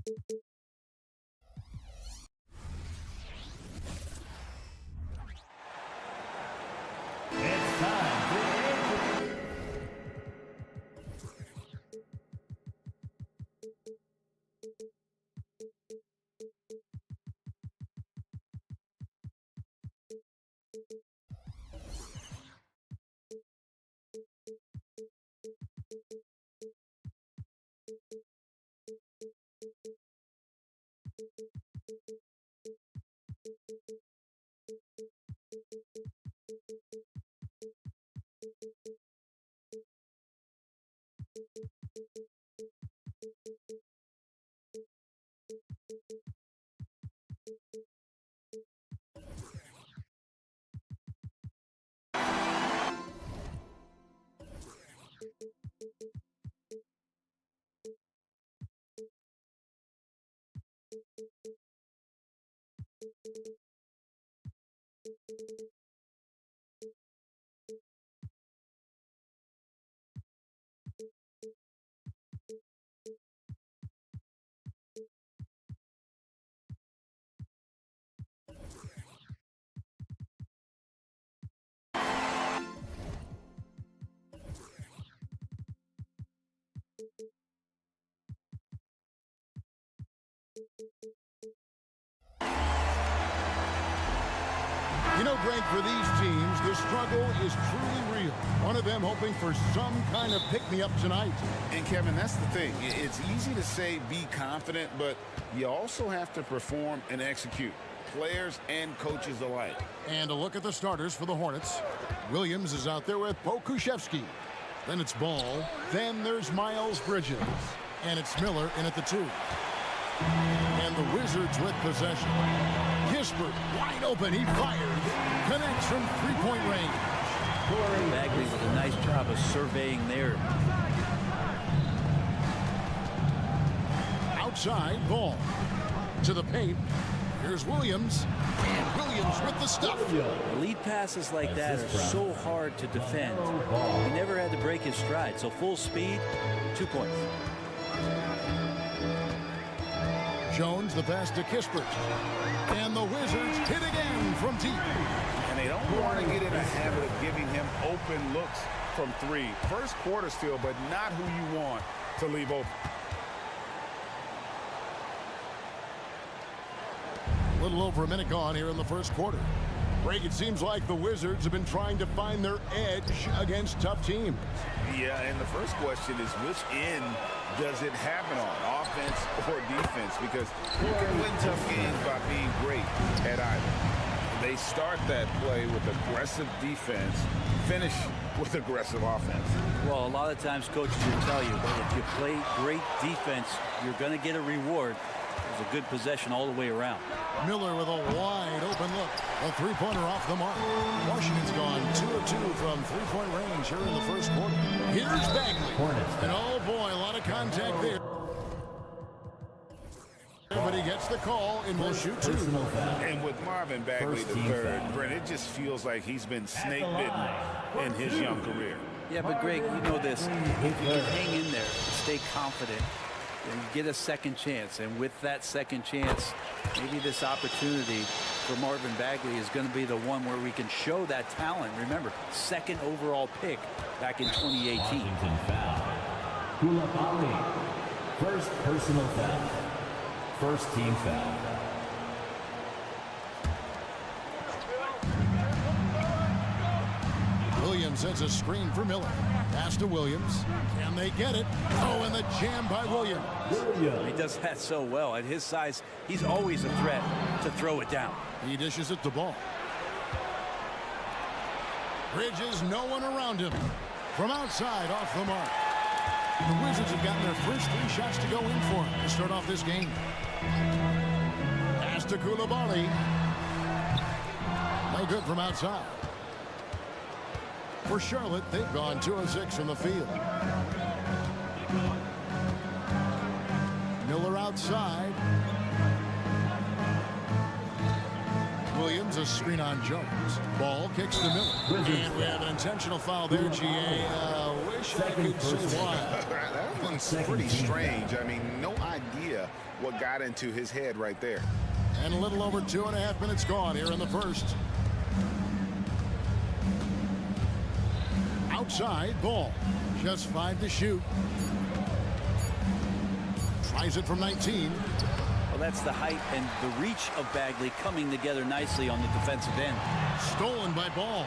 It's time for You know, Greg, for these teams, the struggle is truly real. One of them hoping for some kind of pick-me-up tonight. And, Kevin, that's the thing. It's easy to say be confident, but you also have to perform and execute. Players and coaches alike. And a look at the starters for the Hornets. Williams is out there with Pokuševski. Then it's Ball. Then there's Miles Bridges. And it's Miller in at the 2. And the Wizzards with possession. Kispert, wide open, he fires. Connects from three-point range. Bagley with a nice job of surveying there. Outside, Ball. To the paint. Here's Williams. And Williams with the stuff. Lead passes like that are so hard to defend. He never had to break his stride. So full speed, 2 points. Jones, the pass to Kispert. And the Wizards hit again from deep. And they don't want to get in a habit of giving him open looks from 3. First quarter still, but not who you want to leave open. A little over a minute gone here in the first quarter. Greg, it seems like the Wizards have been trying to find their edge against tough teams. Yeah, and the first question is which end does it happen on, offense or defense? Because you can win tough games by being great at either. They start that play with aggressive defense, finish with aggressive offense. Well, a lot of times coaches will tell you that if you play great defense, you're going to get a reward. It was a good possession all the way around. Miller with a wide open look. A three-pointer off the mark. Washington's gone 2 of 2 from three-point range here in the first quarter. Here's Bagley. And oh boy, a lot of contact there. But he gets the call and will shoot 2. And with Marvin Bagley the third, Brent, it just feels like he's been snake bitten in his young career. Yeah, but Greg, you know this. If you can hang in there, stay confident, then you get a second chance. And with that second chance, maybe this opportunity for Marvin Bagley is going to be the one where we can show that talent. Remember, second overall pick back in 2018. Washington foul. Koulibaly. First personal foul. First team foul. Williams sends a screen for Miller. Pass to Williams. Can they get it? Oh, and the jam by Williams. He does that so well. At his size, he's always a threat to throw it down. He dishes it to Ball. Bridges, no one around him. From outside, off the mark. The Wizards have gotten their first 3 shots to go in for him to start off this game. Pass to Koulibaly. No good from outside. For Charlotte, they've gone 2 of 6 from the field. Miller outside. Williams, a screen on Jones. Ball kicks to Miller. And we have an intentional foul there, GA. Wish I could see why. That one's pretty strange. I mean, no idea what got into his head right there. And a little over 2.5 minutes gone here in the first. Outside, ball. Just 5 to shoot. Tries it from 19. Well, that's the height and the reach of Bagley coming together nicely on the defensive end. Stolen by Ball.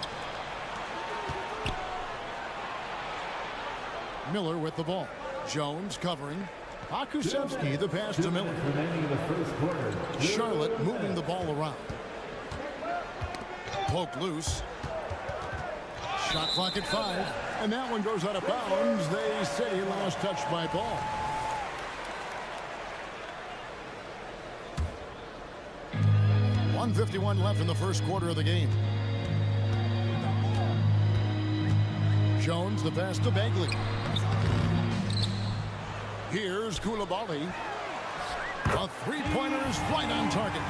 Miller with the ball. Jones covering. Pokusevski, the pass to Miller. Charlotte moving the ball around. Poke loose. Shot clock at 5. And that one goes out of bounds. They say last touch by Ball. .151 left in the first quarter of the game. Jones, the pass to Bagley. Here's Koulibaly. A three-pointer is right on target.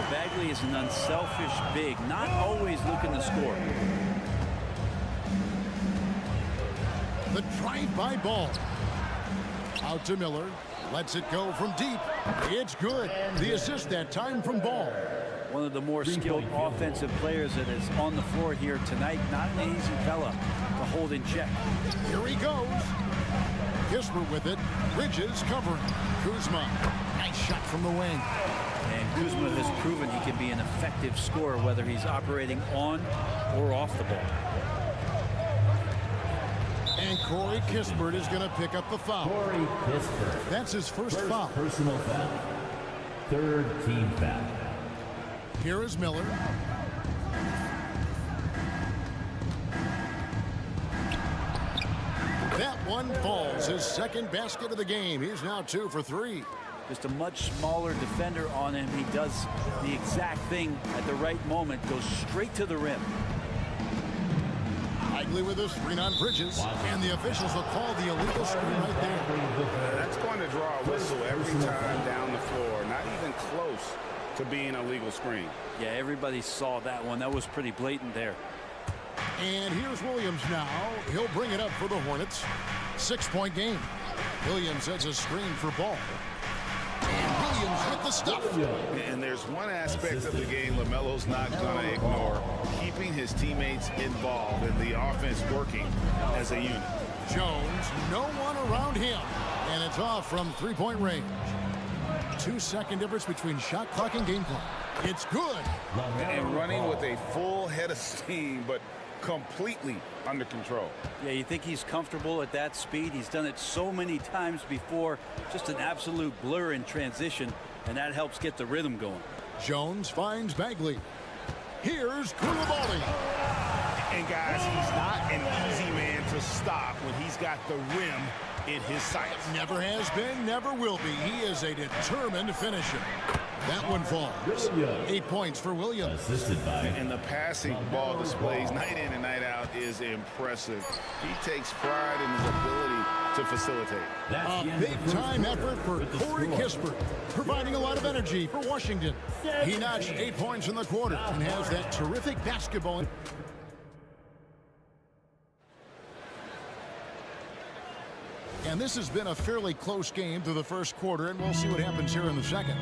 Bagley is an unselfish big, not always looking to score. The drive-by Ball. Out to Miller. Lets it go from deep. It's good. The assist that time from Ball. One of the more skilled offensive players that is on the floor here tonight. Not an easy fella to hold in check. Here he goes. Kispert with it. Bridges covering. Kuzma. Nice shot from the wing. And Kuzma has proven he can be an effective scorer whether he's operating on or off the ball. And Corey Kispert is going to pick up the foul. Corey Kispert. That's his first foul. Personal foul. Third team foul. Here is Miller. That one falls. His second basket of the game. He's now 2 for 3. Just a much smaller defender on him. He does the exact thing at the right moment. Goes straight to the rim. Bagley with a screen on Bridges. And the officials will call the illegal screen right there. That's going to draw a whistle every time down the floor. Not even close to being a legal screen. Yeah, everybody saw that one. That was pretty blatant there. And here's Williams now. He'll bring it up for the Hornets. 6-point game. Williams sets a screen for Ball. And Williams with the stuff. And there's one aspect of the game LaMelo's not going to ignore. Keeping his teammates involved and the offense working as a unit. Jones, no one around him. And it's off from 3-point range. 2-second difference between shot clock and game clock. It's good. And running with a full head of steam, but completely under control. Yeah, you think he's comfortable at that speed. He's done it so many times before. Just an absolute blur in transition, and that helps get the rhythm going. Jones finds Bagley. Here's Koulibaly. And guys, he's not an easy man to stop when he's got the rim in his sights. Never has been, never will be. He is a determined finisher. That one falls. 8 points for Williams. Assisted by. And the passing ball displays night in and night out is impressive. He takes pride in his ability to facilitate. A big-time effort for Corey Kispert, providing a lot of energy for Washington. He notched 8 points in the quarter and has that terrific basketball. And this has been a fairly close game through the first quarter, and we'll see what happens here in the second.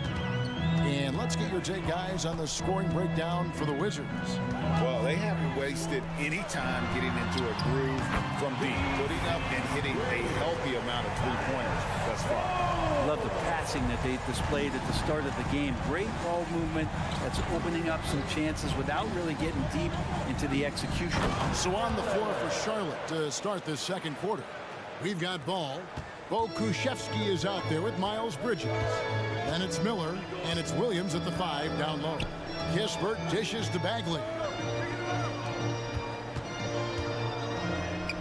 And let's get your take, guys, on the scoring breakdown for the Wizards. Well, they haven't wasted any time getting into a groove from deep, putting up and hitting a healthy amount of three-pointers thus far. Love the passing that they displayed at the start of the game. Great ball movement that's opening up some chances without really getting deep into the execution. So on the floor for Charlotte to start this second quarter, we've got Ball. Pokusevski is out there with Miles Bridges. Then it's Miller, and it's Williams at the 5 down low. Kispert dishes to Bagley.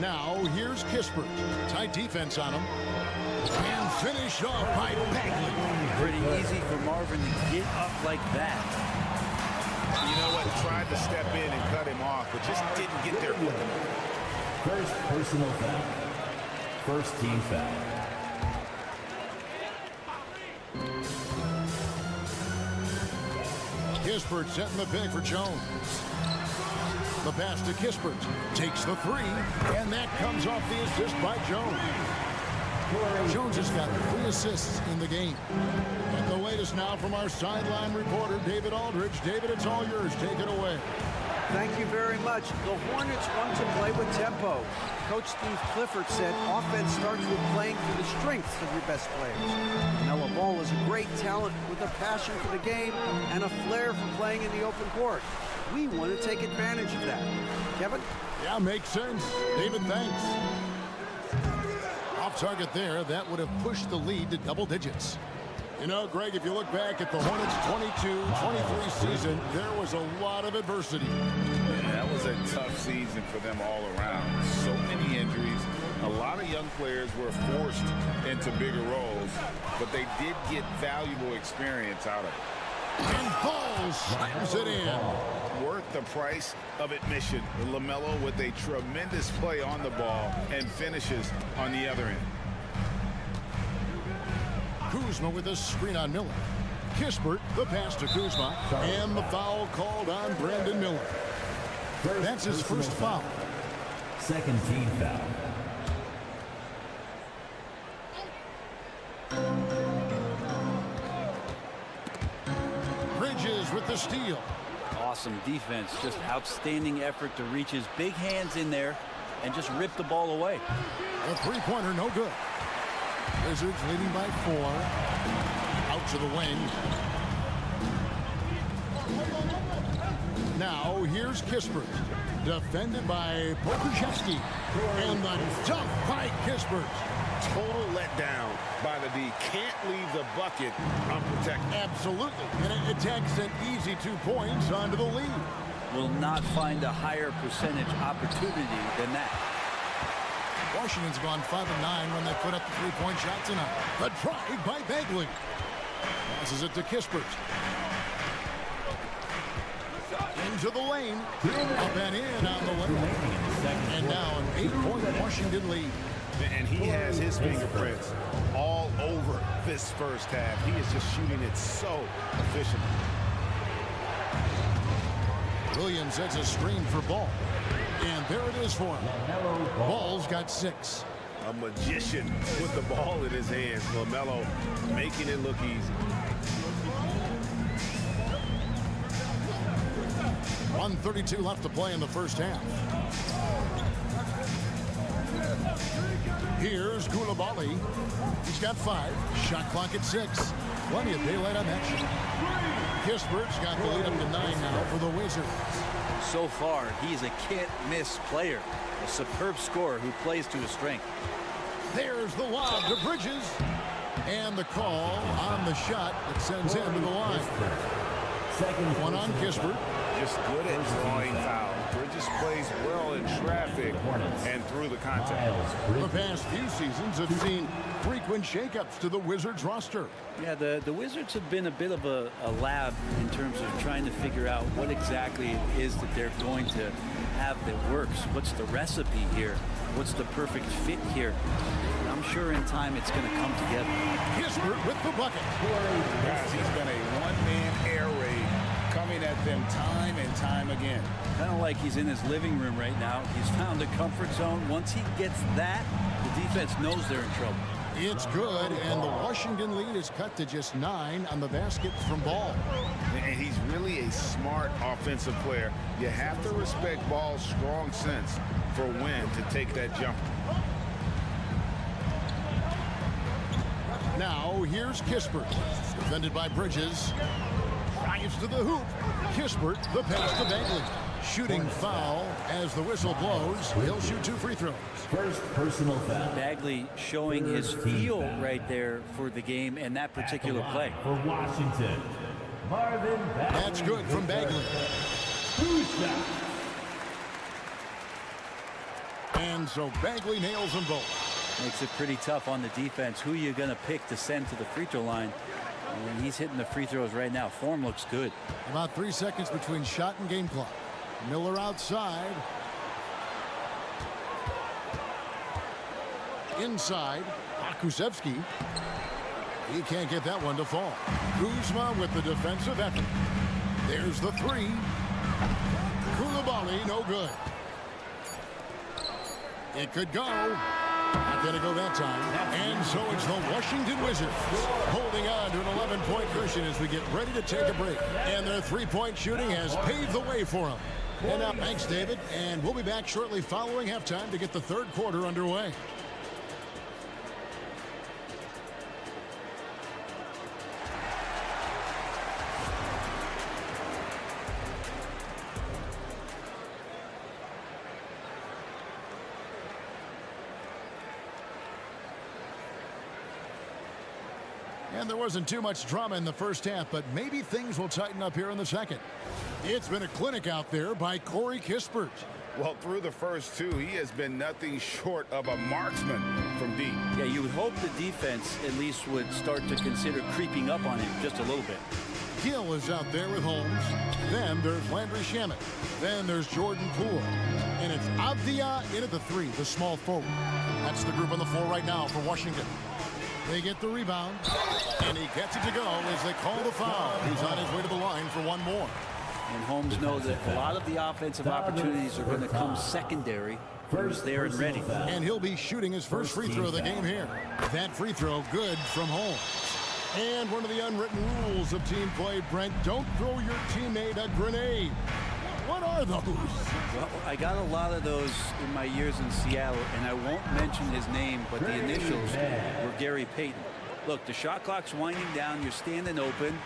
Now here's Kispert. Tight defense on him. And finished off by Bagley. Pretty easy for Marvin to get up like that. You know what? Tried to step in and cut him off, but just didn't get there quick enough. First personal foul. First team foul. Kispert setting the pick for Jones. The pass to Kispert. Takes the three, and that comes off the assist by Jones. Jones has got 3 assists in the game. And the latest now from our sideline reporter, David Aldridge. David, it's all yours. Take it away. Thank you very much. The Hornets want to play with tempo. Coach Steve Clifford said offense starts with playing to the strengths of your best players. Melo Ball is a great talent with a passion for the game and a flair for playing in the open court. We want to take advantage of that. Kevin? Yeah, makes sense. David, thanks. Off target there, that would have pushed the lead to double digits. You know, Greg, if you look back at the Hornets' 22-23 season, there was a lot of adversity. That was a tough season for them all around. So many injuries. A lot of young players were forced into bigger roles, but they did get valuable experience out of it. And Ball slams it in. Worth the price of admission. LaMelo with a tremendous play on the ball and finishes on the other end. Kuzma with a screen on Miller. Kispert, the pass to Kuzma, and the foul called on Brandon Miller. That's his first foul. Second team foul. Bridges with the steal. Awesome defense. Just outstanding effort to reach his big hands in there and just rip the ball away. A three-pointer, no good. Wizards leading by 4. Out to the wing. Now here's Kispert. Defended by Pokuševski. And the dunk by Kispert. Total letdown by the D. Can't leave the bucket unprotected. Absolutely. And it takes an easy 2 points onto the lead. Will not find a higher percentage opportunity than that. Washington's gone 5-9 when they put up the 3-point shot tonight. The drive by Bagley. Passes it to Kispert. Into the lane. Up and in on the lane. And now an 8-point Washington lead. And he has his fingerprints all over this first half. He is just shooting it so efficiently. Williams sets a screen for Ball. And there it is for him. Ball's got 6. A magician with the ball in his hands. LaMelo making it look easy. 1:32 left to play in the first half. Here's Koulibaly. He's got 5. Shot clock at 6. Plenty of daylight on that shot. Kispert's got the lead up to 9 now for the Wizards. So far, he's a can't-miss player. A superb scorer who plays to his strength. There's the lob to Bridges. And the call on the shot that sends him to the line. Second one on Kispert. Just good at drawing fouls. Bridges plays well in traffic and through the contact. The past few seasons have seen frequent shakeups to the Wizards roster. Yeah, the Wizards have been a bit of a lab in terms of trying to figure out what exactly it is that they're going to have that works. What's the recipe here? What's the perfect fit here? I'm sure in time it's going to come together. Kispert with the bucket. Guys, he's been a one-man air raid coming at them time and time again. Kind of like he's in his living room right now. He's found a comfort zone. Once he gets that, the defense knows they're in trouble. It's good, and the Washington lead is cut to just 9 on the basket from Ball. And he's really a smart offensive player. You have to respect Ball's strong sense for when to take that jumper. Now, here's Kispert. Defended by Bridges. Drives to the hoop. Kispert, the pass to Bagley. Shooting foul as the whistle blows. He'll shoot 2 free throws. First personal foul. Bagley showing his feel right there for the game and that particular play. For Washington, Marvin Bagley. That's good from Bagley. And so Bagley nails them both. Makes it pretty tough on the defense. Who are you going to pick to send to the free throw line? And he's hitting the free throws right now. Form looks good. About 3 seconds between shot and game clock. Miller outside. Inside. Pokuševski. He can't get that one to fall. Kuzma with the defensive effort. There's the three. Koulibaly, no good. It could go. Not going to go that time. And so it's the Washington Wizards holding on to an 11-point cushion as we get ready to take a break. And their three-point shooting has paved the way for them. And now, thanks, David. And we'll be back shortly following halftime to get the third quarter underway. And there wasn't too much drama in the first half, but maybe things will tighten up here in the second. It's been a clinic out there by Corey Kispert. Well, through the first two, he has been nothing short of a marksman from deep. Yeah, you would hope the defense at least would start to consider creeping up on him just a little bit. Gill is out there with Holmes. Then there's Landry Shamet. Then there's Jordan Poole. And it's Avdia in at the three, the small forward. That's the group on the floor right now for Washington. They get the rebound, and he gets it to go as they call the foul. He's on his way to the line for one more. And Holmes knows that a lot of the offensive opportunities are going to come secondary. He's there and ready. And he'll be shooting his first free throw of the game here. That free throw good from Holmes. And one of the unwritten rules of team play, Brent, don't throw your teammate a grenade. What are those? Well, I got a lot of those in my years in Seattle, and I won't mention his name, but the initials were Gary Payton. Look, the shot clock's winding down, you're standing open,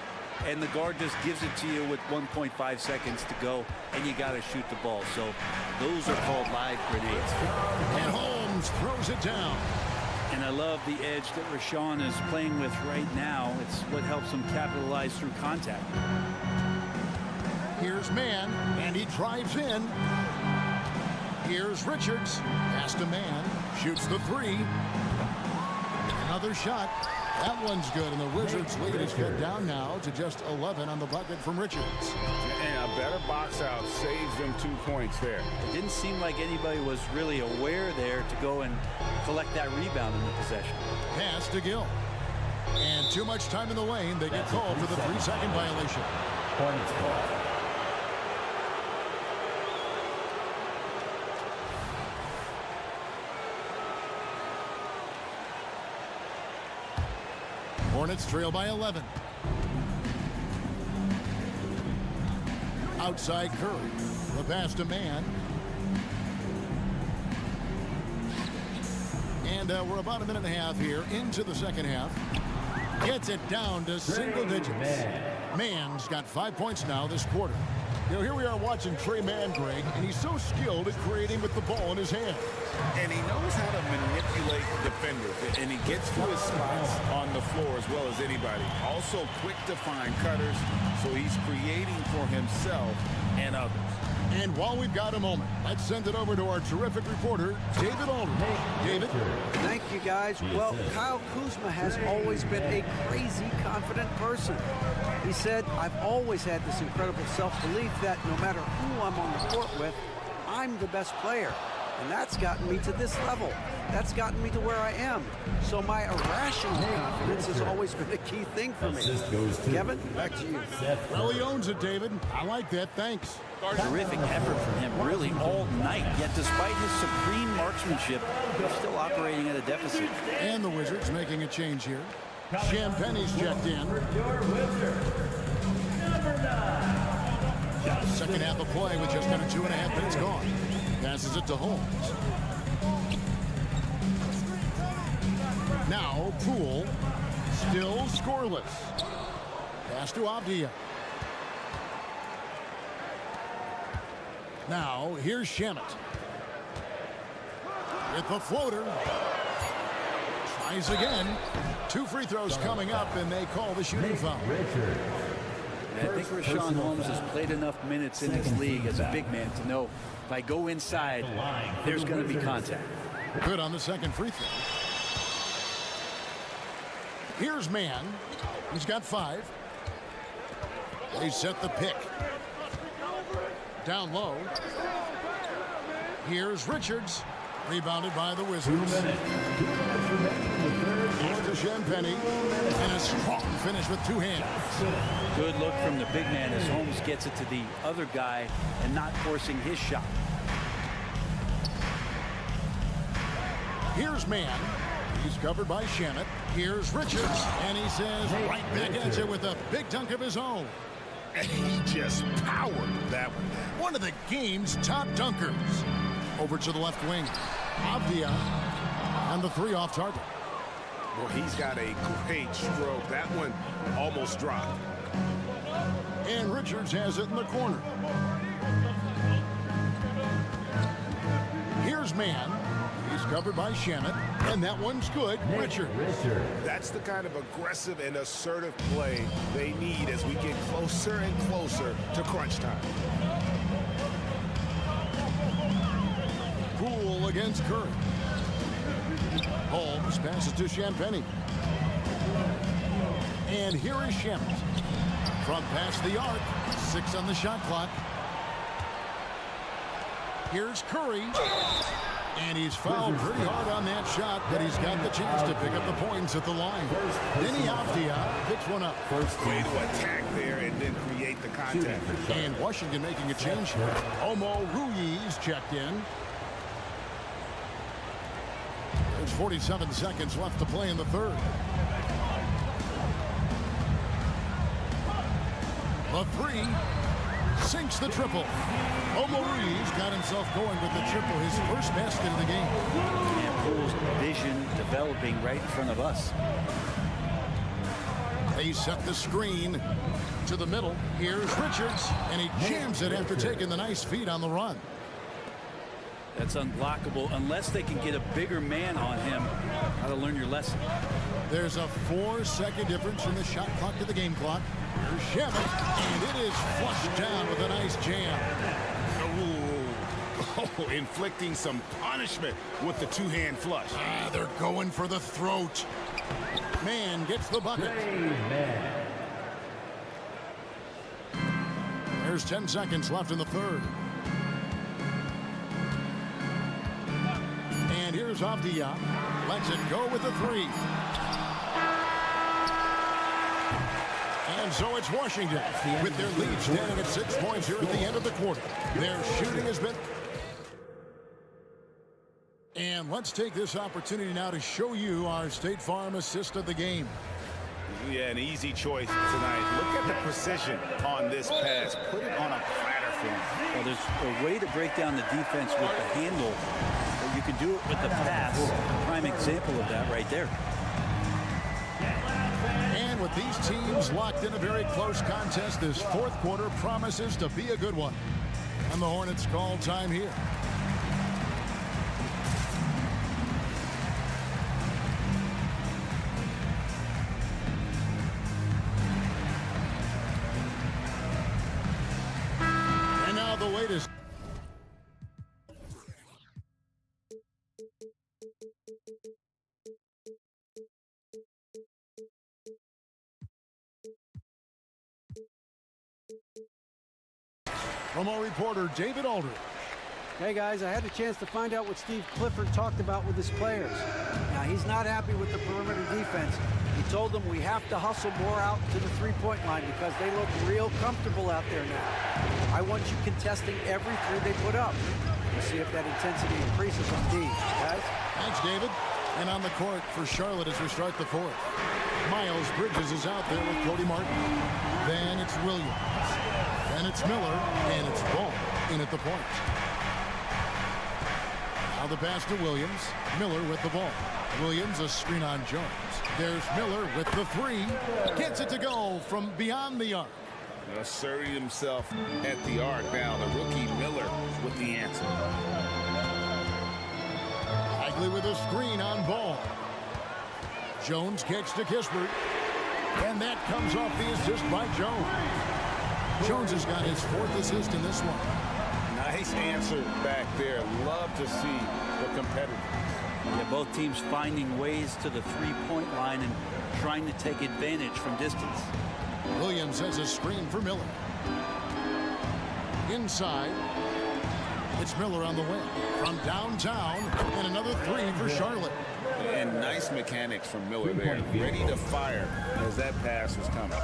and the guard just gives it to you with 1.5 seconds to go, and you got to shoot the ball. So those are called live grenades. And Holmes throws it down. And I love the edge that Rashawn is playing with right now. It's what helps him capitalize through contact. Here's Mann, and he drives in. Here's Richards. Pass to Mann. Shoots the three. Another shot. That one's good, and the Wizards' lead is cut down now to just 11 on the bucket from Richards. And a better box out saves them 2 points there. It didn't seem like anybody was really aware there to go and collect that rebound in the possession. Pass to Gill. And too much time in the lane. They get called for the 3-second violation. Hornets ball. Hornets trail by 11. Outside Curry. The pass to Mann. And we're about a minute and a half here into the second half. Gets it down to single digits. Mann's got 5 points now this quarter. You know, here we are watching Trey Mann, Greg, and he's so skilled at creating with the ball in his hand. And he knows how to manipulate defenders, and he gets to his spots on the floor as well as anybody. Also quick to find cutters, so he's creating for himself and others. And while we've got a moment, let's send it over to our terrific reporter, David Aldridge. David? Thank you, guys. Well, Kyle Kuzma has always been a crazy confident person. He said, I've always had this incredible self-belief that no matter who I'm on the court with, I'm the best player. And that's gotten me to this level. That's gotten me to where I am. So my irrational confidence has always been a key thing for me. Kevin, back to you. Well, he owns it, David. I like that. Thanks. Terrific effort from him really all night. Yet despite his supreme marksmanship, he's still operating at a deficit. And the Wizards making a change here. Champagne's checked in. Second half of play with just under 2.5 minutes gone. Passes it to Holmes. Now Poole, still scoreless. Pass to Avdia. Now here's Shamet. With the floater. Tries again. 2 free throws coming up, and they call the shooting foul. And I think Rashawn Holmes has played enough minutes in this league as a big man to know if I go inside, there's going to be contact. Good on the second free throw. Here's Mann. He's got 5. They set the pick. Down low. Here's Richards. Rebounded by the Wizards. Here's the Champagny. And a strong finish with two hands. Good look from the big man as Holmes gets it to the other guy and not forcing his shot. Here's Mann. He's covered by Shannon. Here's Richards. And he says right back at you with a big dunk of his own. He just powered that one. One of the game's top dunkers. Over to the left wing. Avdia. And the three off target. Well, he's got a great stroke. That one almost dropped. And Richards has it in the corner. Here's Mann. He's covered by Shannon. And that one's good. Richards. That's the kind of aggressive and assertive play they need as we get closer and closer to crunch time. Poole against Curry. Holmes passes to Champagny. And here is Shannon. From past the arc. 6 on the shot clock. Here's Curry. And he's fouled pretty hard on that shot, but he's got the chance to pick up the points at the line. Denny Avdia picks one up. Way to attack there and then create the contact. And Washington making a change here. Omo Ruiz checked in. There's 47 seconds left to play in the third. The three sinks the triple. Omo Ruiz got himself going with the triple, his first basket of the game. And Poole's vision developing right in front of us. They set the screen to the middle. Here's Richards, and he jams it after taking the nice feed on the run. That's unblockable unless they can get a bigger man on him. How to learn your lesson. There's a 4-second difference from the shot clock to the game clock. Here's Shannon, and it is flushed down with a nice jam. Oh, inflicting some punishment with the two-hand flush. They're going for the throat. Mann gets the bucket. There's 10 seconds left in the third. And here's Avdia. Lets it go with the three. And so it's Washington with their lead standing at 6 points here at the end of the quarter. Their shooting has been... And let's take this opportunity now to show you our State Farm assist of the game. Yeah, an easy choice tonight. Look at the precision on this pass. Put it on a platter for him. Well, there's a way to break down the defense with the handle. But you can do it with the pass. Prime example of that right there. And with these teams locked in a very close contest, this fourth quarter promises to be a good one. And the Hornets call time here. And now the latest. From our reporter, David Aldridge. Hey guys, I had a chance to find out what Steve Clifford talked about with his players. Now, he's not happy with the perimeter defense. He told them we have to hustle more out to the three-point line because they look real comfortable out there now. I want you contesting every three they put up. We'll see if that intensity increases on D, guys. Thanks, David. And on the court for Charlotte as we start the fourth. Miles Bridges is out there with Cody Martin. Then it's Williams. Then it's Miller. And it's Ball in at the point. Now the pass to Williams. Miller with the ball. Williams a screen on Jones. There's Miller with the three. Gets it to go from beyond the arc. Asserting himself at the arc now. The rookie Miller with the answer. Bagley with a screen on Ball. Jones kicks to Kispert. And that comes off the assist by Jones. Jones has got his fourth assist in this one. Nice answer back there. Love to see the competitors. Yeah, both teams finding ways to the three-point line and trying to take advantage from distance. Williams has a screen for Miller. Inside, it's Miller on the wing. From downtown, and another three for Charlotte. And nice mechanics from Miller there. Ready to fire as that pass was coming.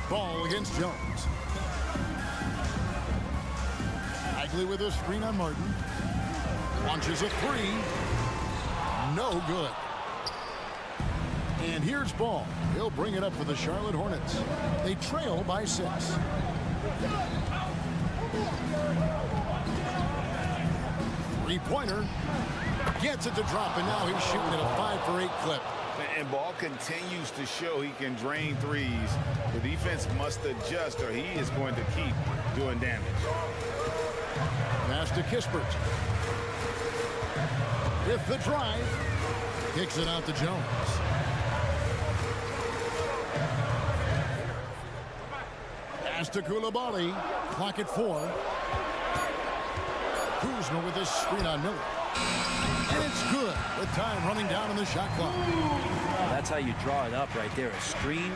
Ball against Jones. Bagley with a screen on Martin. Launches a three. No good. And here's Ball. He'll bring it up for the Charlotte Hornets. They trail by 6. Three-pointer. Gets it to drop, and now he's shooting at a 5 for 8 clip. And Ball continues to show he can drain threes. The defense must adjust or he is going to keep doing damage. Pass to Kispert. With the drive. Kicks it out to Jones. Pass to Koulibaly. Clock at 4. Kuzma with a screen on Miller. And it's good with time running down on the shot clock. That's how you draw it up right there. A screen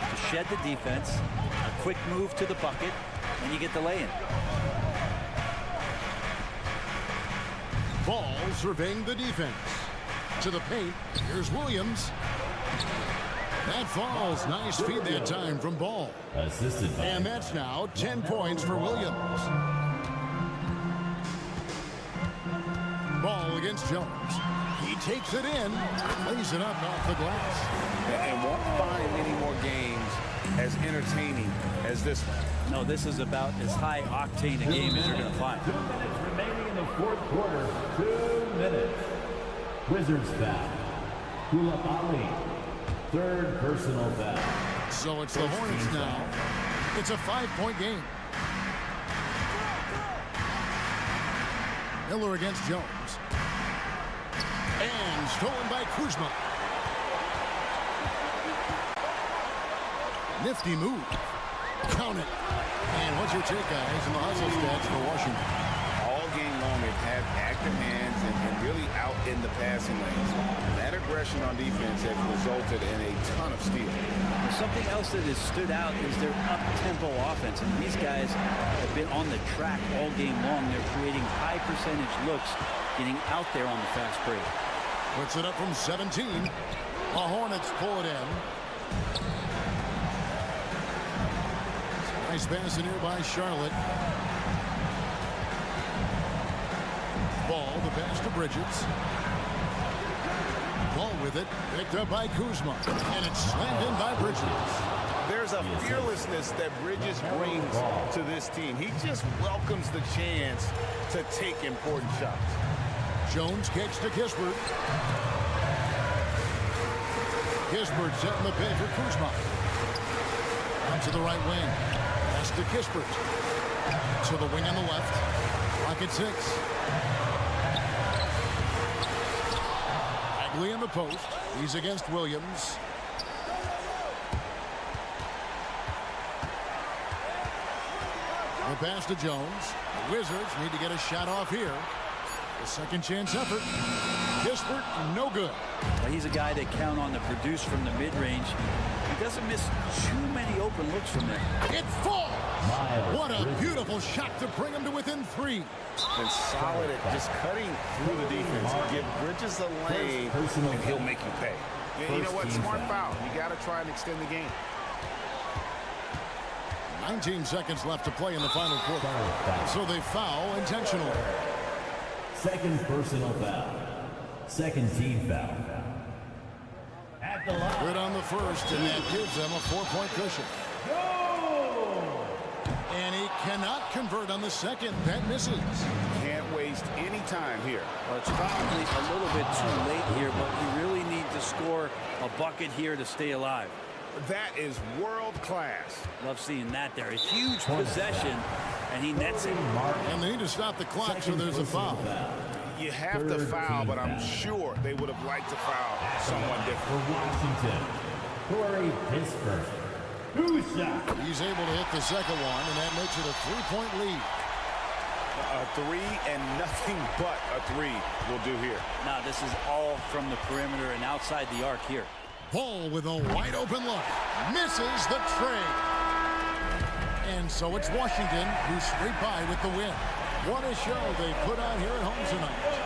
to shed the defense, a quick move to the bucket, and you get the lay-in. Ball surveying the defense. To the paint. Here's Williams. That falls. Nice feed that time from Ball. Assisted by. And that's now 10 points for Williams. Ball against Jones. He takes it in. Lays it up off the glass. And won't find many more games as entertaining as this one. No, this is about as high octane a game as you're going to find. 2 minutes remaining in the fourth quarter. 2 minutes. Wizzards foul. Koulibaly. Third personal foul. So it's the Hornets now. It's a 5-point game. Miller against Jones. And stolen by Kuzma. Nifty move. Count it. And what's your take, guys, on the hustle stats for Washington? All game long, they've had active hands and really out in the passing lanes. That aggression on defense has resulted in a ton of steals. Something else that has stood out is their up-tempo offense. And these guys have been on the track all game long. They're creating high-percentage looks, getting out there on the fast break. Puts it up from 17. The Hornets pull it in. Nice pass in here by Charlotte. Ball, the pass to Bridges. Ball with it, picked up by Kuzma. And it's slammed in by Bridges. There's a fearlessness that Bridges brings to this team. He just welcomes the chance to take important shots. Jones kicks to Kispert. Kispert setting the pin for Kuzma. Out to the right wing. Pass to Kispert. To the wing on the left. Clock at 6. Bagley in the post. He's against Williams. The pass to Jones. The Wizards need to get a shot off here. The second chance effort. Kispert, no good. Well, he's a guy that count on to produce from the mid-range. He doesn't miss too many open looks from there. It falls. What a beautiful shot to bring him to within 3. And solid at just cutting through the defense. Give Bridges a lane, and he'll make you pay. You know what? Smart foul. You got to try and extend the game. 19 seconds left to play in the final quarter. So they foul intentionally. Second personal foul. Second team foul. At the line. Good on the first, and that gives them a 4-point cushion. And he cannot convert on the second. That misses. Can't waste any time here. Well, it's probably a little bit too late here, but you really need to score a bucket here to stay alive. That is world class. Love seeing that there. A huge possession, and he nets it. And they need to stop the clock, so there's a foul. You have to foul, but I'm sure they would have liked to foul someone different. For Washington, Corey Pittsburgh. Shot. He's able to hit the second one, and that makes it a 3-point lead. A 3 and nothing but a 3 will do here. Now, this is all from the perimeter and outside the arc here. Ball with a wide open look. Misses the tray. And so it's Washington who scraped by with the win. What a show they put on here at home tonight.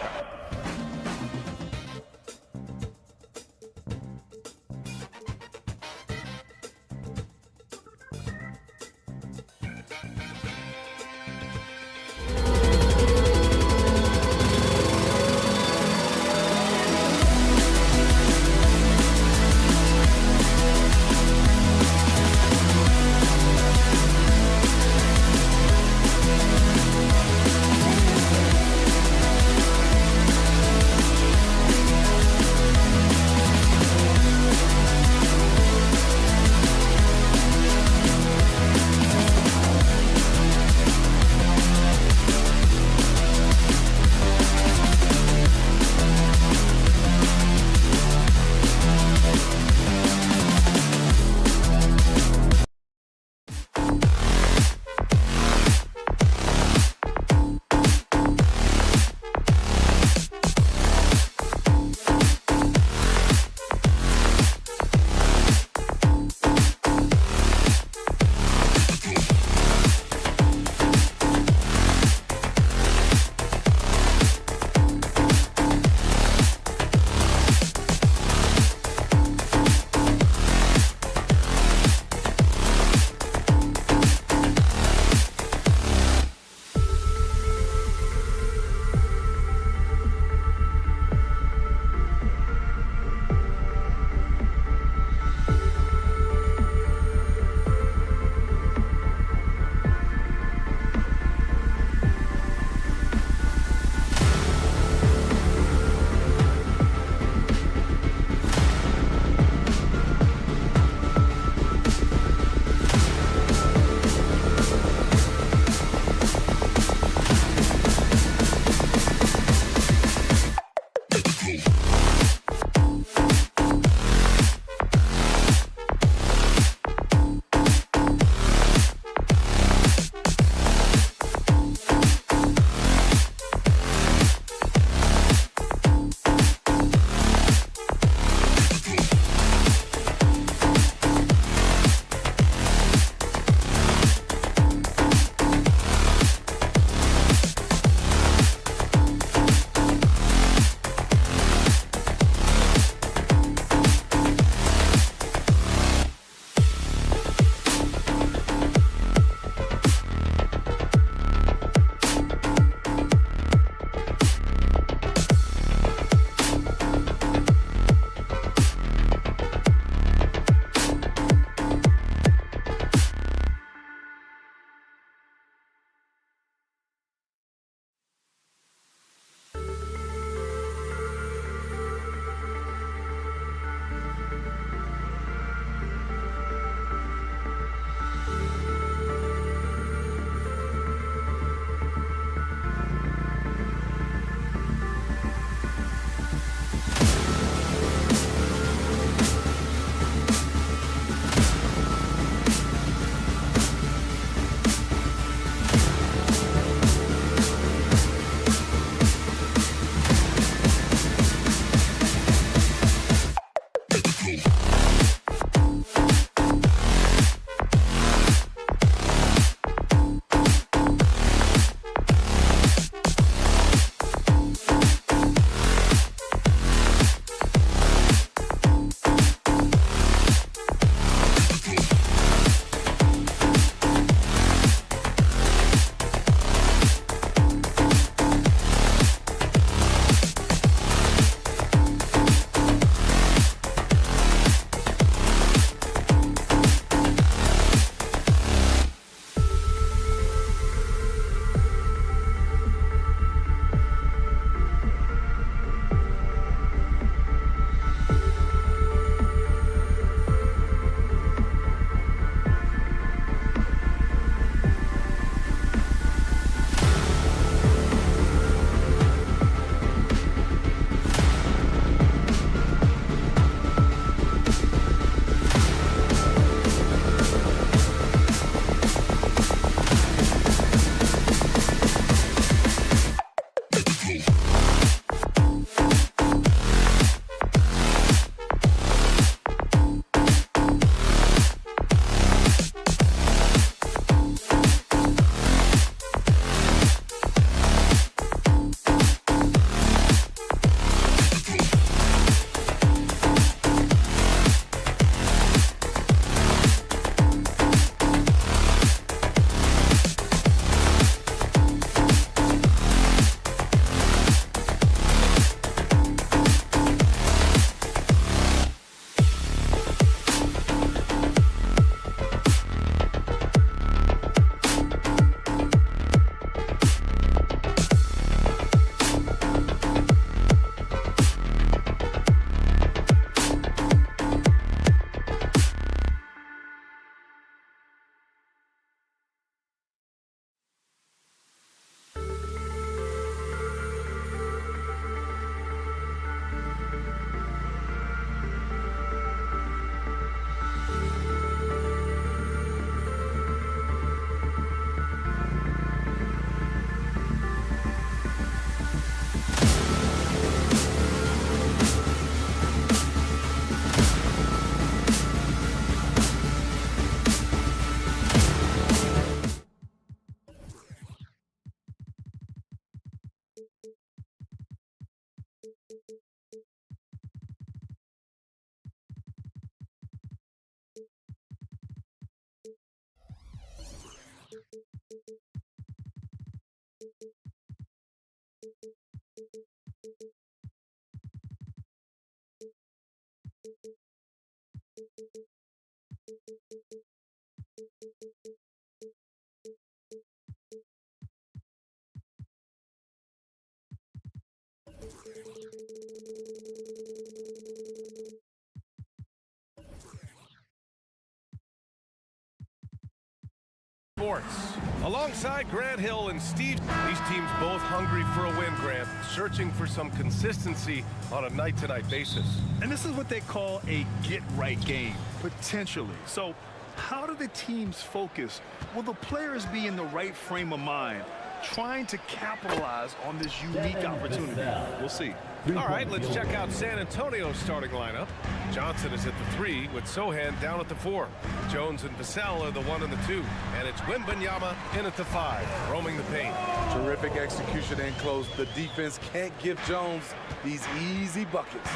Sports. Alongside Grant Hill and Steve, these teams both hungry for a win, Grant, searching for some consistency on a night-to-night basis. And this is what they call a get-right game, potentially. So how do the teams focus? Will the players be in the right frame of mind, trying to capitalize on this unique opportunity? We'll see. All right, let's check out San Antonio's starting lineup. Johnson is at the 3 with Sohan down at the 4. Jones and Vassell are the 1 and the 2. And it's Wembanyama in at the 5, roaming the paint. Terrific execution and close. The defense can't give Jones these easy buckets.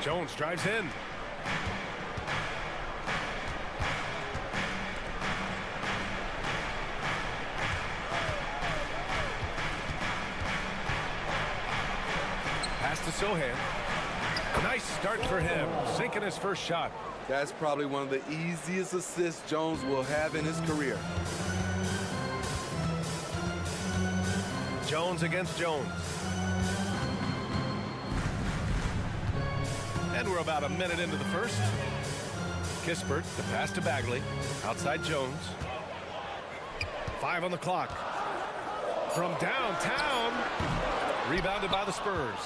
Jones drives in. Pass to Sohan. Nice start for him, sinking his first shot. That's probably one of the easiest assists Jones will have in his career. Jones against Jones. And we're about a minute into the first. Kispert, the pass to Bagley. Outside Jones. 5 on the clock. From downtown. Rebounded by the Spurs.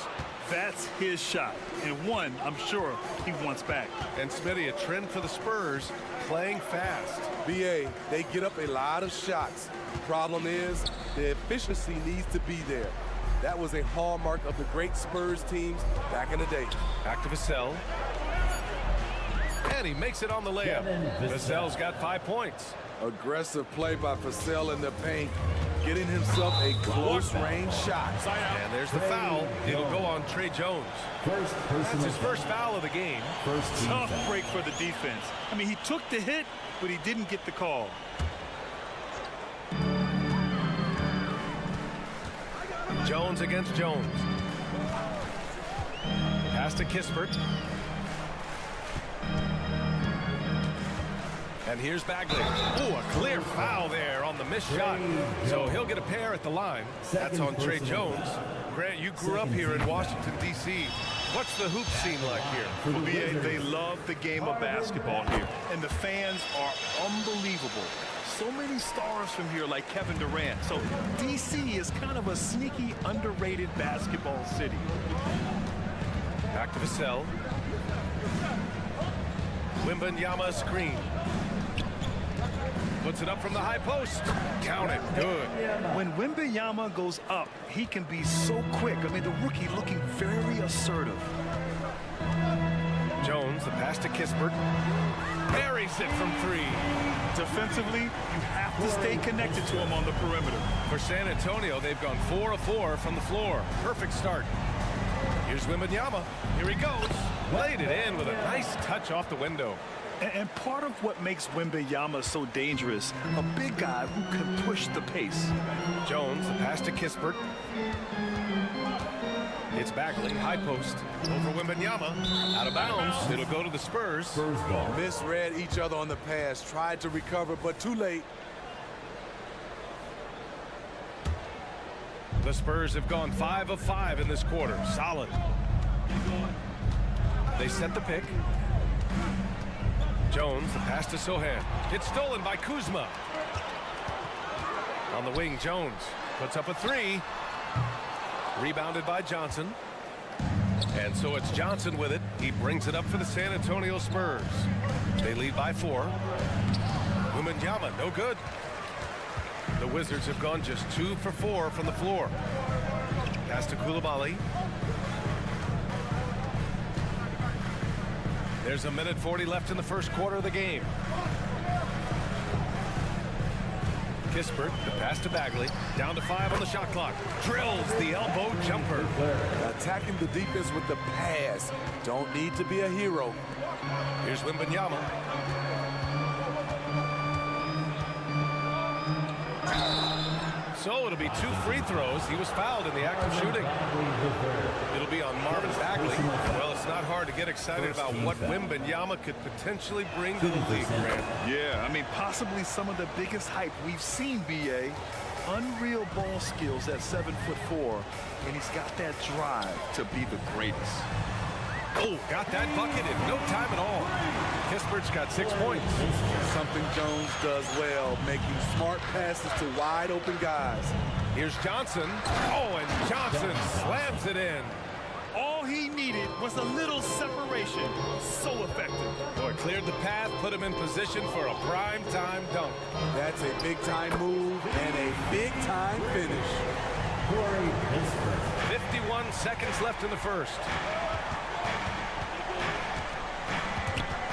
That's his shot, and one I'm sure he wants back. And Smitty, a trend for the Spurs, playing fast. BA, they get up a lot of shots. Problem is, the efficiency needs to be there. That was a hallmark of the great Spurs teams back in the day. Back to Vassell. And he makes it on the layup. Vassell's got 5 points. Aggressive play by Vassell in the paint, getting himself a close-range shot. And there's the foul. It'll go on Trey Jones. That's his first foul of the game. Tough break for the defense. I mean, he took the hit, but he didn't get the call. Jones against Jones. Pass to Kispert. And here's Bagley. Oh, a clear foul there on the missed shot. So he'll get a pair at the line. That's on Trey Jones. Grant, you grew up here in Washington, D.C. What's the hoop scene like here? Well, they love the game of basketball here, and the fans are unbelievable. So many stars from here, like Kevin Durant. So D.C. is kind of a sneaky, underrated basketball city. Back to Vassell. Wembanyama screen. Puts it up from the high post. Count it. Good. When Wembanyama goes up, he can be so quick. I mean, the rookie looking very assertive. Jones, the pass to Kispert. Buries it from 3. Defensively, you have to stay connected to him on the perimeter. For San Antonio, they've gone 4 of 4 from the floor. Perfect start. Here's Wembanyama. Here he goes. Laid it in with a nice touch off the window. And part of what makes Wembanyama so dangerous, a big guy who can push the pace. Jones, the pass to Kispert. It's Bagley, high post. Over Wembanyama. Out of bounds. It'll go to the Spurs. Spurs ball. Misread each other on the pass, tried to recover, but too late. The Spurs have gone 5 of 5 in this quarter. Solid. They set the pick. Jones, the pass to Sohan. It's stolen by Kuzma. On the wing, Jones puts up a 3. Rebounded by Johnson. And so it's Johnson with it. He brings it up for the San Antonio Spurs. They lead by 4. Wembanyama, no good. The Wizards have gone just 2 for 4 from the floor. Pass to Coulibaly. There's a minute 40 left in the first quarter of the game. Kispert, the pass to Bagley. Down to 5 on the shot clock. Drills the elbow jumper. Attacking the defense with the pass. Don't need to be a hero. Here's Wembanyama. So it'll be 2 free throws. He was fouled in the act of shooting. It'll be on Marvin Bagley. Well, it's not hard to get excited about what Wembanyama could potentially bring to the league, Grant. Yeah, I mean, possibly some of the biggest hype we've seen, B.A. Unreal ball skills at 7'4", and he's got that drive to be the greatest. Oh, got that bucket in no time at all. Kispert's got 6 points. Something Jones does well, making smart passes to wide open guys. Here's Johnson. Oh, and Johnson slams it in. All he needed was a little separation. So effective. Oh, it cleared the path, put him in position for a prime-time dunk. That's a big-time move and a big-time finish. 51 seconds left in the first.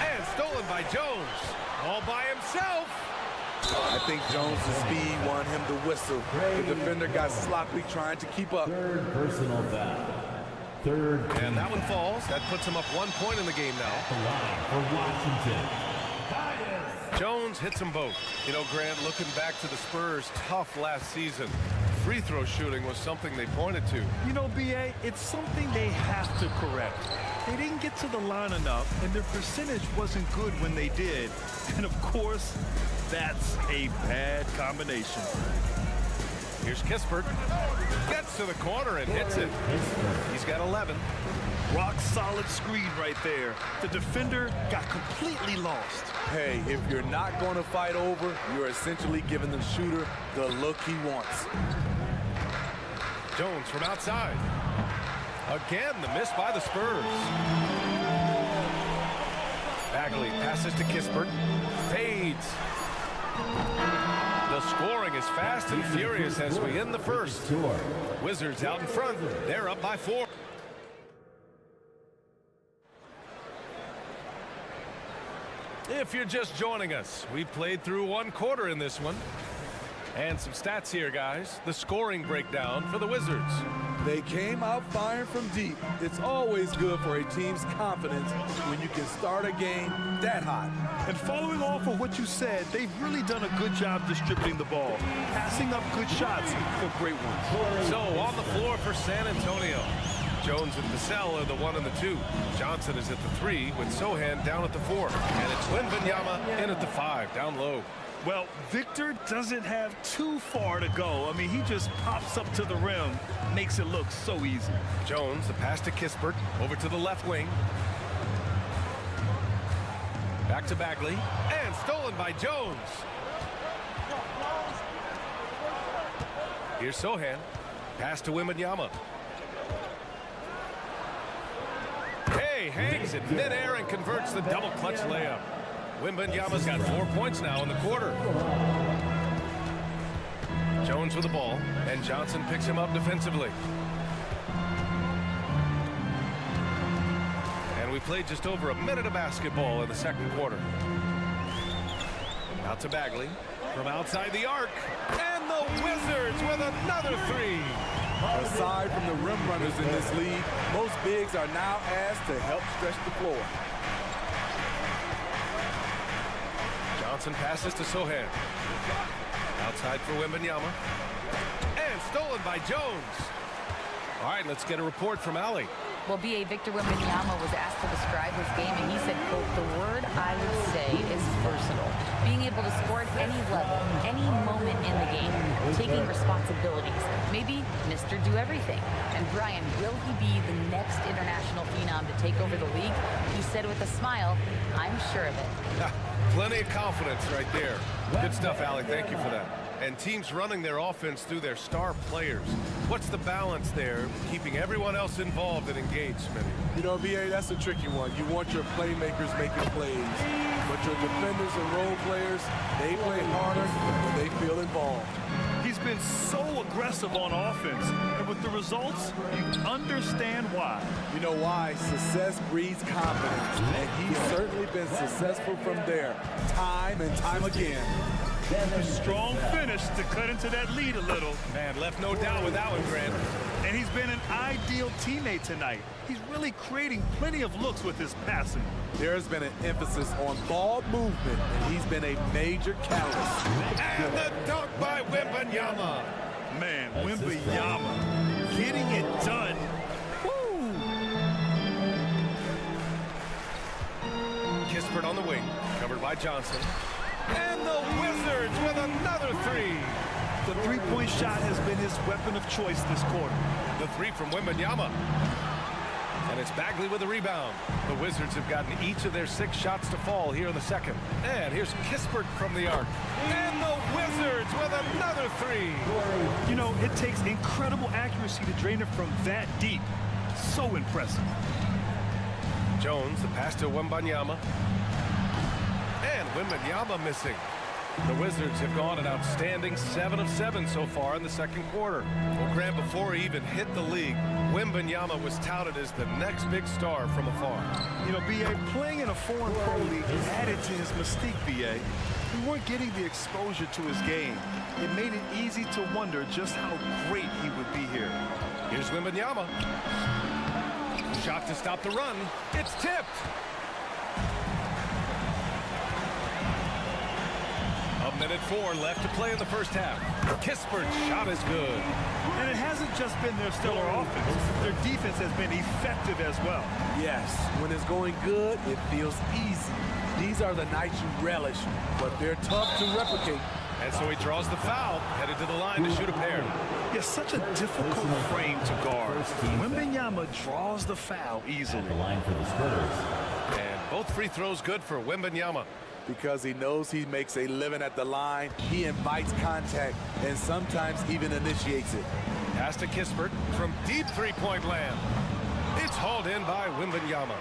And stolen by Jones. All by himself. I think Jones' speed won him the whistle. The defender got sloppy trying to keep up. Third personal foul. Third. And that one falls. That puts him up 1 point in the game now. The line for Washington. Jones hits them both. You know, Grant, looking back to the Spurs' tough last season, free throw shooting was something they pointed to. You know, B.A., it's something they have to correct. They didn't get to the line enough, and their percentage wasn't good when they did. And, of course, that's a bad combination. Here's Kispert. Gets to the corner and hits it. He's got 11. Rock solid screen right there. The defender got completely lost. Hey, if you're not going to fight over, you're essentially giving the shooter the look he wants. Jones from outside. Again, the miss by the Spurs. Bagley passes to Kispert. Fades. The scoring is fast and furious as we end the first. Wizards out in front. They're up by 4. If you're just joining us, we played through 1 quarter in this one. And some stats here, guys. The scoring breakdown for the Wizards. They came out firing from deep. It's always good for a team's confidence when you can start a game that hot. And following off of what you said, they've really done a good job distributing the ball, passing up good shots for great ones. So on the floor for San Antonio, Jones and Vassell are the 1 and the 2. Johnson is at the 3 with Sohan down at the 4. And it's Wembanyama in at the 5, down low. Well, Victor doesn't have too far to go. I mean, he just pops up to the rim, makes it look so easy. Jones, the pass to Kispert, over to the left wing. Back to Bagley, and stolen by Jones. Here's Sohan, pass to Wembanyama. Hey, hangs in midair and converts the double clutch layup. Wembanyama's got 4 points now in the quarter. Jones with the ball, and Johnson picks him up defensively. And we played just over a minute of basketball in the second quarter. Out to Bagley from outside the arc, and the Wizards with another 3. Aside from the rim runners in this league, most bigs are now asked to help stretch the floor. Johnson passes to Sohan. Outside for Wembanyama. And stolen by Jones. All right, let's get a report from Allie. Well, B.A. Victor Wembanyama was asked to describe his game, and he said, quote, "The word I would say is versatile. Being able to score at any level, any moment in the game, taking responsibilities. Maybe Mr. Do Everything." And Brian, will he be the next international phenom to take over the league? He said with a smile, "I'm sure of it." Plenty of confidence right there. Good stuff, Allie. Thank you for that. And teams running their offense through their star players. What's the balance there, keeping everyone else involved and engaged, Smitty? You know, B.A., that's a tricky one. You want your playmakers making plays, but your defenders and role players, they play harder when they feel involved. He's been so aggressive on offense, and with the results, you understand why. You know why? Success breeds confidence, and he's certainly been successful from there, time and time again. A strong finish to cut into that lead a little. Man, left no doubt with that one, Grant. And he's been an ideal teammate tonight. He's really creating plenty of looks with his passing. There's been an emphasis on ball movement, and he's been a major catalyst. And the dunk by Wembanyama. Man, Wembanyama getting it done. Woo! Kispert on the wing, covered by Johnson. And the Wizards with another three. The three-point shot has been his weapon of choice this quarter. The three from Wembanyama. And it's Bagley with the rebound. The Wizards have gotten each of their 6 shots to fall here in the second. And here's Kispert from the arc. And the Wizards with another three. You know, it takes incredible accuracy to drain it from that deep. So impressive. Jones, the pass to Wembanyama. And Wembanyama missing. The Wizards have gone an outstanding 7 of 7 so far in the second quarter. Well, Grant, before he even hit the league, Wembanyama was touted as the next big star from afar. You know, B.A., playing in a foreign pro league added to his mystique, B.A. We weren't getting the exposure to his game. It made it easy to wonder just how great he would be here. Here's Wembanyama. Shot to stop the run. It's tipped. A minute 4 left to play in the first half. Kispert's shot is good. And it hasn't just been their stellar offense. Their defense has been effective as well. Yes, when it's going good, it feels easy. These are the nights you relish, but they're tough to replicate. And so he draws the foul, headed to the line to shoot a pair. It's such a difficult frame to guard. Wembanyama draws the foul easily. The line for the Spurs. And both free throws good for Wembanyama. Because he knows he makes a living at the line, he invites contact and sometimes even initiates it. Pass to Kispert from deep three-point land. It's hauled in by Wembanyama.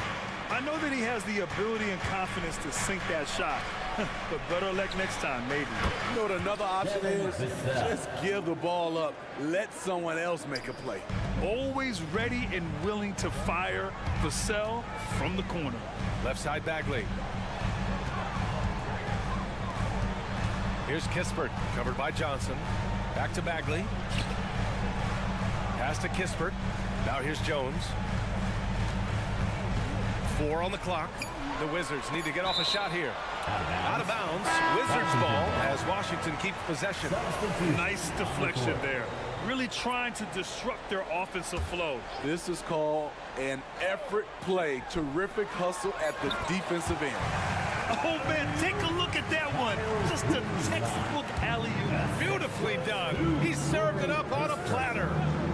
I know that he has the ability and confidence to sink that shot, but better luck next time, maybe. You know what another option is? Just give the ball up. Let someone else make a play. Always ready and willing to fire the cell from the corner. Left side Bagley. Here's Kispert, covered by Johnson. Back to Bagley. Pass to Kispert. Now here's Jones. 4 on the clock. The Wizards need to get off a shot here. Out of bounds. Wizards ball as Washington keeps possession. Nice deflection there. Really trying to disrupt their offensive flow. This is called an effort play. Terrific hustle at the defensive end. Oh, man, take a look at that one. Just a textbook alley-oop. Beautifully done. He served it up on a platter.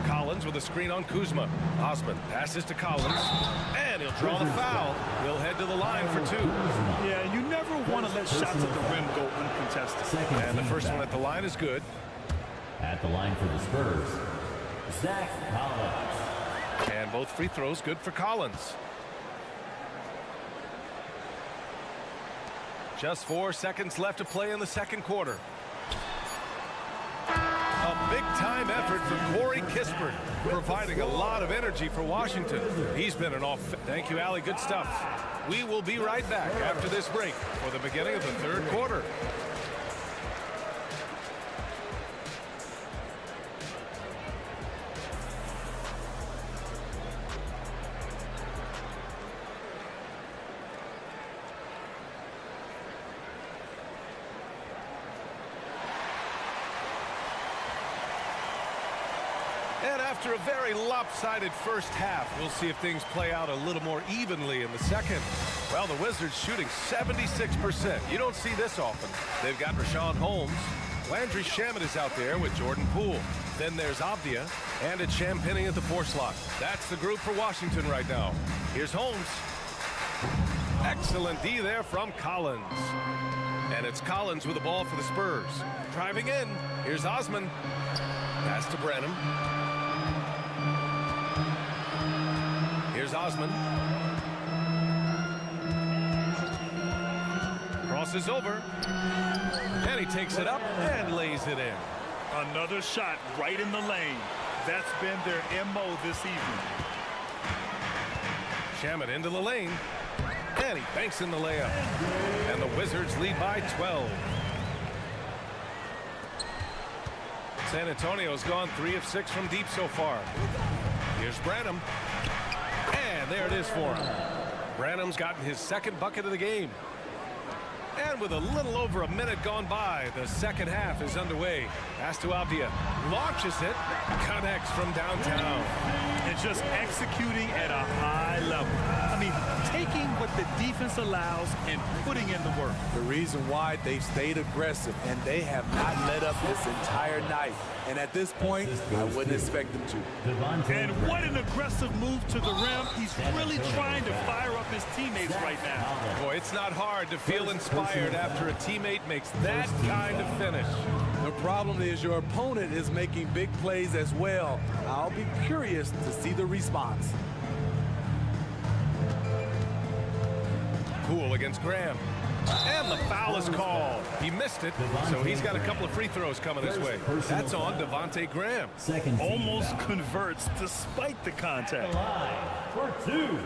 Collins with a screen on Kuzma. Osman passes to Collins. And he'll draw the foul. He'll head to the line for 2. Yeah, you never want to let shots at the rim go uncontested. And the first one at the line is good. At the line for the Spurs, Zach Collins. And both free throws good for Collins. Just 4 seconds left to play in the second quarter. A big-time effort from Corey Kispert, providing a lot of energy for Washington. He's been an off. Thank you, Allie. Good stuff. We will be right back after this break for the beginning of the third quarter. And after a very lopsided first half, we'll see if things play out a little more evenly in the second. Well, the Wizards shooting 76%. You don't see this often. They've got Rashawn Holmes. Landry Shamet is out there with Jordan Poole. Then there's Avdia, and it's Champagnie at the 4 slot. That's the group for Washington right now. Here's Holmes. Excellent D there from Collins. And it's Collins with the ball for the Spurs. Driving in. Here's Osman. Pass to Brenham. Here's Osman. Crosses over. And he takes it up and lays it in. Another shot right in the lane. That's been their MO this evening. Shamet into the lane. And he banks in the layup. And the Wizards lead by 12. San Antonio's gone 3 of 6 from deep so far. Here's Branham. And there it is for him. Branham's gotten his second bucket of the game. And with a little over a minute gone by, the second half is underway. Pass to Avdia. Launches it. Connects from downtown. And just executing at a high level. I mean, taking what the defense allows and putting in the work. The reason why they've stayed aggressive and they have not let up this entire night. And at this point, I wouldn't expect them to. And what an aggressive move to the rim. He's really trying to fire up his teammates right now. Boy, it's not hard to feel inspired after a teammate makes that kind of finish. The problem is your opponent is making big plays as well. I'll be curious to see the response. Poole against Graham. And the foul is called. He missed it, so he's got a couple of free throws coming his way. That's on Devontae Graham. Almost converts despite the contact. For 2,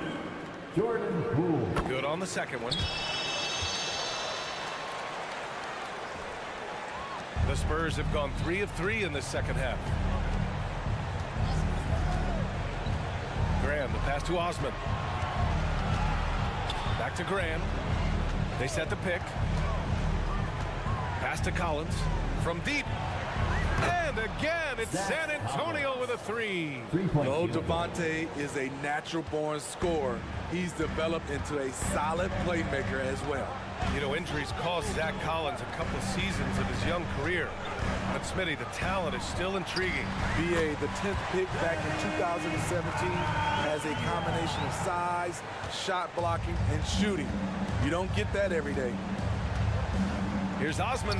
Jordan Poole. Good on the second one. The Spurs have gone 3 of 3 in this second half. Graham, the pass to Osman. Back to Graham. They set the pick. Pass to Collins. From deep. And again, it's San Antonio with a 3. Though Devontae is a natural-born scorer, he's developed into a solid playmaker as well. You know, injuries cost Zach Collins a couple seasons of his young career. But Smitty, the talent is still intriguing. BA, the 10th pick back in 2017, has a combination of size, shot blocking, and shooting. You don't get that every day. Here's Osman.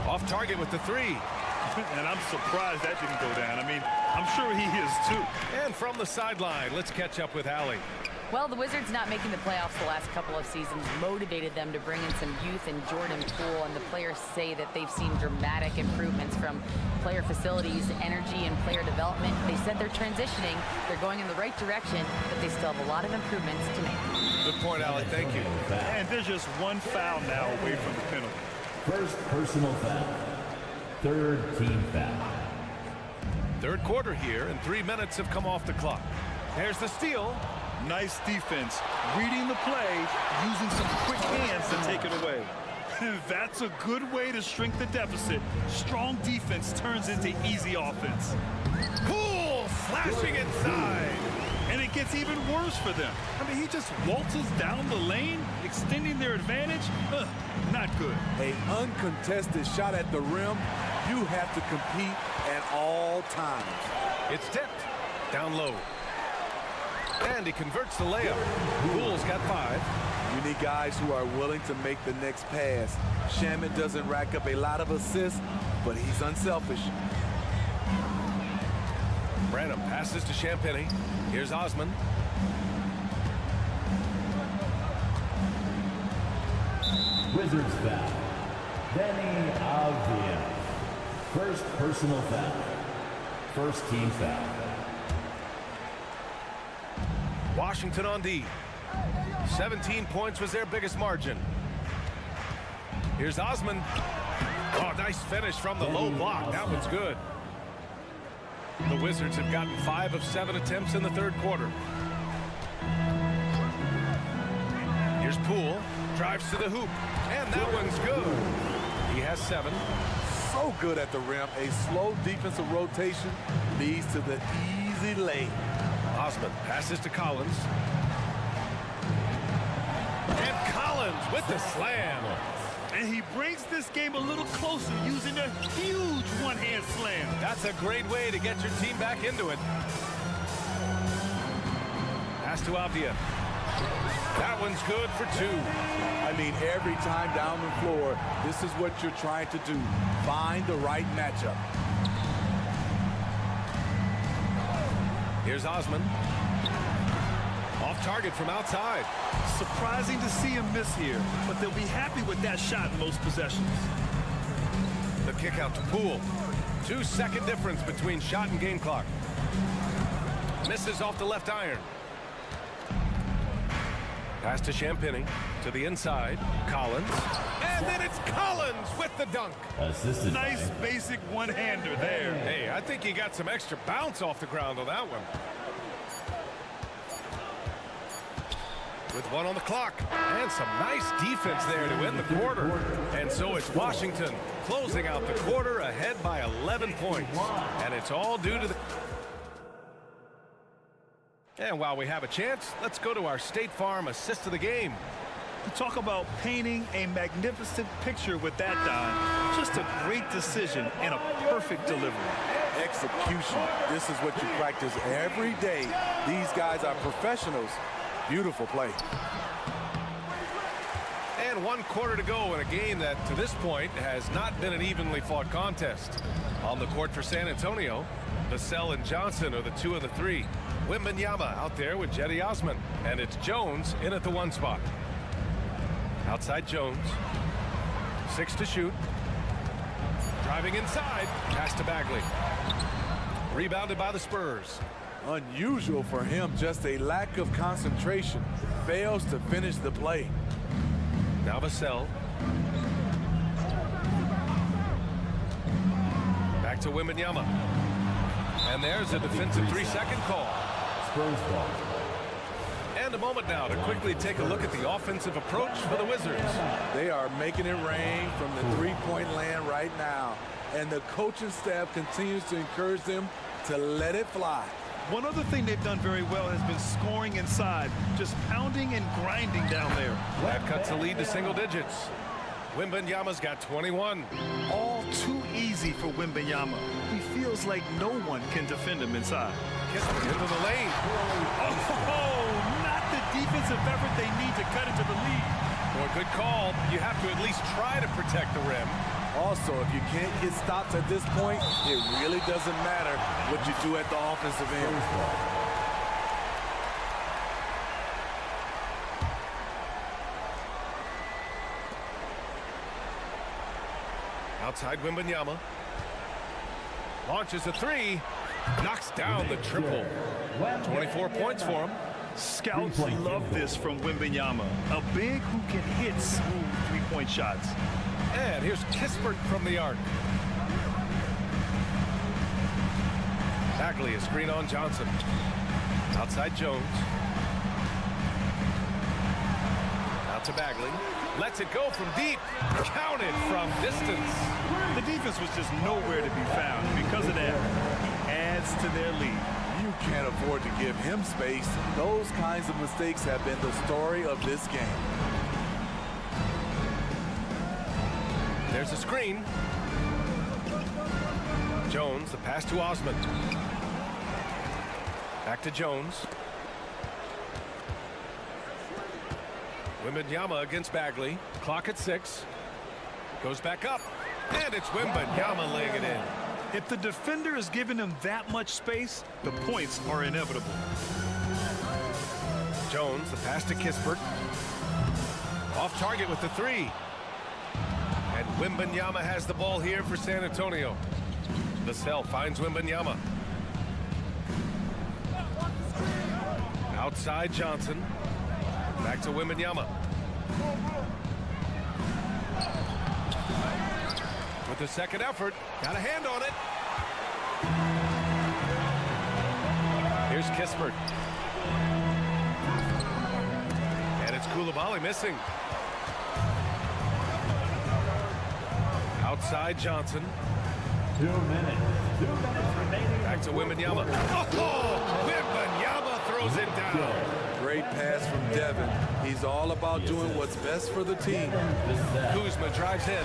Off target with the 3. And I'm surprised that didn't go down. I mean, I'm sure he is too. And from the sideline, let's catch up with Allie. Well, the Wizards not making the playoffs the last couple of seasons motivated them to bring in some youth in Jordan Poole, and the players say that they've seen dramatic improvements from player facilities, energy, and player development. They said they're transitioning, they're going in the right direction, but they still have a lot of improvements to make. Good point, Allie. Thank you. And there's just one foul now away from the penalty. First personal foul. Third team foul. Third quarter here, and 3 minutes have come off the clock. There's the steal. Nice defense, reading the play, using some quick hands to take it away. That's a good way to shrink the deficit. Strong defense turns into easy offense. Poole flashing inside. And it gets even worse for them. I mean, he just waltzes down the lane, extending their advantage. Not good. An uncontested shot at the rim, you have to compete at all times. It's tipped. Down low. And he converts the layup. Poole's got 5. You need guys who are willing to make the next pass. Shaman doesn't rack up a lot of assists, but he's unselfish. Branham passes to Champagny. Here's Osman. Wizards foul. Danny Avdia. First personal foul. First team foul. Washington on D. 17 points was their biggest margin. Here's Osman. Oh, nice finish from the low block. That one's good. The Wizards have gotten 5 of 7 attempts in the third quarter. Here's Poole. Drives to the hoop. And that one's good. He has 7. So good at the rim. A slow defensive rotation leads to the easy lay. Osman passes to Collins. And Collins with the slam. And he brings this game a little closer using a huge one-hand slam. That's a great way to get your team back into it. Pass to Avdia. That one's good for 2. I mean, every time down the floor, this is what you're trying to do. Find the right matchup. Here's Osman. Off target from outside. Surprising to see him miss here, but they'll be happy with that shot in most possessions. The kick out to Poole. 2-second difference between shot and game clock. Misses off the left iron. Pass to Champagny, to the inside, Collins, and then it's Collins with the dunk. Assisted Nice by basic one-hander there. Hey, I think he got some extra bounce off the ground on that one. With 1 on the clock, and some nice defense there to end the quarter. And so it's Washington closing out the quarter ahead by 11 points. And it's all due to the... And while we have a chance, let's go to our State Farm assist of the game. Talk about painting a magnificent picture with that, Don. Just a great decision and a perfect delivery. Execution. This is what you practice every day. These guys are professionals. Beautiful play. And 1 quarter to go in a game that, to this point, has not been an evenly fought contest. On the court for San Antonio, Vassell and Johnson are the 2 and the 3. Wembanyama out there with Jetty Osman. And it's Jones in at the 1 spot. Outside Jones. 6 to shoot. Driving inside. Pass to Bagley. Rebounded by the Spurs. Unusual for him, just a lack of concentration. Fails to finish the play. Now Vassell. Back to Wembanyama. And there's a defensive 3-second call. Spurs ball. And a moment now to quickly take a look at the offensive approach for the Wizards. They are making it rain from the three-point land right now. And the coaching staff continues to encourage them to let it fly. One other thing they've done very well has been scoring inside, just pounding and grinding down there. That cuts the lead to single digits. Wembanyama's got 21. All too easy for Wembanyama. He feels like no one can defend him inside. Kispert into the lane. Oh, not the defensive effort they need to cut into the lead. Boy, good call. You have to at least try to protect the rim. Also, if you can't get stops at this point, it really doesn't matter what you do at the offensive end. Outside Wembanyama. Launches a 3. Knocks down the triple. 24 points for him. Scouts love this from Wembanyama. A big who can hit smooth three-point shots. And here's Kispert from the arc. Bagley, a screen on Johnson. Outside Jones. Out to Bagley. Lets it go from deep. Counted from distance. The defense was just nowhere to be found. Because of that, he adds to their lead. You can't afford to give him space. Those kinds of mistakes have been the story of this game. There's a screen. Jones, the pass to Osman. Back to Jones. Wembanyama against Bagley. Clock at 6. Goes back up. And it's Wembanyama laying it in. If the defender is giving him that much space, the points are inevitable. Jones, the pass to Kispert. Off target with the 3. And Wembanyama has the ball here for San Antonio. Vassell finds Wembanyama. Outside Johnson. Back to Wembanyama. With the second effort, got a hand on it. Here's Kispert. And it's Coulibaly missing. Outside Johnson. 2 minutes. 2 minutes remaining. Back to Wembanyama. Oh, Wembanyama throws it down. Great pass from Devin. He's all about doing what's best for the team. Kuzma drives in.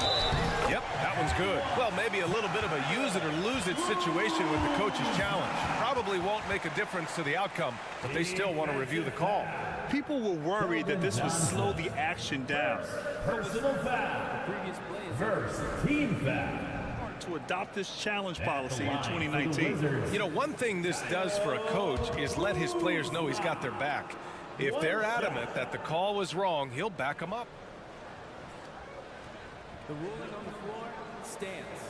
Yep, that one's good. Well, maybe a little bit of a use it or lose it situation with the coach's challenge. Probably won't make a difference to the outcome, but they still want to review the call. People were worried that this would slow the action down. Personal foul. First team foul. To adopt this challenge policy in 2019. You know, one thing this does for a coach is let his players know he's got their back. If they're adamant that the call was wrong, he'll back them up. The ruling on the floor stands.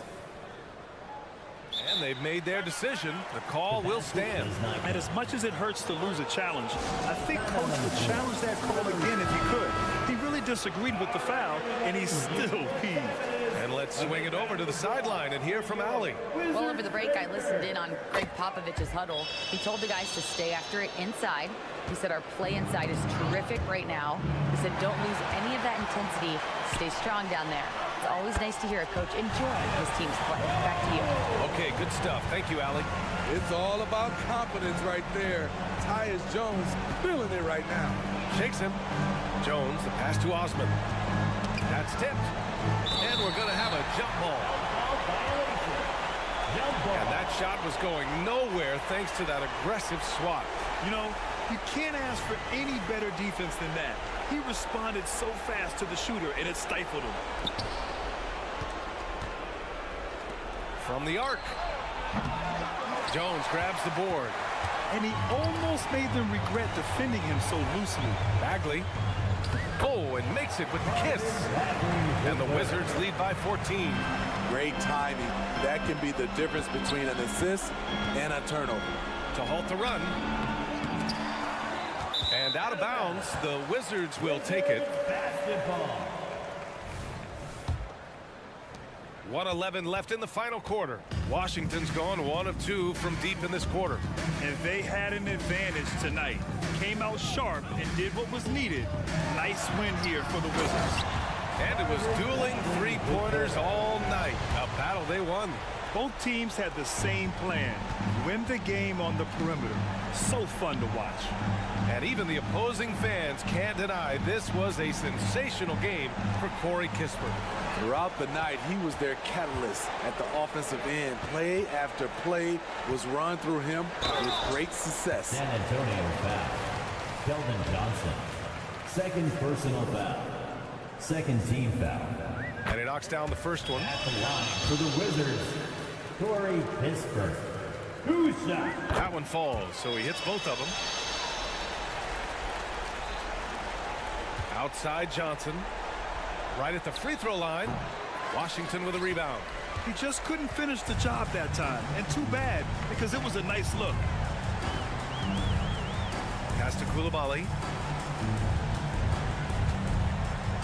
And they've made their decision. The call will stand. And as much as it hurts to lose a challenge, I think Coach would challenge that call again if he could. He really disagreed with the foul, and he's still peeved. And let's swing it over to the sideline and hear from Allie. Well, over the break, I listened in on Greg Popovich's huddle. He told the guys to stay after it inside. He said our play inside is terrific right now. He said don't lose any of that intensity. Stay strong down there. It's always nice to hear a coach enjoy his team's play. Back to you. Okay, good stuff. Thank you, Allie. It's all about confidence right there. Tyus Jones feeling it right now. Shakes him. Jones, the pass to Osman. That's tipped. And we're going to have a jump ball. And that shot was going nowhere thanks to that aggressive swat. You know, you can't ask for any better defense than that. He responded so fast to the shooter, and it stifled him. From the arc. Jones grabs the board. And he almost made them regret defending him so loosely. Bagley. Oh, and makes it with the kiss. And the Wizards lead by 14. Great timing. That can be the difference between an assist and a turnover. To halt the run. And out of bounds, the Wizards will take it. Basketball. 1:11 left in the final quarter. Washington's gone 1 of 2 from deep in this quarter. And they had an advantage tonight. Came out sharp and did what was needed. Nice win here for the Wizards. And it was dueling three-pointers all night. A battle they won. Both teams had the same plan. Win the game on the perimeter. So fun to watch. And even the opposing fans can't deny this was a sensational game for Corey Kispert. Throughout the night, he was their catalyst at the offensive end. Play after play was run through him with great success. San Antonio foul. Keldon Johnson. Second personal foul. Second team foul. And he knocks down the first one. At the line for the Wizards, Corey Kispert. Who's shot? That one falls, so he hits both of them. Outside Johnson. Right at the free throw line. Washington with a rebound. He just couldn't finish the job that time. And too bad, because it was a nice look. Pass to Coulibaly.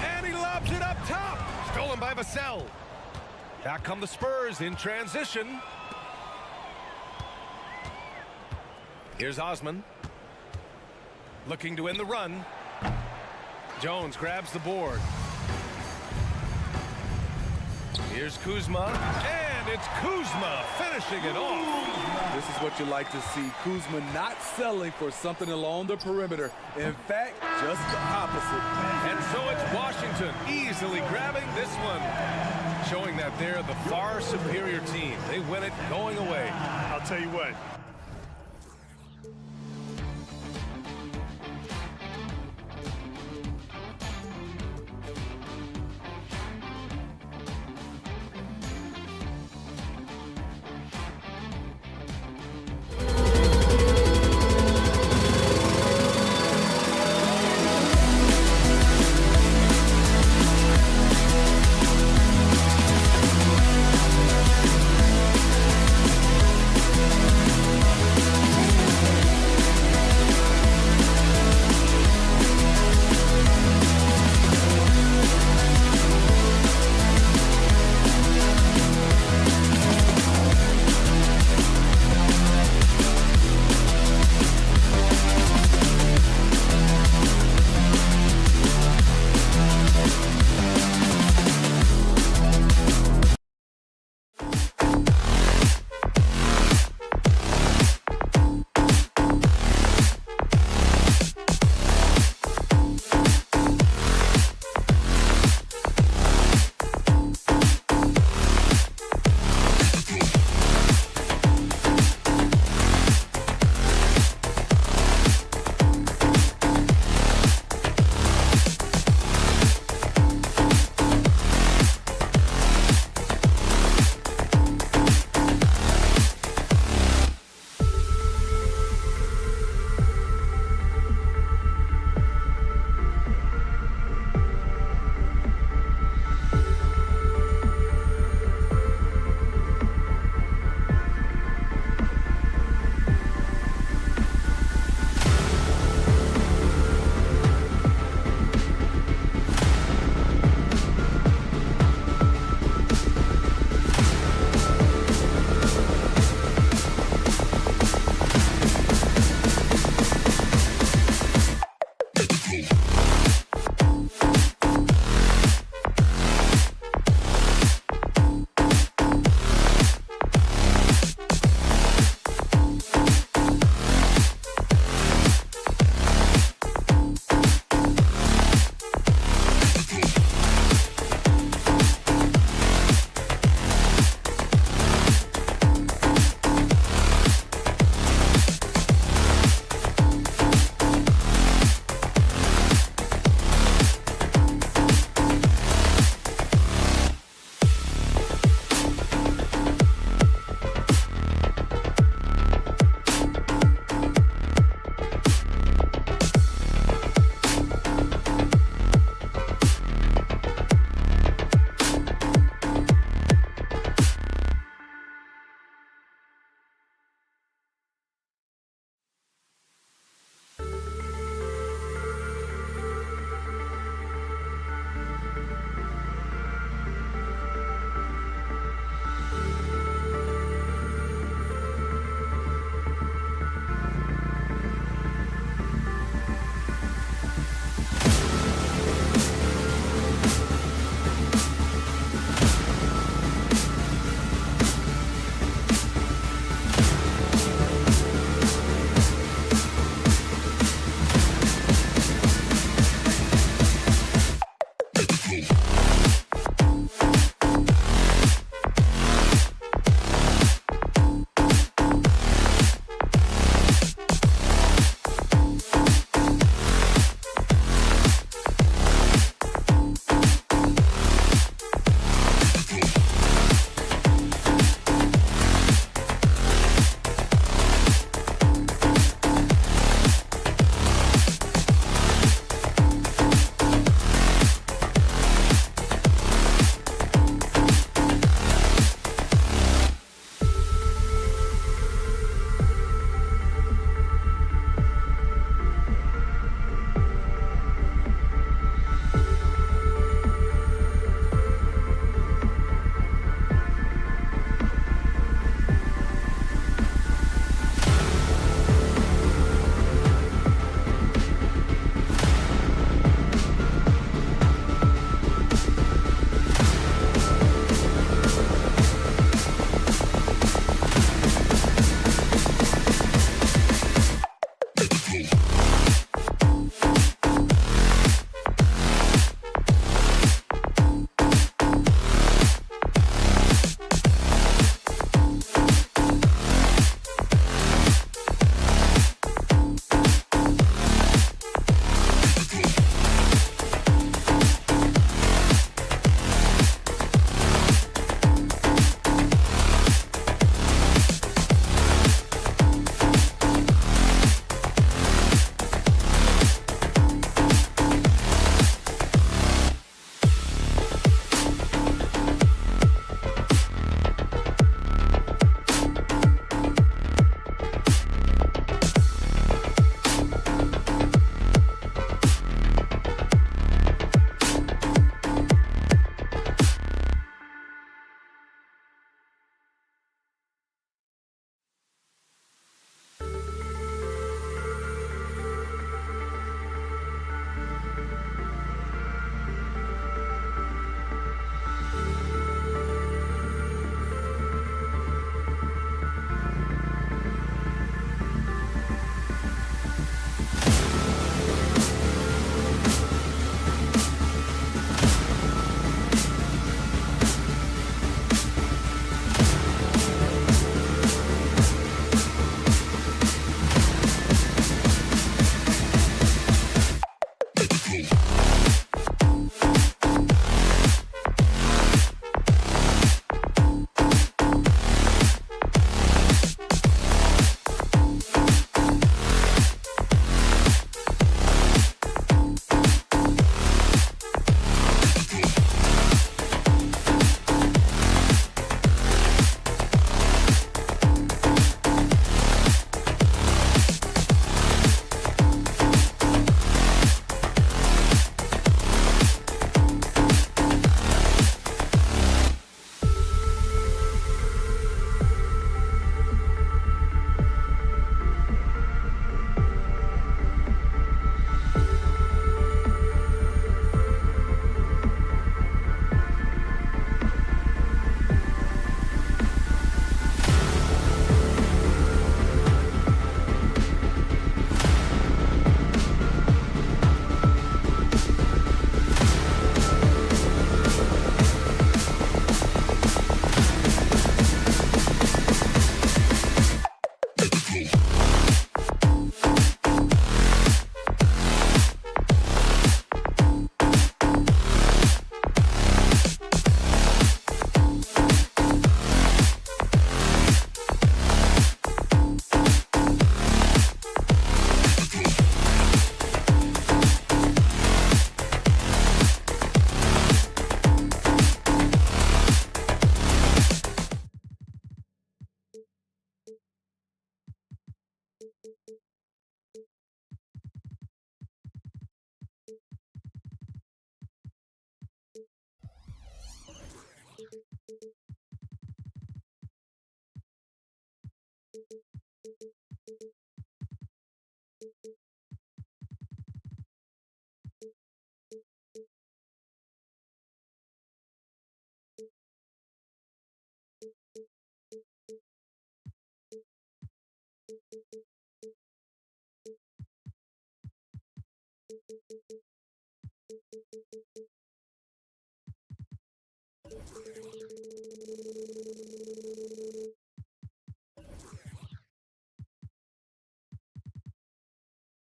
And he lobs it up top. Stolen by Vassell. Back come the Spurs in transition. Here's Osman. Looking to end the run. Jones grabs the board. Here's Kuzma. And it's Kuzma finishing it off. This is what you like to see. Kuzma not settling for something along the perimeter. In fact, just the opposite. And so it's Washington easily grabbing this one. Showing that they're the far superior team. They win it going away. I'll tell you what.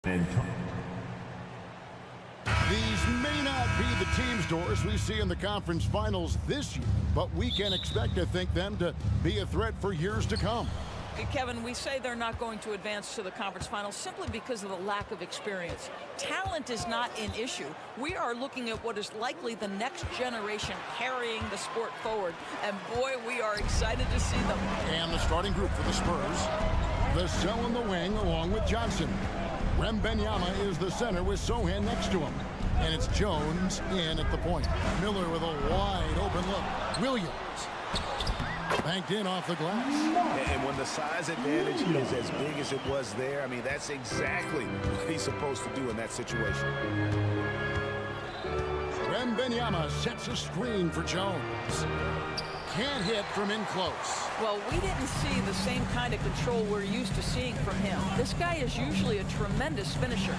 And These may not be the team stores we see in the conference finals this year, but we can expect, I think, them to be a threat for years to come. Kevin, we say they're not going to advance to the conference finals simply because of the lack of experience. Talent is not an issue. We are looking at what is likely the next generation carrying the sport forward. And boy, we are excited to see them. And the starting group for the Spurs, Vassell in the wing along with Johnson. Wembanyama is the center with Sohan next to him. And it's Jones in at the point. Miller with a wide open look. Williams. Banked in off the glass. And when the size advantage is as big as it was there, I mean, that's exactly what he's supposed to do in that situation. Wembanyama sets a screen for Jones. Can't hit from in close. Well, we didn't see the same kind of control we're used to seeing from him. This guy is usually a tremendous finisher.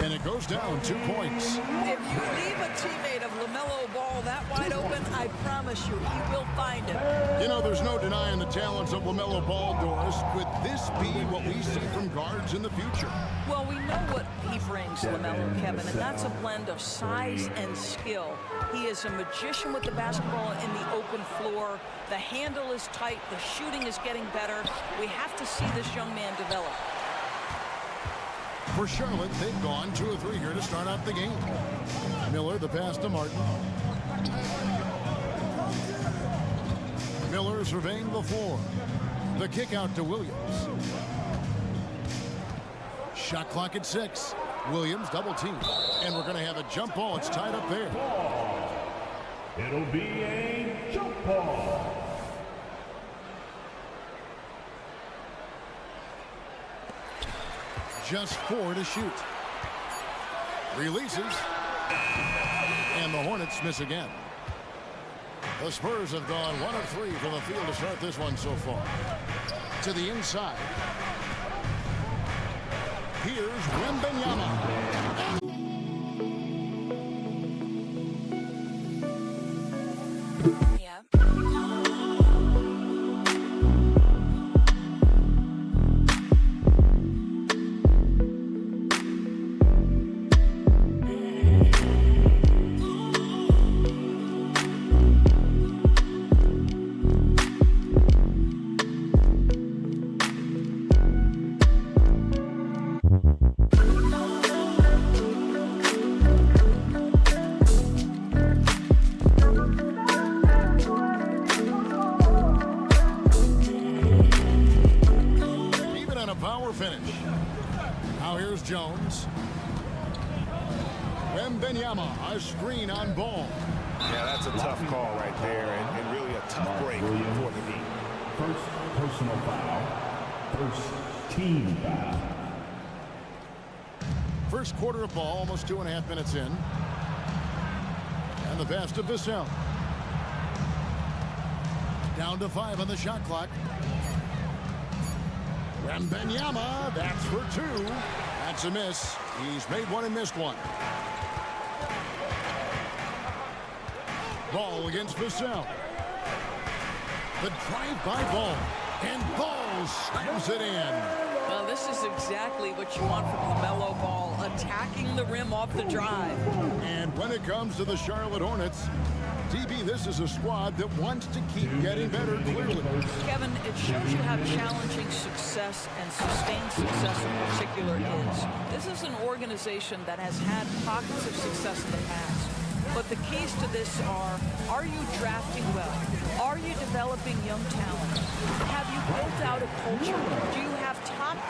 And it goes down 2 points. If you leave a teammate of LaMelo Ball that wide open, I promise you, he will find him. You know, there's no denying the talents of LaMelo Ball, Doris. Could this be what we see from guards in the future? Well, we know what he brings, LaMelo, Kevin, and that's a blend of size and skill. He is a magician with the basketball in the open floor. The handle is tight. The shooting is getting better. We have to see this young man develop. For Charlotte, they've gone 2 of 3 here to start out the game. Miller, the pass to Martin. Miller surveying the floor. The kick out to Williams. Shot clock at 6. Williams double team. And we're going to have a jump ball. It's tied up there. it'll be a jump ball. Just 4 to shoot. Releases. And the Hornets miss again. The Spurs have gone 1 of 3 from the field to start this one so far. To the inside. Here's Wembanyama. Finish. Now here's Jones. Wembanyama, a screen on Ball. Yeah, that's a tough call right there, and really a tough break for the team. First personal foul. First team foul. First quarter of ball, almost 2.5 minutes in. And the pass to Vassell. Down to 5 on the shot clock. Wembanyama, that's for 2. That's a miss. He's made 1 and missed 1. Ball against Vassell. The drive by Ball. And Ball slams it in. Well, this is exactly what you want from LaMelo Ball, attacking the rim off the drive. And when it comes to the Charlotte Hornets, DB, this is a squad that wants to keep getting better, clearly. Kevin, it shows you how challenging success and sustained success in particular is. This is an organization that has had pockets of success in the past. But the keys to this are you drafting well? Are you developing young talent? Have you built out a culture? Do you have top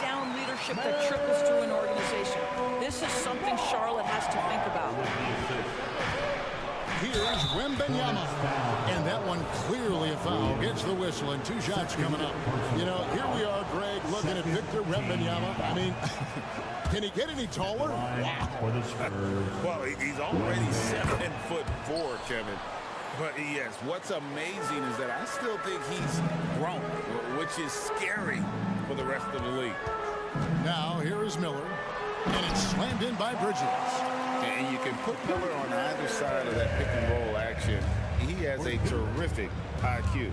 leadership that trickles through an organization. This is something Charlotte has to think about. Here's Wembanyama. And that one clearly a foul. Gets the whistle and 2 shots coming up. You know, here we are, Greg, looking at Victor Wembanyama. I mean, can he get any taller? Wow. Well, he's already 7'4", Kevin. But yes, what's amazing is that I still think he's grown, which is scary for the rest of the league. Now, here is Miller. And it's slammed in by Bridges. And you can put Miller on either side of that pick and roll action. He has a terrific IQ.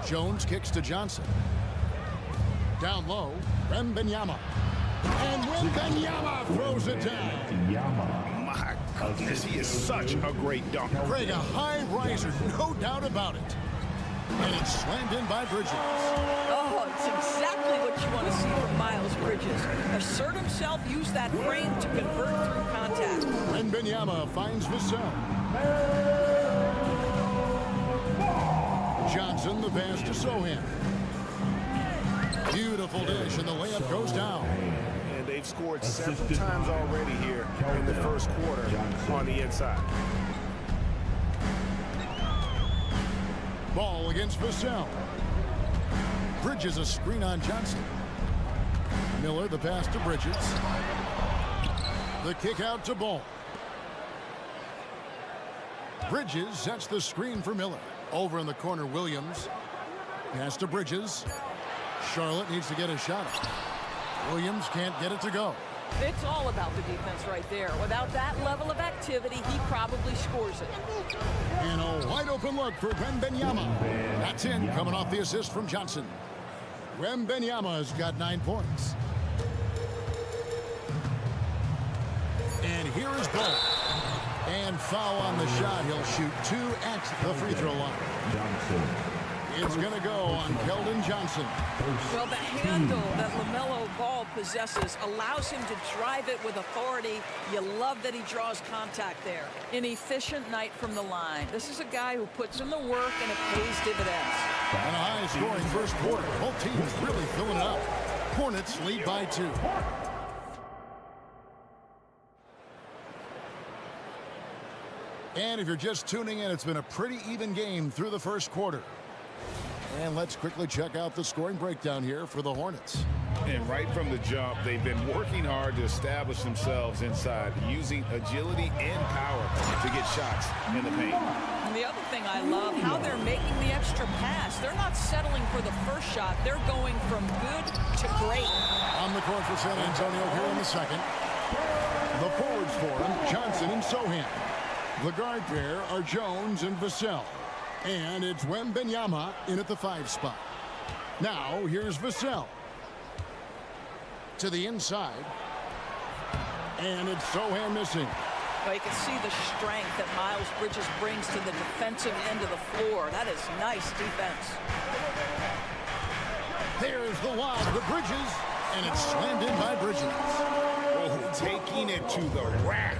Jones kicks to Johnson. Down low, Wembanyama. And Wembanyama throws it down. My goodness, he is such a great dunker. Greg, a high riser, no doubt about it. And it's slammed in by Bridges. Oh, it's exactly what you want to see from Miles Bridges. Assert himself, use that frame to convert through contact. Wembanyama finds Vassell. Johnson, the pass to Sohan. Beautiful dish, and the layup goes down. And they've scored several times already here in the first quarter on the inside. Ball against Vassell. Bridges a screen on Johnson. Miller, the pass to Bridges. The kick out to Ball. Bridges sets the screen for Miller. Over in the corner, Williams. Pass to Bridges. Charlotte needs to get a shot. Williams can't get it to go. It's all about the defense right there. Without that level of activity, he probably scores it. And a wide open look for Wembanyama. That's in, coming off the assist from Johnson. Wembanyama has got 9 points. And here is Ball. And foul on the shot. He'll shoot 2 at the free throw line. It's going to go on Keldon Johnson. Well, the handle that LaMelo Ball possesses allows him to drive it with authority. You love that he draws contact there. An efficient night from the line. This is a guy who puts in the work, and it pays dividends. And a high-scoring first quarter. Both teams really filling it up. Hornets lead by 2. And if you're just tuning in, it's been a pretty even game through the first quarter. And let's quickly check out the scoring breakdown here for the Hornets. And right from the jump, they've been working hard to establish themselves inside, using agility and power to get shots in the paint. And the other thing I love, how they're making the extra pass. They're not settling for the first shot. They're going from good to great. On the court for San Antonio here in the second. The forwards for him, Johnson and Sohan. The guard pair are Jones and Vassell. And it's Wembanyama in at the 5 spot. Now, here's Vassell. To the inside. And it's Sohan missing. Well, you can see the strength that Miles Bridges brings to the defensive end of the floor. That is nice defense. There's the lob to Bridges. And it's slammed in by Bridges. Oh, taking it to the rack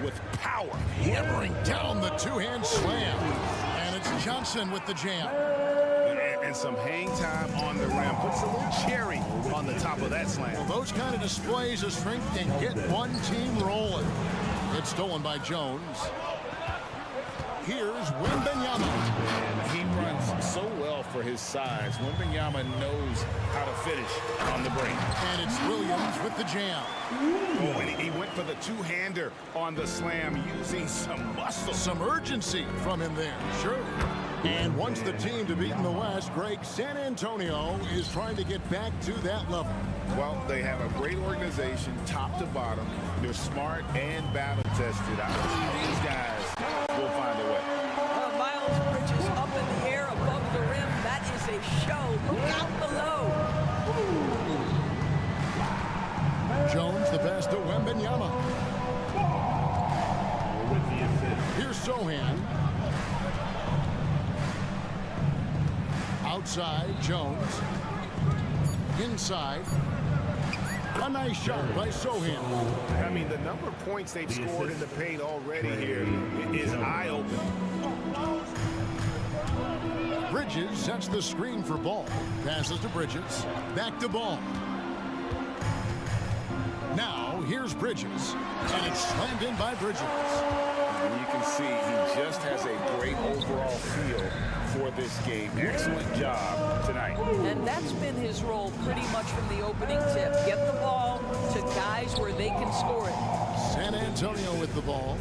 with power. Hammering down the 2-hand slam. And it's Johnson with the jam. And some hang time on the rim. Puts a little cherry on the top of that slam. Well, those kind of displays of strength can get one team rolling. It's stolen by Jones. Here's Wembanyama. He runs so well for his size. Wembanyama knows how to finish on the break. And it's Williams with the jam. Oh, and he went for the 2-hander on the slam, using some muscle. Some urgency from him there, sure. And once the team to beat in the West, Greg, San Antonio is trying to get back to that level. Well, they have a great organization, top to bottom. They're smart and battle-tested. I believe these guys will find a way. Miles Bridges up in the air above the rim. That is a show. Look out below. Jones, the pass to Wembanyama. Here's Sohan. Outside, Jones. Inside. A nice shot by Sohan. I mean, the number of points they've scored in the paint already here is eye-opening. Bridges sets the screen for Ball. Passes to Bridges. Back to Ball. Now, here's Bridges. And it's slammed in by Bridges. And you can see he just has a great overall feel for this game. Excellent job tonight. And that's been his role pretty much from the opening tip. Get the ball to guys where they can score it. San Antonio with the ball.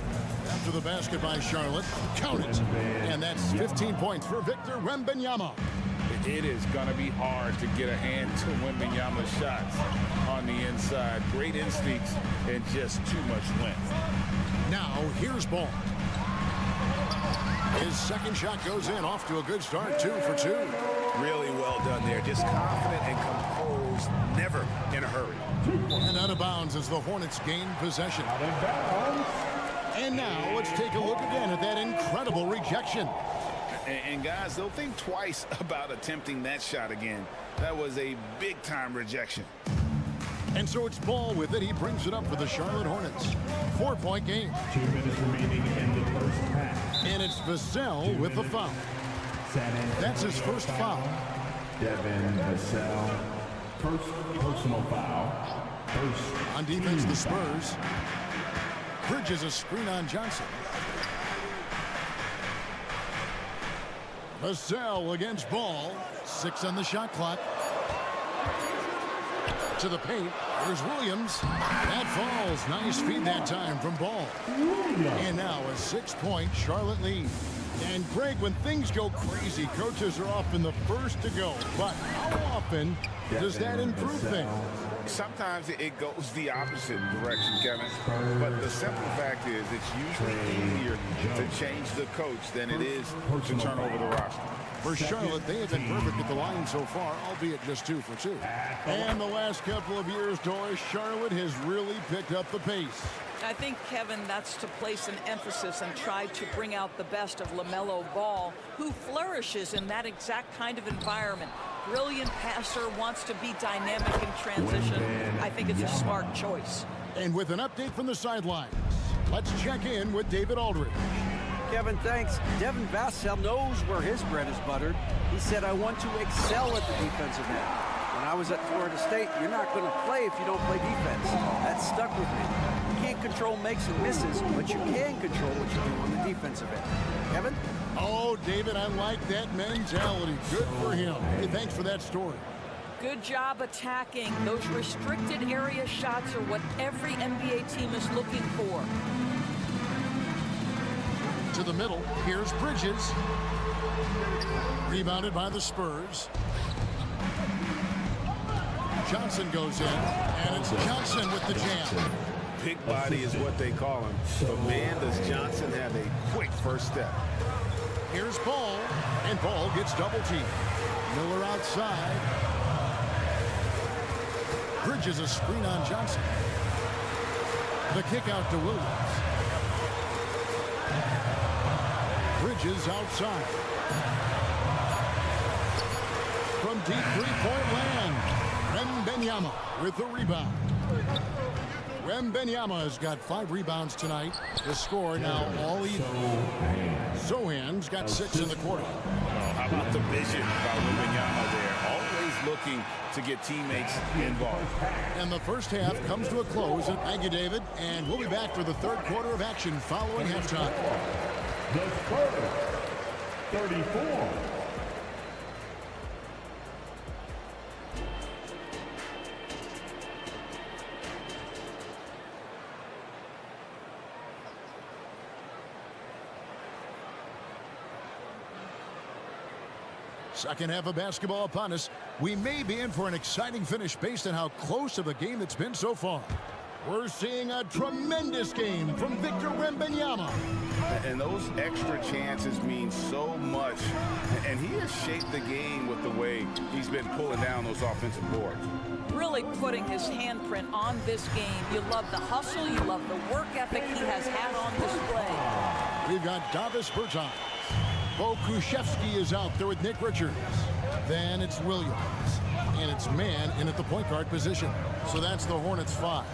After the basket by Charlotte. Count it. And that's 15 points for Victor Wembanyama. It is going to be hard to get a hand to Wembanyama's shots on the inside. Great instincts and just too much length. Now, here's Ball. His second shot goes in, off to a good start, 2 for 2. Really well done there. Just confident and composed, never in a hurry. And out of bounds as the Hornets gain possession. And now, let's take a look again at that incredible rejection. And guys, they'll think twice about attempting that shot again. That was a big-time rejection. And so it's Ball with it. He brings it up for the Charlotte Hornets. 4-point game. 2 minutes remaining in the first half. And it's Vassell with the foul. That's his first foul. Devin Vassell, first personal foul. On defense, the Spurs. Bridges a screen on Johnson. Vassell against Ball. 6 on the shot clock. To the paint. There's Williams. That falls. Nice feed that time from Ball. And now a 6-point Charlotte lead. And Greg, when things go crazy, coaches are often the first to go. But how often does that improve things? Sometimes it goes the opposite direction, Kevin. But the simple fact is it's usually easier to change the coach than it is to turn over the roster. For Charlotte, they have been perfect at the line so far, albeit just 2 for 2. And the last couple of years, Doris, Charlotte has really picked up the pace. I think, Kevin, that's to place an emphasis and try to bring out the best of LaMelo Ball, who flourishes in that exact kind of environment. Brilliant passer, wants to be dynamic in transition. I think it's a smart choice. And with an update from the sidelines, let's check in with David Aldridge. Kevin, thanks. Devin Vassell knows where his bread is buttered. He said, I want to excel at the defensive end. When I was at Florida State, you're not going to play if you don't play defense. That stuck with me. You can't control makes and misses, but you can control what you do on the defensive end. Kevin? Oh, David, I like that mentality. Good for him. Hey, thanks for that story. Good job attacking. Those restricted area shots are what every NBA team is looking for. To the middle, here's Bridges. Rebounded by the Spurs. Johnson goes in, and it's Johnson with the jam. Big body is what they call him. But man, does Johnson have a quick first step. Here's Ball, and Ball gets double-teamed. Miller outside. Bridges a screen on Johnson. The kick out to Williams. Bridges outside. From deep three-point land, Wembanyama with the rebound. Wembanyama has got 5 rebounds tonight. The score now all even. Sohan's got 6 in the quarter. How about the vision by Wembanyama there? Always looking to get teammates involved. And the first half comes to a close. Thank you, David. And we'll be back for the third quarter of action following halftime. The Spurs, 34. Second half of basketball upon us. We may be in for an exciting finish based on how close of a game it's been so far. We're seeing a tremendous game from Victor Wembanyama. And those extra chances mean so much. And he has shaped the game with the way he's been pulling down those offensive boards. Really putting his handprint on this game. You love the hustle. You love the work ethic he has had on display. We've got Davis Bertans. Pokushevski is out there with Nick Richards. Then it's Williams. And it's man in at the point guard position. So that's the Hornets 5.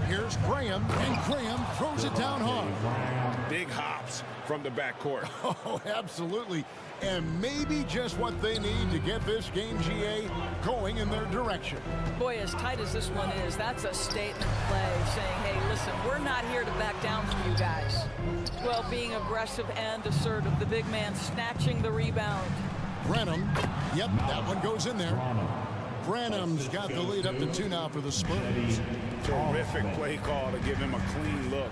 Here's Graham, and Graham throws it down hard. Big hops from the backcourt. Oh, absolutely. And maybe just what they need to get this game, GA, going in their direction. Boy, as tight as this one is, that's a statement play saying, hey, listen, we're not here to back down from you guys. Well, being aggressive and assertive, the big man snatching the rebound. Branham, yep, that one goes in there. Branham's got the lead up to 2 now for the Spurs. Terrific play call to give him a clean look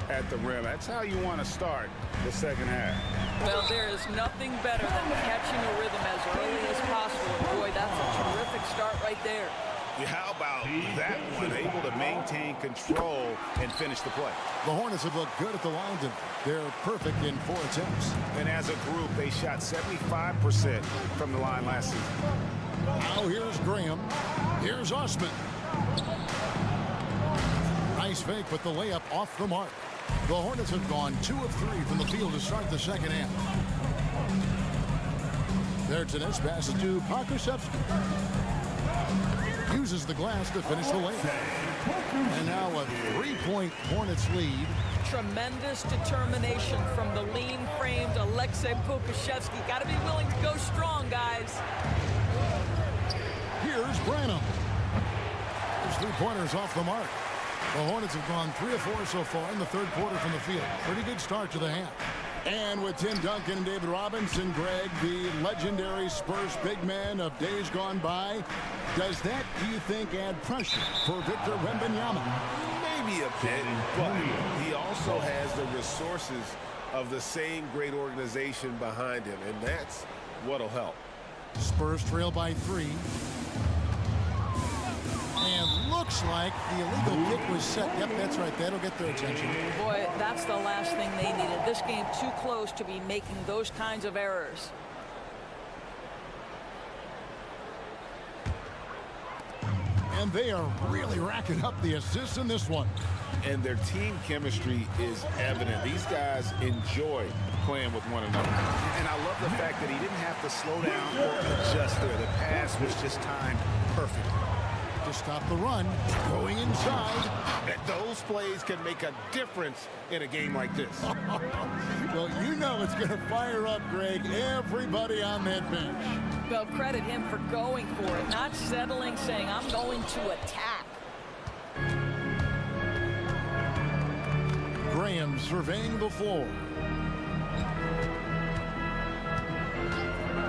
at the rim. That's how you want to start the second half. Well, there is nothing better than catching a rhythm as early as possible. And boy, that's a terrific start right there. Yeah, how about that one? Able to maintain control and finish the play. The Hornets have looked good at the line tonight. They're perfect in 4 attempts. And as a group, they shot 75% from the line last season. Now here's Graham. Here's Osman. Nice fake, but the layup off the mark. The Hornets have gone 2 of 3 from the field to start the second half. Bertines passes to Pokusevski. Uses the glass to finish the layup. And now a 3-point Hornets lead. Tremendous determination from the lean-framed Alexei Pokusevski. Got to be willing to go strong, guys. Here's Branham. His 3-pointers off the mark. The Hornets have gone 3 of 4 so far in the third quarter from the field. Pretty good start to the half. And with Tim Duncan and David Robinson, Greg, the legendary Spurs big man of days gone by, does that, do you think, add pressure for Victor Wembanyama? Maybe a bit, but he also has the resources of the same great organization behind him, and that's what'll help. Spurs trail by 3. And looks like the illegal kick was set. Yep, that's right. That'll get their attention. Boy, that's the last thing they needed. This game too close to be making those kinds of errors. And they are really racking up the assists in this one. And their team chemistry is evident. These guys enjoy playing with one another. And I love the fact that he didn't have to slow down or adjust there. The pass was just timed perfect. To stop the run, going inside. And those plays can make a difference in a game like this. Well, you know it's going to fire up, Greg, everybody on that bench. Well, credit him for going for it, not settling, saying, I'm going to attack. Graham surveying the floor.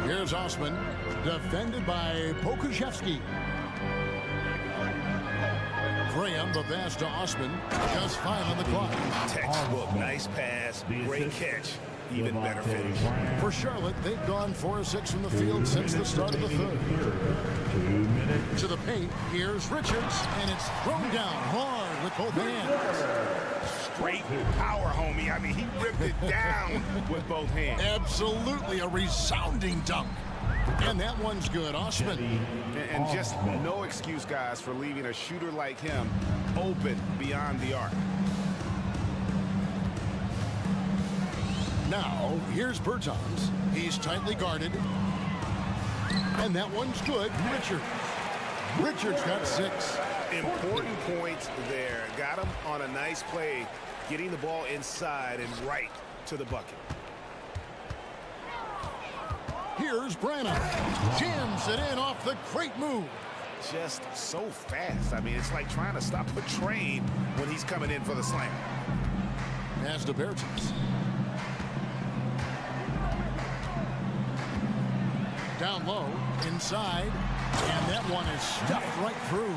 Here's Osman, defended by Pokusevski. Graham, the pass to Osman, just 5 on the clock. Textbook, nice pass, great catch, even better finish. For Charlotte, they've gone 4 of 6 from the field since the start of the third. 2 minutes. To the paint, here's Richards, and it's thrown down hard with both hands. Straight power, homie. I mean, he ripped it down with both hands. Absolutely a resounding dunk. And that one's good. Osman. And just no excuse, guys, for leaving a shooter like him open beyond the arc. Now, here's Bertans. He's tightly guarded. And that one's good. Richards got 6. Important points there. Got him on a nice play, getting the ball inside and right to the bucket. Here's Branham. Jams it in off the great move. Just so fast. I mean, it's like trying to stop a train when he's coming in for the slam. Pass to Bertans. Down low, inside, and that one is stuffed right through.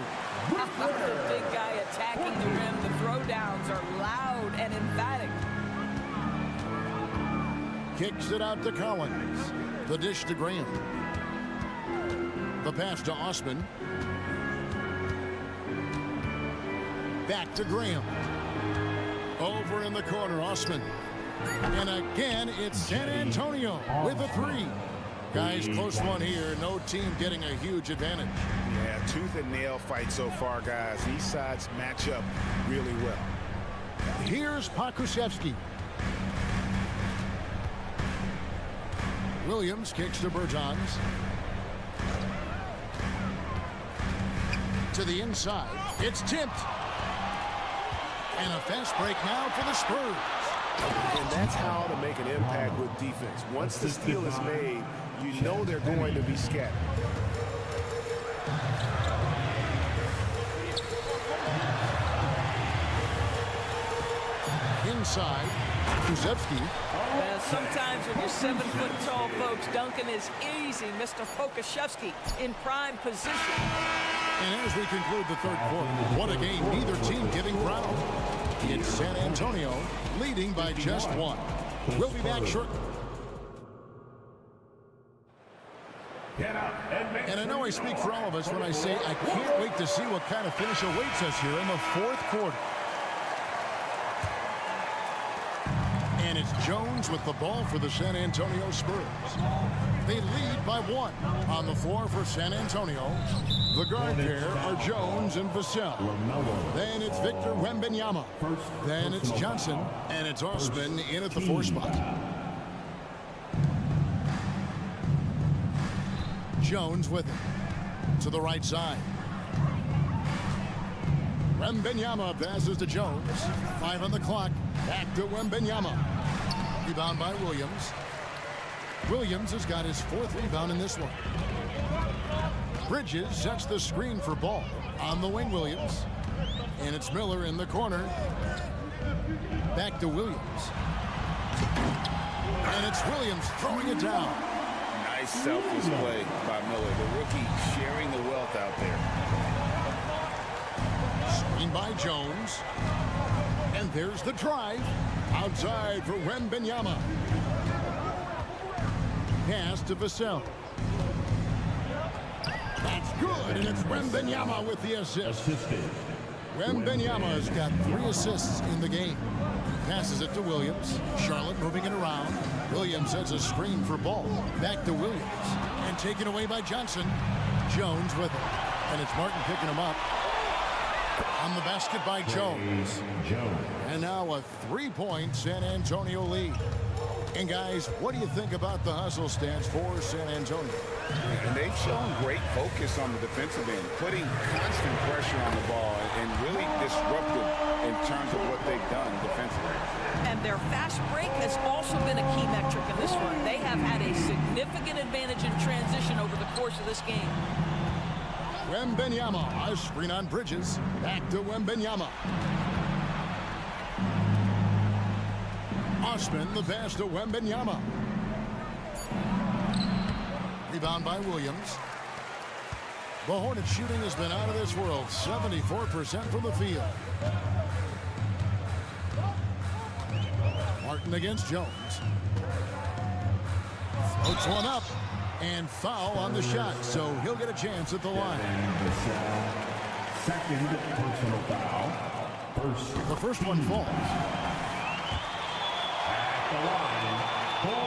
The big guy attacking the rim. The throwdowns are loud and emphatic. Kicks it out to Collins. The dish to Graham. The pass to Osman. Back to Graham. Over in the corner, Osman. And again, it's San Antonio with a 3. Guys, close one here. No team getting a huge advantage. Yeah, tooth and nail fight so far, guys. These sides match up really well. Here's Pokusevski. Williams kicks to Bertans. To the inside. It's tipped. And a fast break now for the Spurs. And that's how to make an impact with defense. Once the steal is made, you know they're going to be scattered. Inside, Kuszewski. And sometimes when you're 7-foot-tall, folks, dunking is easy. Mr. Pokuševski in prime position. And as we conclude the third quarter, what a game, neither team giving ground. It's San Antonio leading by just one. We'll be back shortly. And I know I speak for all of us when I say I can't wait to see what kind of finish awaits us here in the fourth quarter. And it's Jones with the ball for the San Antonio Spurs. They lead by one. On the floor for San Antonio, the guard pair are Jones and Vassell. Then it's Victor Wembanyama. Then it's Johnson, and it's Osman in at the 4 spot. Jones with it to the right side. Wembanyama passes to Jones. 5 on the clock. Back to Wembanyama. Rebound by Williams. Williams has got his 4th rebound in this one. Bridges sets the screen for Ball. On the wing, Williams. And it's Miller in the corner. Back to Williams. And it's Williams throwing it down. Nice selfless play by Miller. The rookie sharing the wealth out there. Screen by Jones. And there's the drive. Outside for Wembanyama. Pass to Vassell. That's good, and it's Wembanyama with the assist. Wembanyama has got 3 assists in the game. Passes it to Williams. Charlotte moving it around. Williams sets a screen for Ball. Back to Williams. And taken away by Johnson. Jones with it. And it's Martin picking him up. On the basket by Jones. And now a 3-point San Antonio lead. And guys, what do you think about the hustle stance for San Antonio? And they've shown great focus on the defensive end, putting constant pressure on the ball and really disruptive in terms of what they've done defensively. And their fast break has also been a key metric in this one. They have had a significant advantage in transition over the course of this game. Wembanyama, a screen on Bridges. Back to Wembanyama. Osman, the pass to Wembanyama. Rebound by Williams. The Hornets shooting has been out of this world. 74% from the field. Martin against Jones. Floats one up. And foul on the shot, so he'll get a chance at the line. Second personal foul. The first one falls. At the line for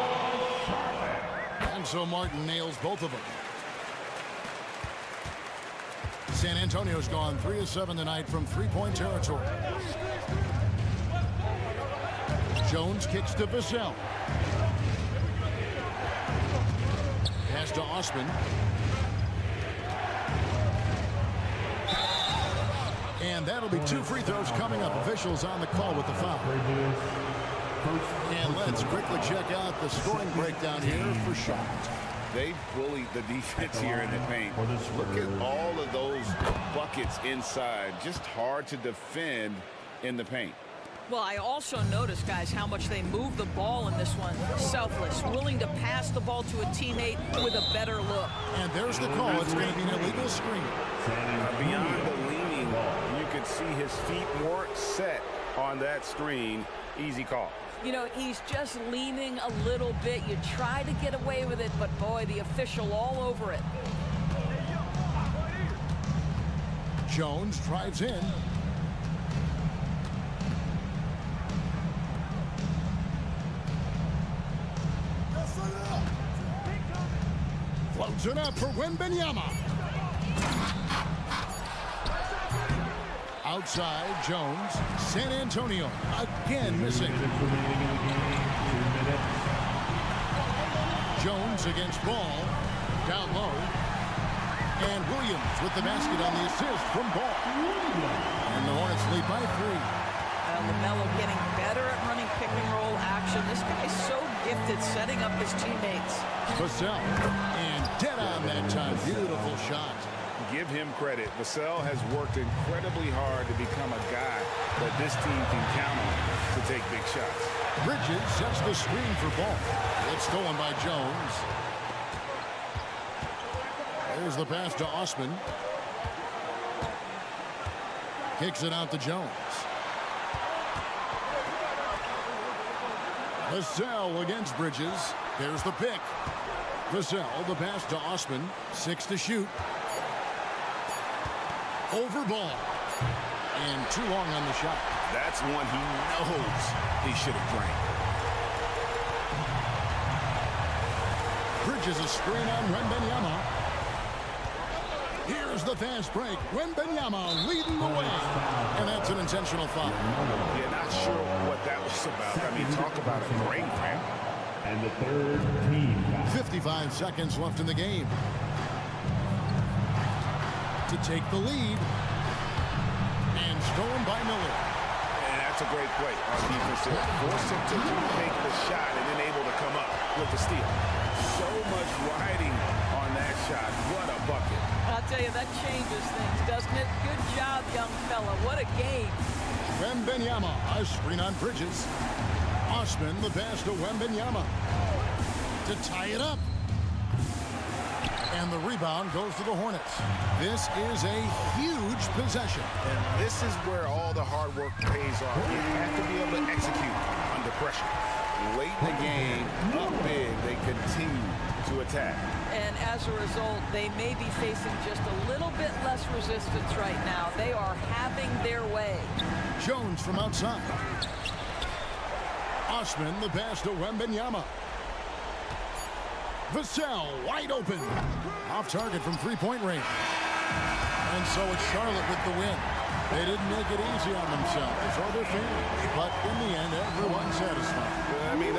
Charlotte. And so Martin nails both of them. San Antonio's gone 3 of 7 tonight from 3-point territory. Jones kicks to Vassell. Pass to Osman. And that'll be 2 free throws coming up. Officials on the call with the foul. And let's quickly check out the scoring breakdown here for Charlotte. They bullied the defense here in the paint. Look at all of those buckets inside. Just hard to defend in the paint. Well, I also noticed, guys, how much they move the ball in this one. Selfless, willing to pass the ball to a teammate with a better look. And there's the call. It's going to be an illegal screen. Beyond the leaning, you could see his feet more set on that screen. Easy call. You know, he's just leaning a little bit. You try to get away with it, but boy, the official all over it. Jones drives in. Floats it up for Wembanyama. Outside, Jones. San Antonio again missing. Jones against Ball. Down low. And Williams with the basket on the assist from Ball. And the Hornets lead by 3. LaMelo getting better at running pick and roll action. This guy's so gifted setting up his teammates. Vassell, and dead on that time. Beautiful shot. Give him credit. Vassell has worked incredibly hard to become a guy that this team can count on to take big shots. Bridges sets the screen for Ball. It's stolen by Jones. There's the pass to Osman. Kicks it out to Jones. Vassell against Bridges. There's the pick. Vassell, the pass to Osman. 6 to shoot. Over Ball. And too long on the shot. That's one he knows he should have drained. Bridges a screen on Wembanyama. Here's the fast break. Wembanyama leading the way. And that's an intentional foul. Yeah, not sure what that was about. I mean, talk about a brain cramp. And the third team foul. 55 seconds left in the game. To take the lead. And stolen by Miller. And that's a great play on defense there. Force him to make the shot and then able to come up with the steal. So much riding on that shot. What a bucket. I'll tell you, that changes things, doesn't it? Good job, young fella. What a game. Wembanyama, a screen on Bridges. Osman, the pass to Wembanyama. To tie it up. And the rebound goes to the Hornets. This is a huge possession. And this is where all the hard work pays off. You have to be able to execute under pressure. Late in the game, up big, they continue to attack. And as a result, they may be facing just a little bit less resistance right now. They are having their way. Jones from outside. Osman, the pass to Wembanyama. Vassell, wide open. Off target from three-point range. And so it's Charlotte with the win. They didn't make it easy on themselves or their fans. But in the end, everyone's satisfied. I mean,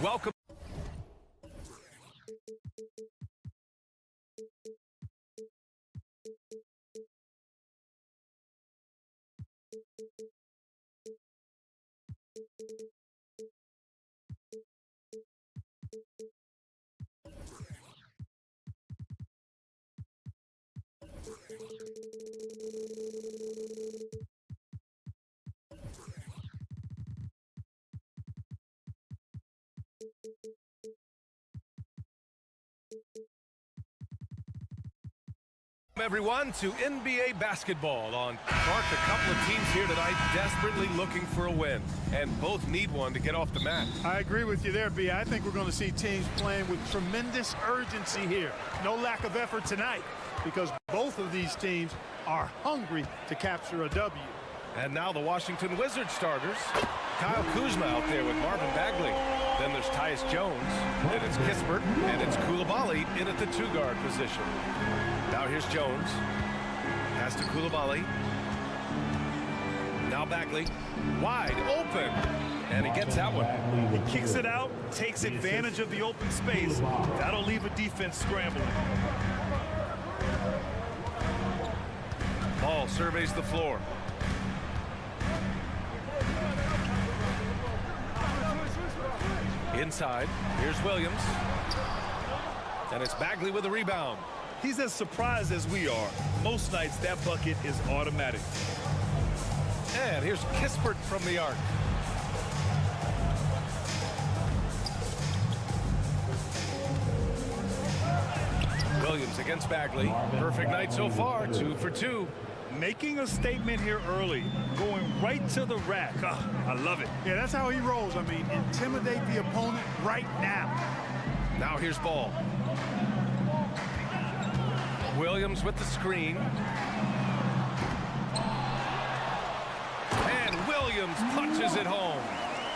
Welcome. Everyone to NBA basketball on Clark. A couple of teams here tonight desperately looking for a win, and both need one to get off the mat. I agree with you there, B. I think we're going to see teams playing with tremendous urgency here. No lack of effort tonight because both of these teams are hungry to capture a W. And now the Washington Wizards starters. Kyle Kuzma out there with Marvin Bagley. Then there's Tyus Jones. Then it's Kispert, and it's Coulibaly in at the two-guard position. Now here's Jones. Pass to Coulibaly. Now Bagley. Wide open. And he gets that one. He kicks it out, takes advantage of the open space. That'll leave a defense scrambling. Ball surveys the floor. Inside, here's Williams. And it's Bagley with the rebound. He's as surprised as we are. Most nights, that bucket is automatic. And here's Kispert from the arc. Williams against Bagley. Perfect night so far, 2 for 2. Making a statement here early, going right to the rack. I love it. Yeah, that's how he rolls. I mean, intimidate the opponent right now. Now here's Ball. Williams with the screen. And Williams punches it home.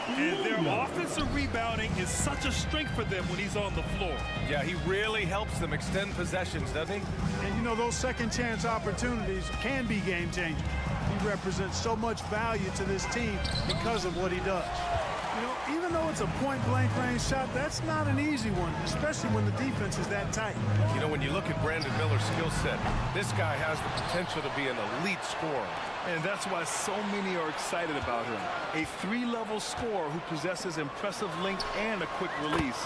And their offensive rebounding is such a strength for them when he's on the floor. Yeah, he really helps them extend possessions, doesn't he? And you know, those second chance opportunities can be game changing. He represents so much value to this team because of what he does. You know, even though it's a point-blank range shot, that's not an easy one, especially when the defense is that tight. You know, when you look at Brandon Miller's skill set, this guy has the potential to be an elite scorer. And that's why so many are excited about him. A three-level scorer who possesses impressive length and a quick release.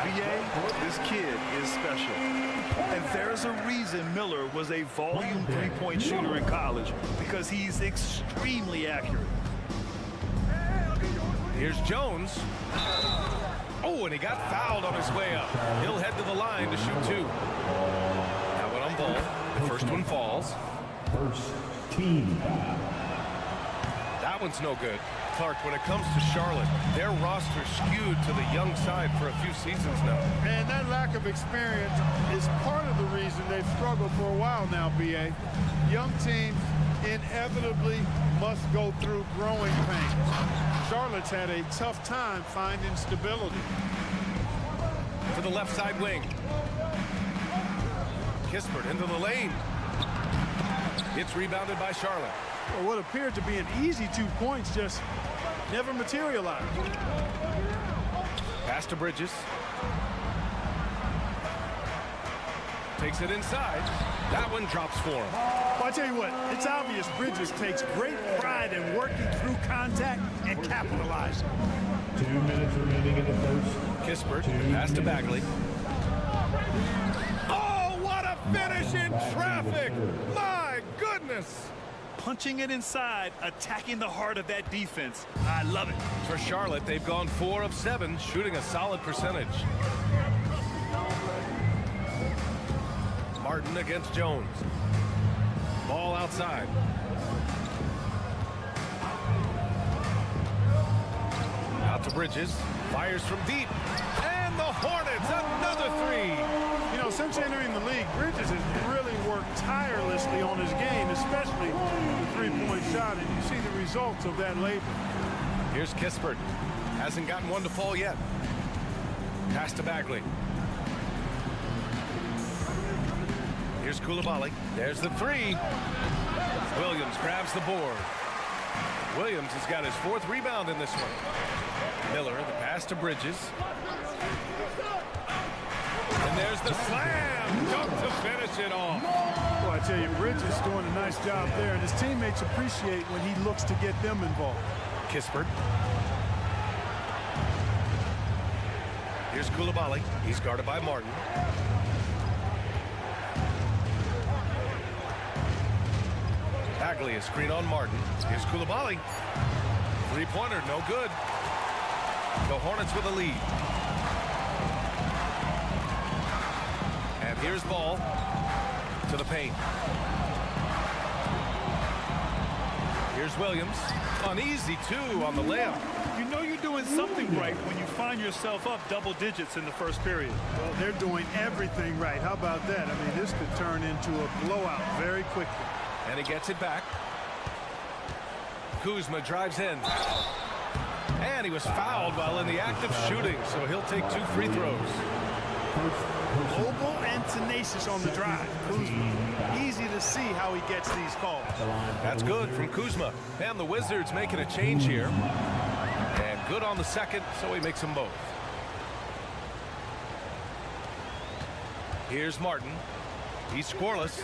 VA, this kid is special. And there's a reason Miller was a volume three-point shooter in college, because he's extremely accurate. Here's Jones. Oh, and he got fouled on his way up. He'll head to the line to shoot 2. That one on Ball. The first one falls. First team. That one's no good. Clark, when it comes to Charlotte, their roster skewed to the young side for a few seasons now. And that lack of experience is part of the reason they've struggled for a while now, B.A. Young teams inevitably must go through growing pains. Charlotte's had a tough time finding stability. To the left side wing. Kispert into the lane. It's rebounded by Charlotte. Well, what appeared to be an easy 2 points just never materialized. Pass to Bridges. Takes it inside. That one drops for him. Well, I tell you what, it's obvious Bridges takes great pride in working through contact and capitalizing. 2 minutes remaining in the first. Kispert, pass to Bagley. Oh, what a finish in traffic! My goodness! Punching it inside, attacking the heart of that defense. I love it. For Charlotte, they've gone 4 of 7, shooting a solid percentage. Martin against Jones. Ball outside. Out to Bridges. Fires from deep. And the Hornets, another 3. You know, since entering the league, Bridges has really worked tirelessly on his game, especially the three-point shot, and you see the results of that labor. Here's Kispert. Hasn't gotten one to fall yet. Pass to Bagley. Here's Koulibaly. There's the three. Williams grabs the board. Williams has got his 4th rebound in this one. Miller, the pass to Bridges. And there's the slam. Dunk to finish it off. Well, I tell you, Bridges doing a nice job there, and his teammates appreciate when he looks to get them involved. Kispert. Here's Koulibaly. He's guarded by Martin. Bagley is screen on Martin. Here's Koulibaly. Three-pointer, no good. The Hornets with a lead. And here's Ball to the paint. Here's Williams. Uneasy, too, on the layup. You know you're doing something right when you find yourself up double digits in the first period. Well, they're doing everything right. How about that? I mean, this could turn into a blowout very quickly. And he gets it back. Kuzma drives in. And he was fouled while in the act of shooting, so he'll take 2 free throws. Mobile and tenacious on the drive. Kuzma, easy to see how he gets these calls. That's good from Kuzma. And the Wizzards making a change here. And good on the second, so he makes them both. Here's Martin. He's scoreless.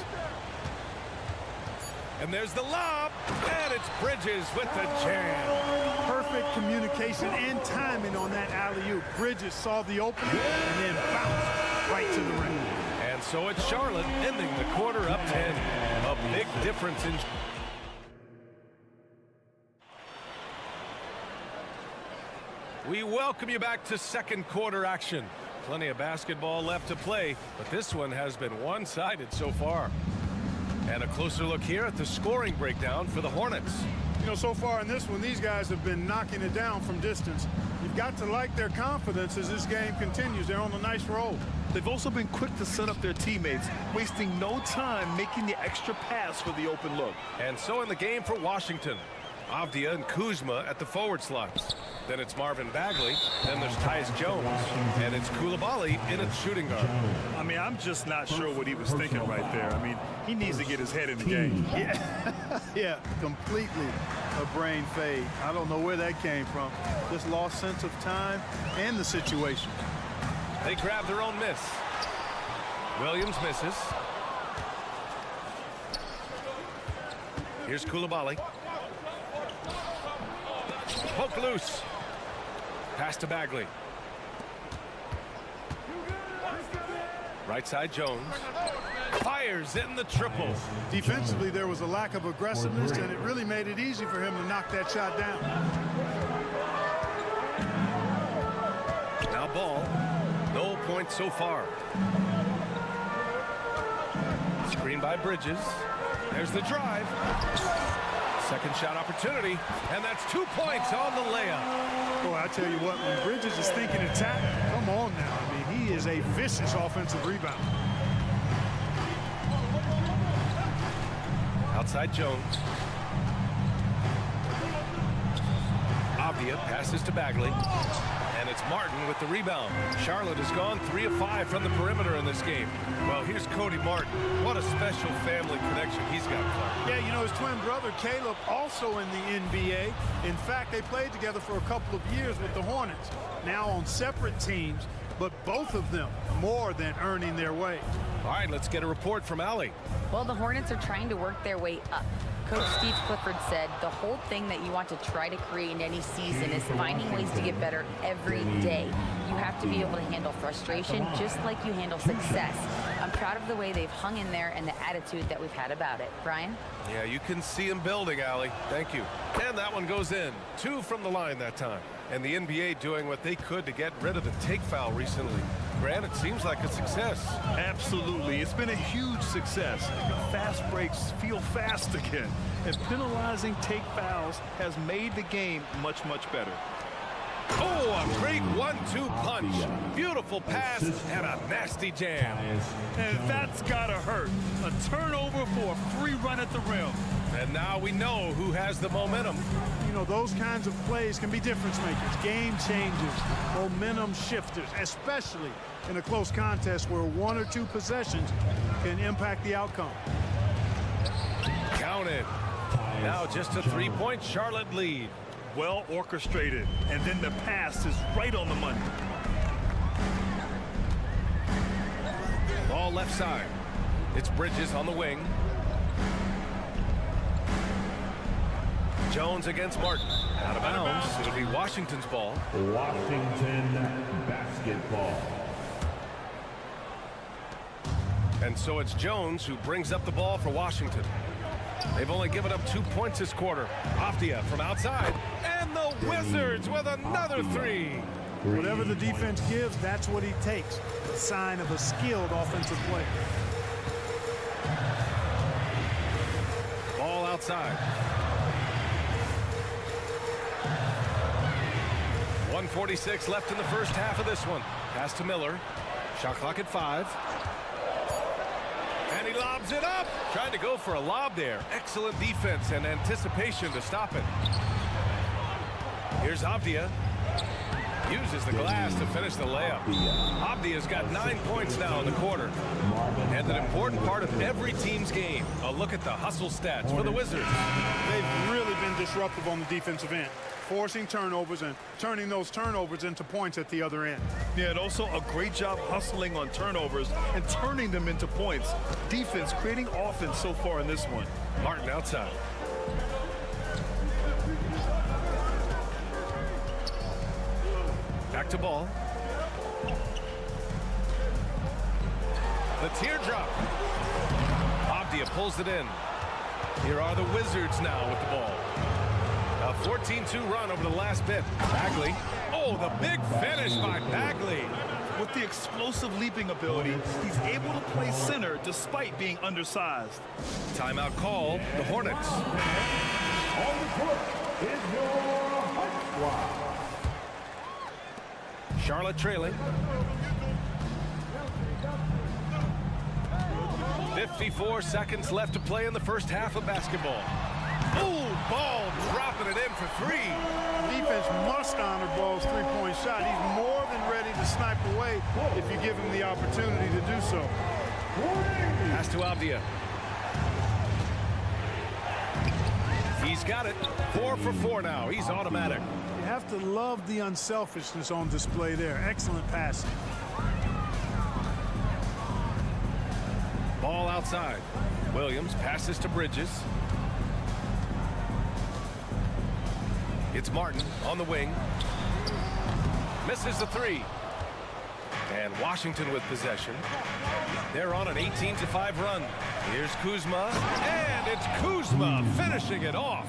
And there's the lob, and it's Bridges with the jam. Perfect communication and timing on that alley-oop. Bridges saw the opening and then bounced right to the rim. And so it's Charlotte ending the quarter up 10. A big difference in... We welcome you back to second quarter action. Plenty of basketball left to play, but this one has been one-sided so far. And a closer look here at the scoring breakdown for the Hornets. You know, so far in this one, these guys have been knocking it down from distance. You've got to like their confidence as this game continues. They're on a nice roll. They've also been quick to set up their teammates, wasting no time making the extra pass for the open look. And so in the game for Washington, Avdia and Kuzma at the forward slots. Then it's Marvin Bagley. Then there's Tyus Jones. And it's Koulibaly in its shooting guard. I mean, I'm just not sure what he was thinking right there. I mean, he needs to get his head in the game. Yeah, completely a brain fade. I don't know where that came from. Just lost sense of time and the situation. They grab their own miss. Williams misses. Here's Koulibaly. Poke loose. Pass to Bagley. Right side Jones. Fires in the triple. Defensively, there was a lack of aggressiveness, and it really made it easy for him to knock that shot down. Now Ball. No points so far. Screen by Bridges. There's the drive. Second shot opportunity, and that's 2 points on the layup. Boy, I tell you what, when Bridges is thinking attack, come on now. I mean, he is a vicious offensive rebounder. Outside Jones. Avdia passes to Bagley. And it's Martin with the rebound. Charlotte has gone 3 of 5 from the perimeter in this game. Well, here's Cody Martin. What a special family connection he's got. Yeah, you know, his twin brother Caleb also in the NBA. In fact, they played together for a couple of years with the Hornets. Now on separate teams, but both of them more than earning their way. All right, let's get a report from Allie. Well, the Hornets are trying to work their way up. Coach Steve Clifford said the whole thing that you want to try to create in any season is finding ways to get better every day. You have to be able to handle frustration just like you handle success. I'm proud of the way they've hung in there and the attitude that we've had about it. Brian? Yeah, you can see him building, Allie. Thank you. And that one goes in. 2 from the line that time. And the NBA doing what they could to get rid of the take foul recently. Grant, it seems like a success. Absolutely. It's been a huge success. Fast breaks feel fast again. And penalizing take fouls has made the game much, much better. Oh, a great 1-2 punch. Beautiful pass and a nasty jam. And that's gotta hurt. A turnover for a free run at the rim. And now we know who has the momentum. You know, those kinds of plays can be difference makers, game changers, momentum shifters, especially in a close contest where 1 or 2 possessions can impact the outcome. Counted. Now just a 3-point Charlotte lead. Well orchestrated, and then the pass is right on the money. Ball left side. It's Bridges on the wing. Jones against Martin. Out of bounds. It'll be Washington's ball. Washington basketball. And so it's Jones who brings up the ball for Washington. They've only given up 2 points this quarter. Afdia from outside. And the Wizzards with another 3. Whatever the defense gives, that's what he takes. A sign of a skilled offensive player. Ball outside. 1:46 left in the first half of this one. Pass to Miller. Shot clock at 5. And he lobs it up. Trying to go for a lob there. Excellent defense and anticipation to stop it. Here's Avdia. Uses the glass to finish the layup. Avdia's got 9 points now in the quarter. And an important part of every team's game. A look at the hustle stats for the Wizards. They've really been disruptive on the defensive end, forcing turnovers and turning those turnovers into points at the other end. Yeah, and also a great job hustling on turnovers and turning them into points. Defense creating offense so far in this one. Martin outside. Back to ball. The teardrop. Avdia pulls it in. Here are the Wizards now with the ball. A 14-2 run over the last bit. Bagley. Oh, the big finish by Bagley. With the explosive leaping ability, he's able to play center despite being undersized. Timeout call, the Hornets. On the court is your hot squad. Charlotte trailing. 54 seconds left to play in the first half of basketball. Ooh, ball dropping it in for 3. Defense must honor Ball's three-point shot. He's more than ready to snipe away if you give him the opportunity to do so. Pass to Avdia. He's got it. 4 for 4 now. He's automatic. You have to love the unselfishness on display there. Excellent passing. Ball outside. Williams passes to Bridges. It's Martin on the wing. Misses the 3. And Washington with possession. They're on an 18-5 run. Here's Kuzma. And it's Kuzma finishing it off.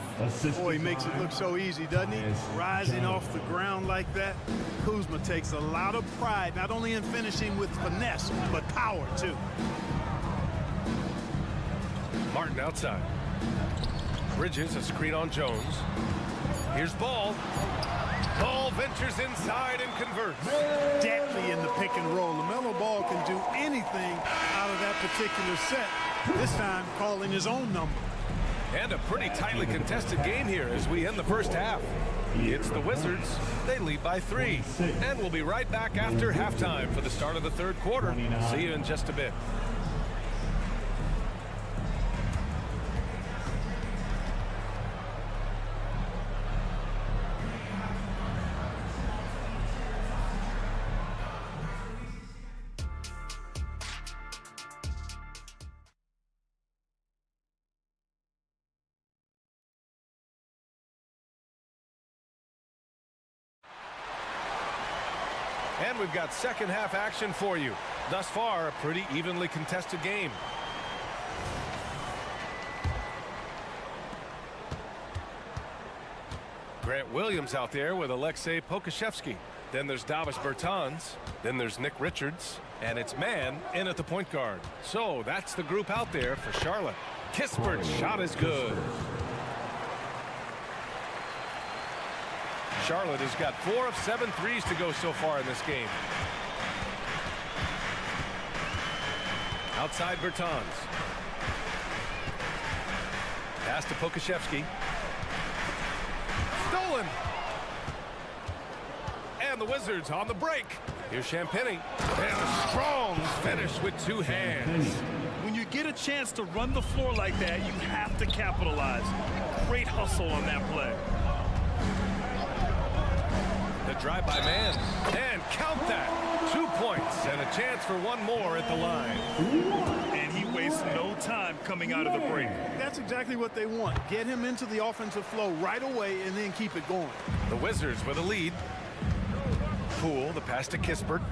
Boy, he makes it look so easy, doesn't he? Rising off the ground like that. Kuzma takes a lot of pride, not only in finishing with finesse, but power, too. Martin outside. Bridges, a screen on Jones. Here's Ball. Ball ventures inside and converts. Deadly in the pick and roll. LaMelo Ball can do anything out of that particular set. This time, calling his own number. And a pretty tightly contested game here as we end the first half. It's the Wizards. They lead by 3. And we'll be right back after halftime for the start of the third quarter. See you in just a bit. And we've got second half action for you. Thus far, a pretty evenly contested game. Grant Williams out there with Alexei Pokusevski. Then there's Davis Bertans. Then there's Nick Richards. And it's Mann in at the point guard. So that's the group out there for Charlotte. Kispert's shot is good. Charlotte has got 4 of 7 threes to go so far in this game. Outside Bertans. Pass to Pokuševski. Stolen. And the Wizards on the break. Here's Champagny. And a strong finish with two hands. When you get a chance to run the floor like that, you have to capitalize. Great hustle on that play. The drive-by man. And count that. 2 points and a chance for one more at the line. And he wastes no time coming out of the break. That's exactly what they want. Get him into the offensive flow right away and then keep it going. The Wizards with a lead. Poole, the pass to Kispert.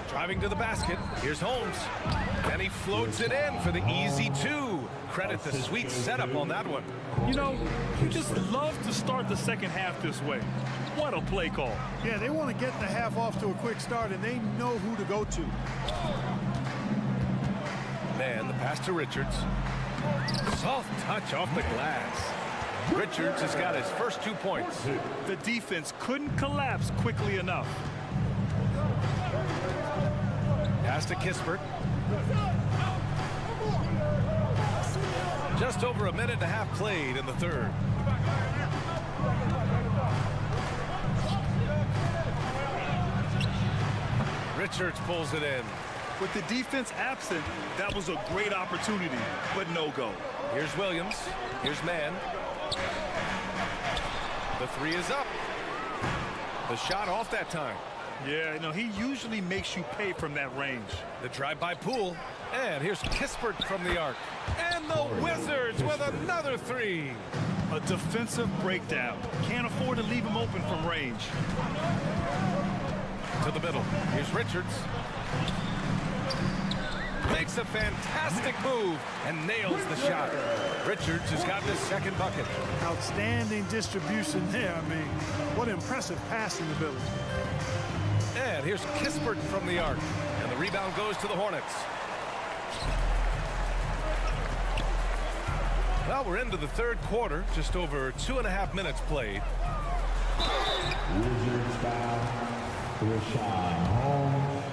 Driving to the basket. Here's Holmes. And he floats it in for the easy two. Credit the sweet setup on that one. You know, you just love to start the second half this way. What a play call. Yeah, they want to get the half off to a quick start, and they know who to go to. Man, the pass to Richards. Soft touch off the glass. Richards has got his first 2 points. The defense couldn't collapse quickly enough. Pass to Kispert. Just over a minute and a half played in the third. Richards pulls it in. With the defense absent, that was a great opportunity, but no go. Here's Williams. Here's Mann. The three is up. The shot off that time. Yeah, you know, he usually makes you pay from that range. The drive-by Poole. And here's Kispert from the arc. And the Wizards with another three. A defensive breakdown. Can't afford to leave him open from range. To the middle. Here's Richards. Makes a fantastic move and nails the shot. Richards has gotten his second bucket. Outstanding distribution there. I mean, what impressive passing ability. And here's Kispert from the arc. And the rebound goes to the Hornets. Well, we're into the third quarter. Just over 2.5 minutes played. Wizards foul. Rashawn Holmes.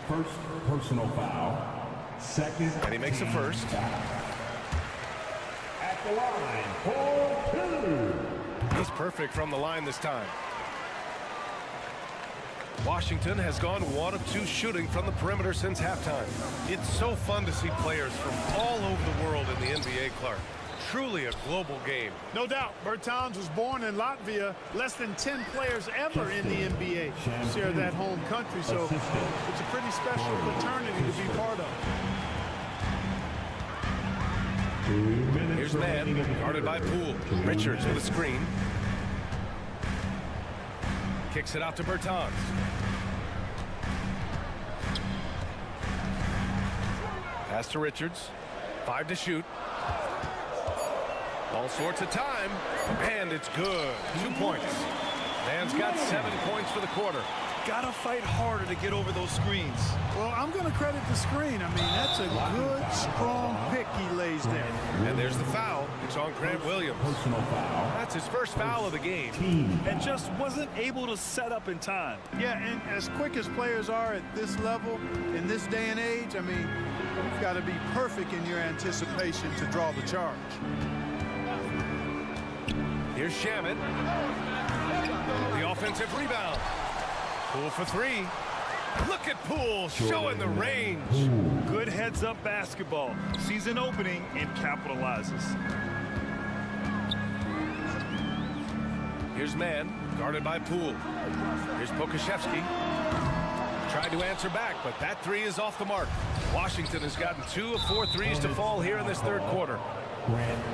First personal foul. Second. And he makes a first. At the line for two. He's perfect from the line this time. Washington has gone 1 of 2 shooting from the perimeter since halftime. It's so fun to see players from all over the world in the NBA, Clark. Truly a global game. No doubt. Bertans was born in Latvia. Less than 10 players ever in the NBA share that home country, so it's a pretty special fraternity to be part of. Here's Mann, guarded by Poole. Richards with a screen. Kicks it out to Bertans. Pass to Richards. 5 to shoot. All sorts of time. And it's good. 2 points. Man's got 7 points for the quarter. Gotta fight harder to get over those screens. Well, I'm going to credit the screen. I mean, that's a good, strong pick he lays there. And there's the foul. It's on Grant Williams. Personal foul. That's his first foul of the game. And just wasn't able to set up in time. Yeah, and as quick as players are at this level, in this day and age, I mean, you've got to be perfect in your anticipation to draw the charge. Here's Shamet. The offensive rebound. Poole for 3. Look at Poole showing the range. Good heads-up basketball. Sees an opening and capitalizes. Here's Mann, guarded by Poole. Here's Pokuševski. Tried to answer back, but that 3 is off the mark. Washington has gotten 2 of 4 threes to fall here in this third quarter.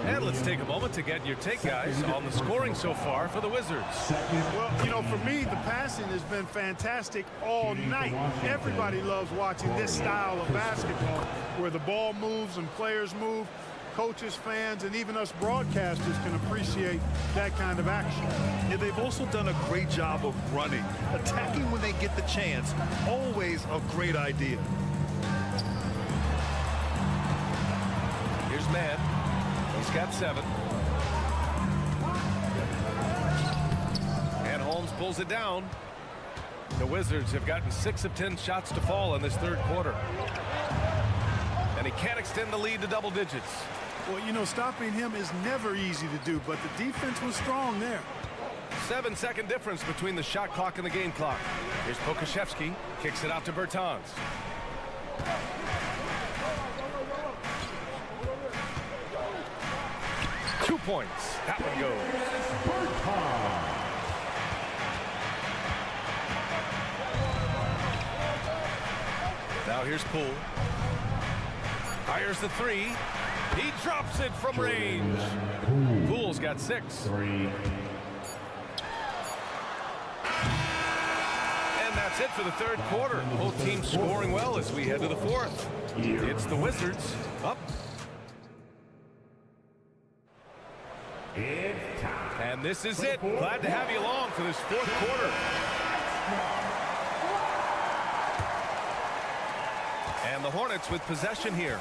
And let's take a moment to get your take, guys, on the scoring so far for the Wizards. Well, you know, for me, the passing has been fantastic all night. Everybody loves watching this style of basketball where the ball moves and players move. Coaches, fans, and even us broadcasters can appreciate that kind of action. Yeah, they've also done a great job of running. Attacking when they get the chance. Always a great idea. Here's Mann. He's got 7. And Holmes pulls it down. The Wizards have gotten 6 of 10 shots to fall in this third quarter. And he can't extend the lead to double digits. Well, you know, stopping him is never easy to do, but the defense was strong there. 7-second difference between the shot clock and the game clock. Here's Pokuševski, kicks it out to Bertans. Two points. That one goes. Now here's Poole. Fires the three. He drops it from range. Poole's got 6. And that's it for the third quarter. Both teams scoring well as we head to the fourth. It's the Wizards up. And this is it. Glad to have you along for this fourth quarter. And the Hornets with possession here.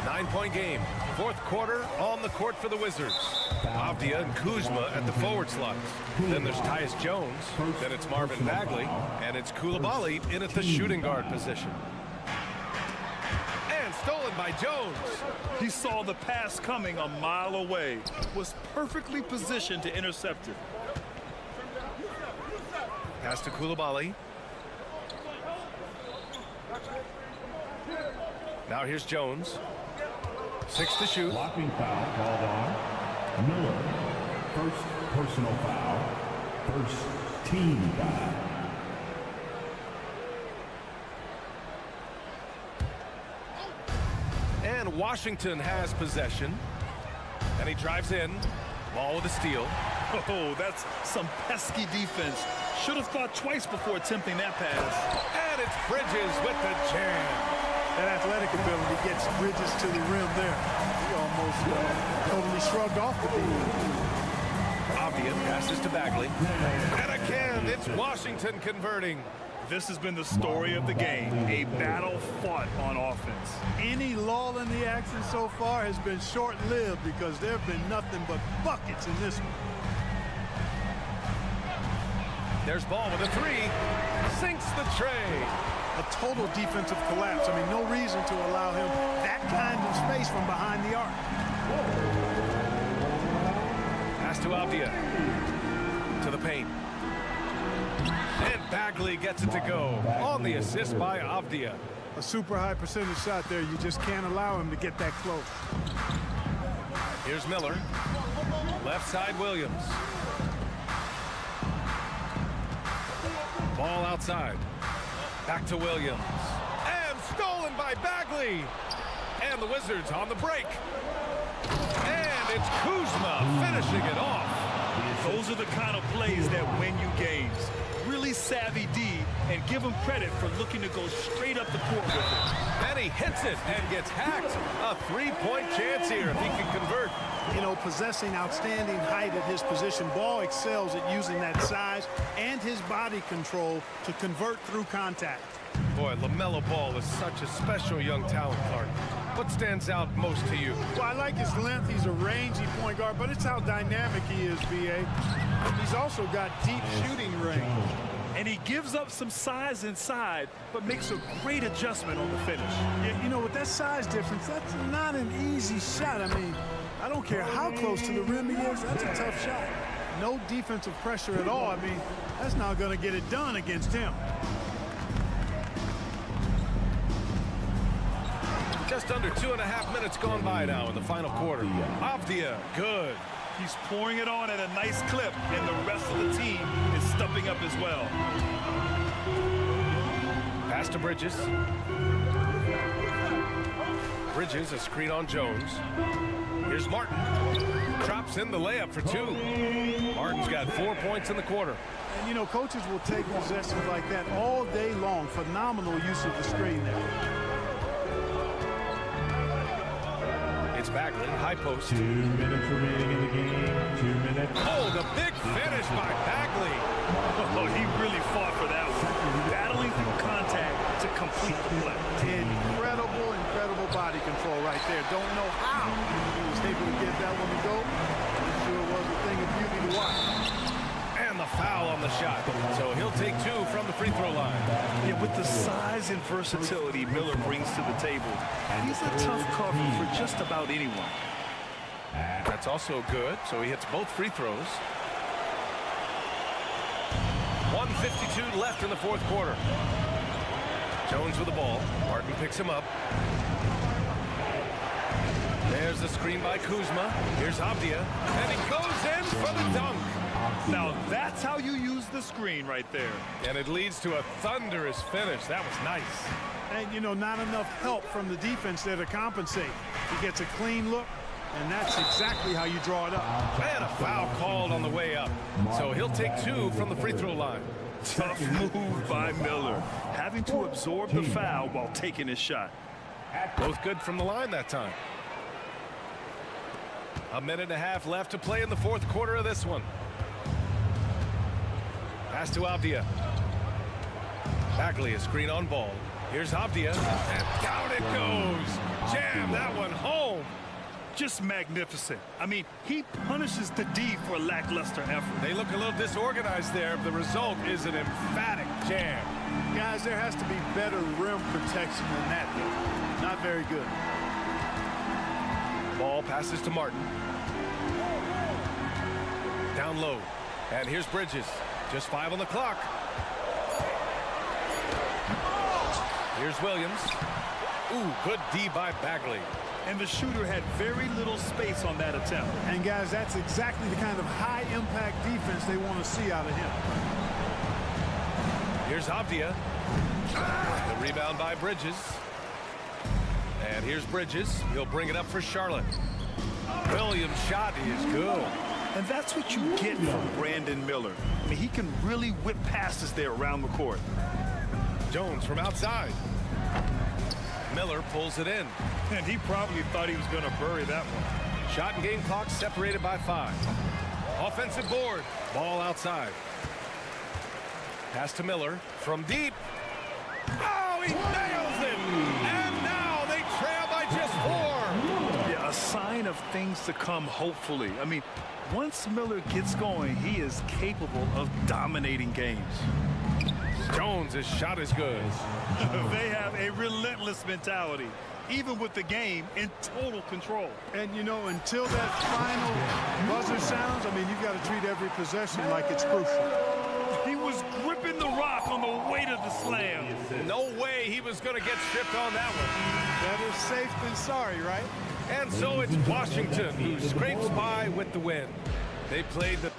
9-point game. Fourth quarter on the court for the Wizards. Avdia and Kuzma at the forward slots. Then there's Tyus Jones. Then it's Marvin Bagley. And it's Coulibaly in at the shooting guard position. And stolen by Jones. He saw the pass coming a mile away. Was perfectly positioned to intercept it. Pass to Coulibaly. Now here's Jones. 6 to shoot. Blocking foul called on Miller. First personal foul. First team foul. And Washington has possession. And he drives in. Ball with a steal. Oh, that's some pesky defense. Should have thought twice before attempting that pass. And it's Bridges with the jam. That athletic ability gets Bridges to the rim there. He almost totally shrugged off the defense. Avdia passes to Bagley. And again, it's Washington converting. This has been the story of the game. A battle fought on offense. Any lull in the action so far has been short-lived because there have been nothing but buckets in this one. There's Ball with a three. Sinks the tray. A total defensive collapse. I mean, no reason to allow him that kind of space from behind the arc. Pass to Avdia. To the paint. And Bagley gets it to go on the assist by Avdia. A super high percentage shot there. You just can't allow him to get that close. Here's Miller. Left side Williams. Ball outside. Back to Williams. And stolen by Bagley. And the Wizards on the break. And it's Kuzma finishing it off. Those are the kind of plays that win you games. Really savvy D, and give him credit for looking to go straight up the court with it. And he hits it and gets hacked. A three-point chance here if he can convert. You know, possessing outstanding height at his position, Ball excels at using that size and his body control to convert through contact. Boy, LaMelo Ball is such a special young talent, Clark. What stands out most to you? Well, I like his length. He's a rangy point guard, but it's how dynamic he is, B.A. He's also got deep shooting range. And he gives up some size inside, but makes a great adjustment on the finish. You know, with that size difference, that's not an easy shot. I mean, I don't care how close to the rim he is, that's a tough shot. No defensive pressure at all. I mean, that's not going to get it done against him. Just under 2.5 minutes gone by now in the final quarter. Avdia, good. He's pouring it on at a nice clip, and the rest of the team is stepping up as well. Pass to Bridges. Bridges, a screen on Jones. Here's Martin. Drops in the layup for 2. Martin's got 4 points in the quarter. And, you know, coaches will take possessions like that all day long. Phenomenal use of the screen there. It's Bagley, high post. 2 minutes remaining in the game. 2 minutes. Oh, the big finish by Bagley. Oh, he really fought for that one. Battling through contact to complete the play. Incredible body control right there. Don't know how he was able to get that one to go. I'm sure it was a thing of beauty to watch. And the foul on the shot, so he'll take 2 from the free throw line. Yeah, with the size and versatility Miller brings to the table, he's a tough cover for just about anyone. That's also good, so he hits both free throws. 1:52 left in the fourth quarter. Jones with the ball. Martin picks him up. There's the screen by Kuzma. Here's Avdia, and he goes in for the dunk. Now that's how you use the screen right there. And it leads to a thunderous finish. That was nice. And, you know, not enough help from the defense there to compensate. He gets a clean look, and that's exactly how you draw it up. And a foul called on the way up. So he'll take 2 from the free throw line. Tough move by Miller, having to absorb the foul while taking his shot. Both good from the line that time. A minute and a half left to play in the fourth quarter of this one. Pass to Avdia. Bagley, a screen on ball. Here's Avdia, and down it goes. Jam that one home. Just magnificent. I mean, he punishes the D for lackluster effort. They look a little disorganized there. The result is an emphatic jam. Guys, there has to be better rim protection than that, though. Not very good. Ball passes to Martin. Down low. And here's Bridges. Just 5 on the clock. Here's Williams. Ooh, good D by Bagley. And the shooter had very little space on that attempt. And, guys, that's exactly the kind of high-impact defense they want to see out of him. Here's Avdia. The rebound by Bridges. And here's Bridges. He'll bring it up for Charlotte. Williams' shot is good. And that's what you get from Brandon Miller. I mean, he can really whip passes there around the court. Jones from outside. Miller pulls it in. And he probably thought he was going to bury that one. Shot and game clock separated by 5. Offensive board. Ball outside. Pass to Miller from deep. Oh, he nails it! And now they trail by just 4. Yeah, a sign of things to come, hopefully. I mean, once Miller gets going, he is capable of dominating games. Jones' shot is good. They have a relentless mentality, even with the game in total control. And, you know, until that final buzzer sounds, I mean, you've got to treat every possession like it's crucial. He was gripping the rock on the weight of the slam. No way he was going to get stripped on that one. Better safe than sorry, right? And so it's Washington who scrapes by with the win. They played the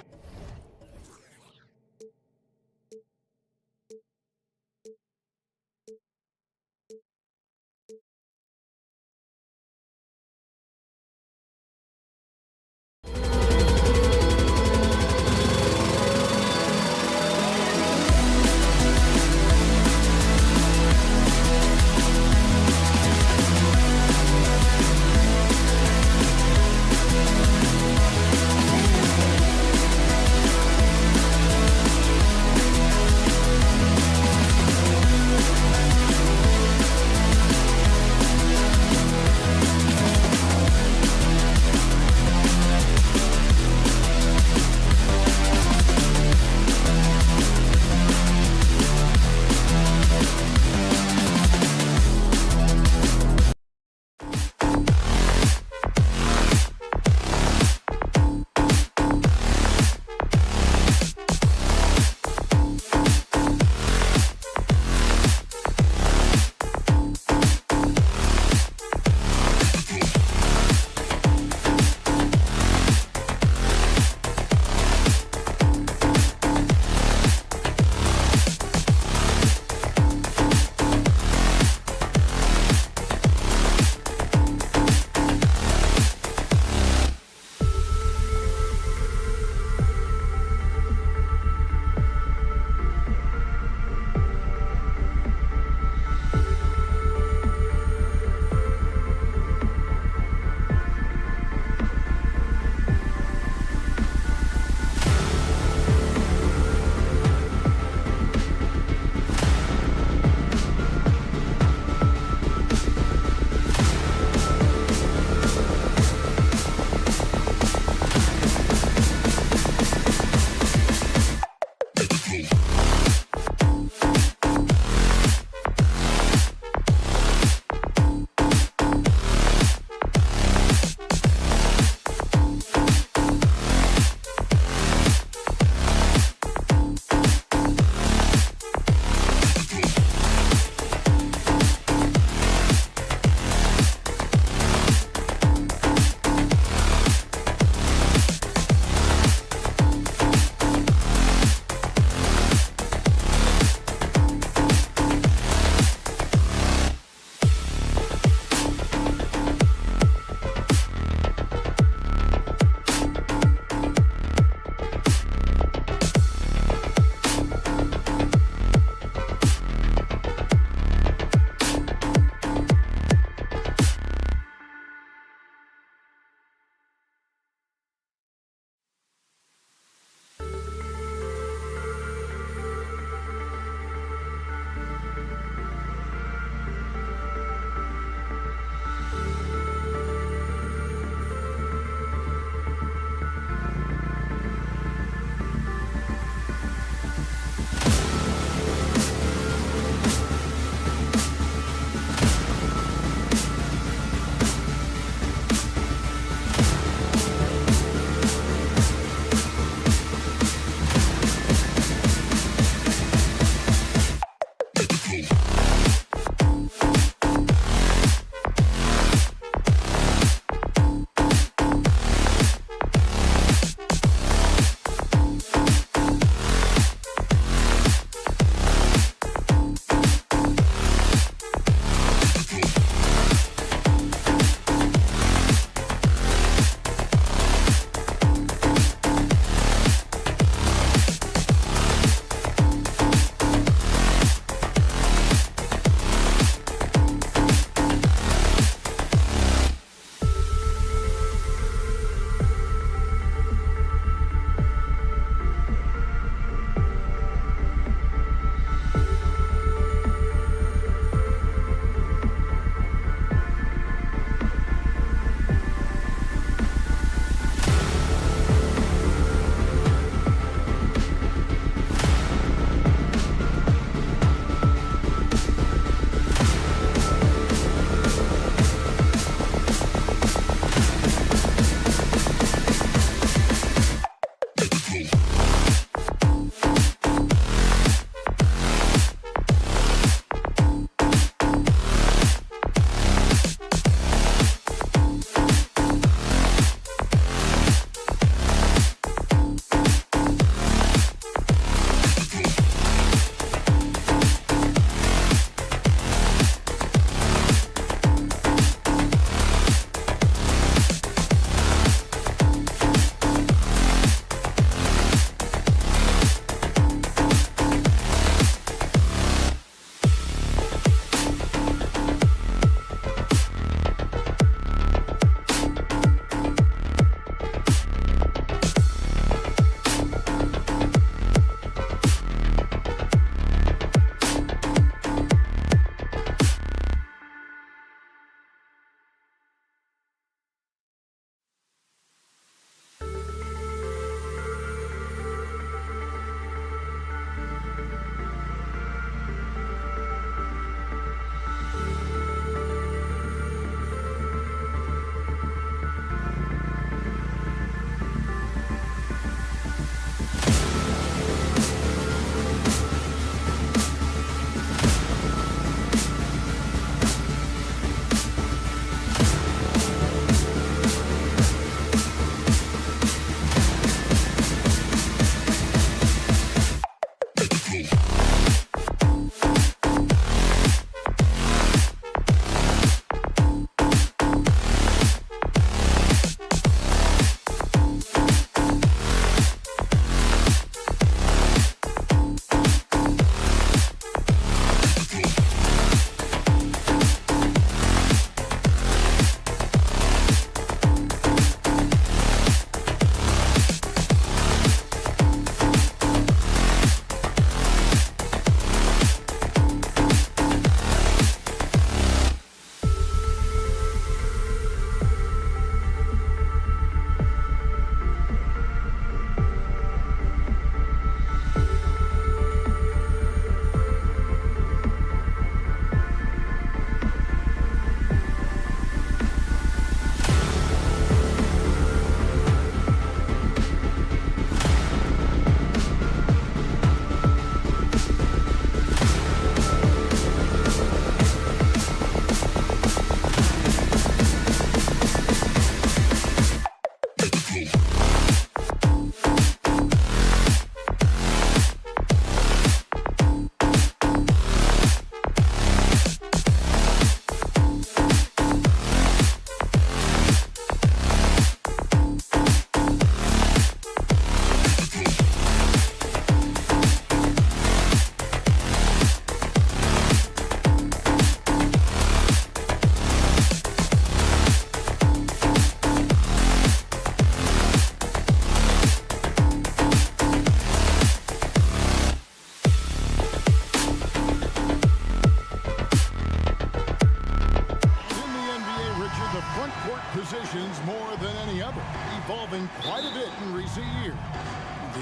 than any other, evolving quite a bit in recent years.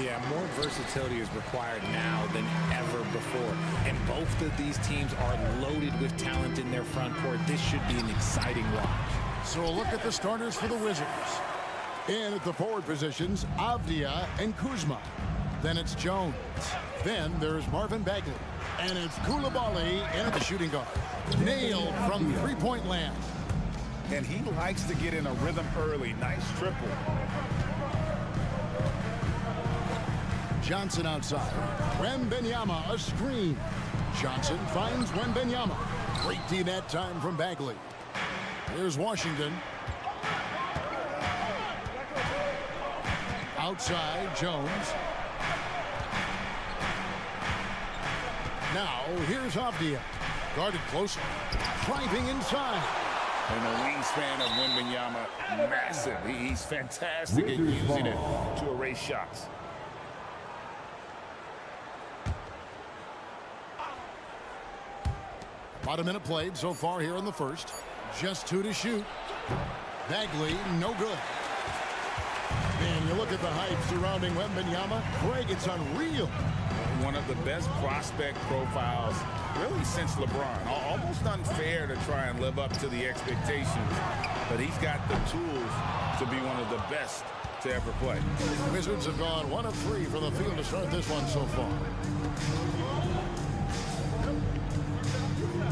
Yeah, more versatility is required now than ever before. And both of these teams are loaded with talent in their front court. This should be an exciting watch. So a look at the starters for the Wizards. In at the forward positions, Avdia and Kuzma. Then it's Jones. Then there's Marvin Bagley. And it's Koulibaly in at the shooting guard. Nailed from three-point land. And he likes to get in a rhythm early. Nice triple. Johnson outside. Wembanyama a screen. Johnson finds Wembanyama. Great D that time from Bagley. Here's Washington. Outside, Jones. Now, here's Avdia. Guarded closely. Driving inside. And the wingspan of Wembanyama, massive. He's fantastic at using it to erase shots. About a minute played so far here in the first. Just 2 to shoot. Bagley, no good. And you look at the hype surrounding Wembanyama. Greg, it's unreal. One of the best prospect profiles really since LeBron. Almost unfair to try and live up to the expectations. But he's got the tools to be one of the best to ever play. Wizards have gone 1 of 3 from the field to start this one so far.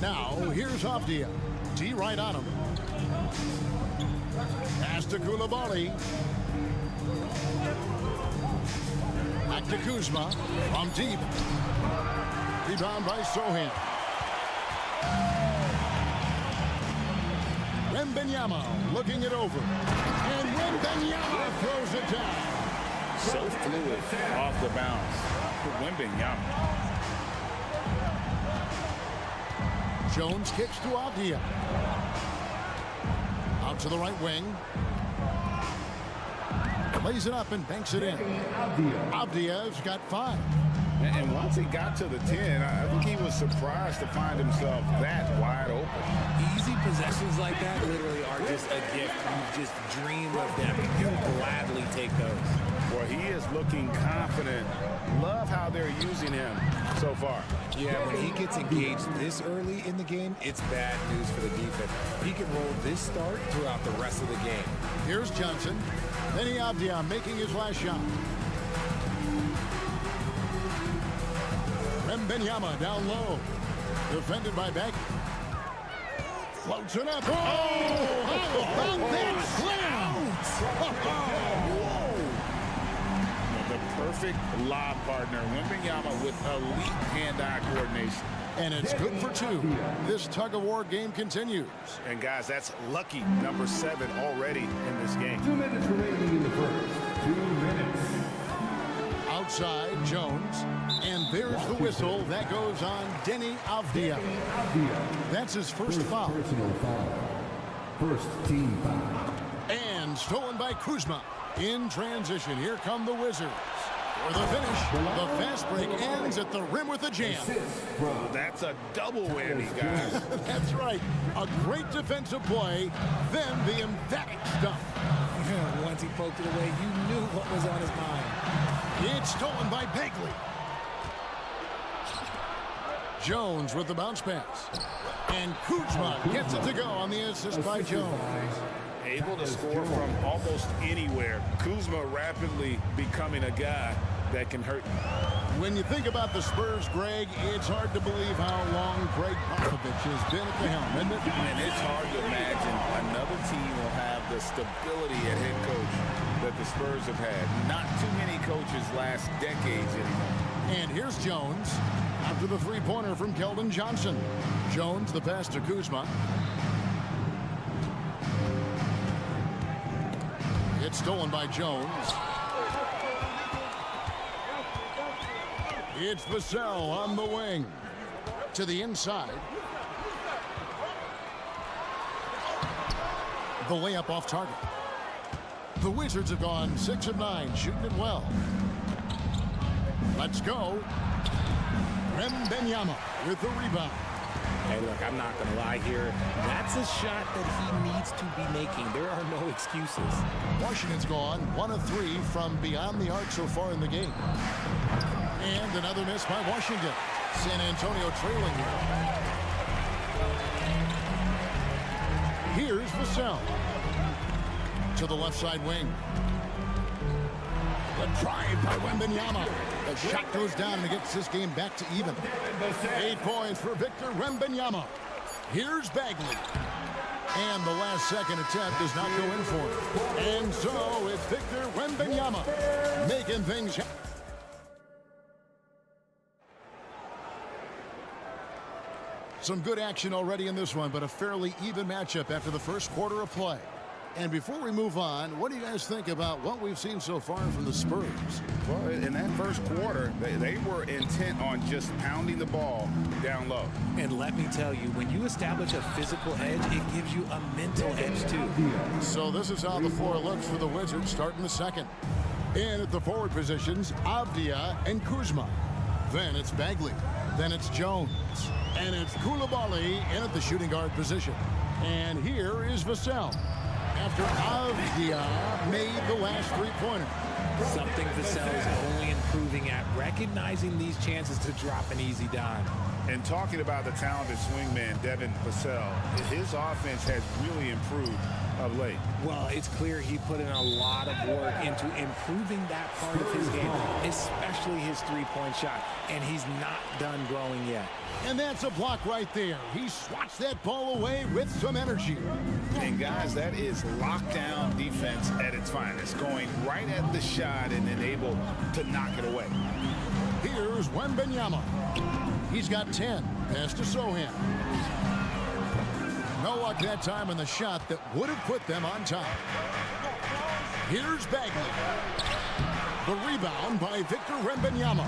Now, here's Avdia. D right on him. Pass to Koulibaly. Back to Kuzma. From deep. Rebound by Sohan. Wembanyama looking it over. And Wembanyama throws it down. So fluid off the bounce. Wembanyama. Jones kicks to Avdia. Out to the right wing. Lays it up and banks it in. Avdia's got 5. And once he got to the 10, I think he was surprised to find himself that wide open. Easy possessions like that literally are just a gift. You just dream of them. You gladly take those. Well, he is looking confident. Love how they're using him so far. Yeah, when he gets engaged this early in the game, it's bad news for the defense. He can roll this start throughout the rest of the game. Here's Johnson. Then Avdia making his last shot. Wembanyama down low. Defended by Beck. Floats it up. Oh! How about that slam? The perfect lob partner. Wembanyama with elite hand-eye coordination. And it's good for 2. This tug-of-war game continues. And guys, that's lucky number 7 already in this game. 2 minutes remaining in the first. 2 minutes. Outside, Jones. And there's the whistle. That goes on Denny Avdia. That's his first foul. Personal foul. First team foul. And stolen by Kuzma. In transition, here come the Wizards. For the finish, the fast break ends at the rim with a jam. That's a double whammy, guys. That's right. A great defensive play, then the emphatic stuff. Once he poked it away, you knew what was on his mind. It's stolen by Bagley. Jones with the bounce pass. And Kuzma gets it to go on the assist by Jones. Able to score from almost anywhere. Kuzma rapidly becoming a guy that can hurt you. When you think about the Spurs, Greg, it's hard to believe how long Greg Popovich has been at the helm, isn't it? And it's hard to imagine another team will have the stability at head coach that the Spurs have had. Not too many coaches last decades anymore. And here's Jones after the three-pointer from Keldon Johnson. Jones, the pass to Kuzma. It's stolen by Jones. It's Vassell on the wing. To the inside. The layup off target. The Wizards have gone 6 of 9, shooting it well. Let's go. Wembanyama with the rebound. Hey, look, I'm not going to lie here. That's a shot that he needs to be making. There are no excuses. Washington's gone 1 of 3 from beyond the arc so far in the game. And another miss by Washington. San Antonio trailing here. Here's Vassell. To the left side wing. The drive by Wembanyama. The shot goes down and it gets this game back to even. 8 points for Victor Wembanyama. Here's Bagley. And the last second attempt does not go in for him. And so it's Victor Wembanyama making things happen. Some good action already in this one, but a fairly even matchup after the first quarter of play. And before we move on, what do you guys think about what we've seen so far from the Spurs? Well, in that first quarter, they were intent on just pounding the ball down low. And let me tell you, when you establish a physical edge, it gives you a mental edge too. So this is how the floor looks for the Wizards starting the second. In at the forward positions, Avdia and Kuzma. Then it's Bagley. Then it's Jones. And it's Coulibaly in at the shooting guard position. And here is Vassell. After Avdia made the last three-pointer. Something Vassell is only improving at, recognizing these chances to drop an easy dime. And talking about the talented swingman, Devin Vassell, his offense has really improved of late. Well, it's clear he put in a lot of work into improving that part of his game, especially his three-point shot, and he's not done growing yet. And that's a block right there. He swats that ball away with some energy. And guys, that is lockdown defense at its finest, going right at the shot and then able to knock it away. Here's Wembanyama. He's got 10. Pass to Sohan. No luck that time in the shot that would have put them on top. Here's Bagley. The rebound by Victor Wembanyama.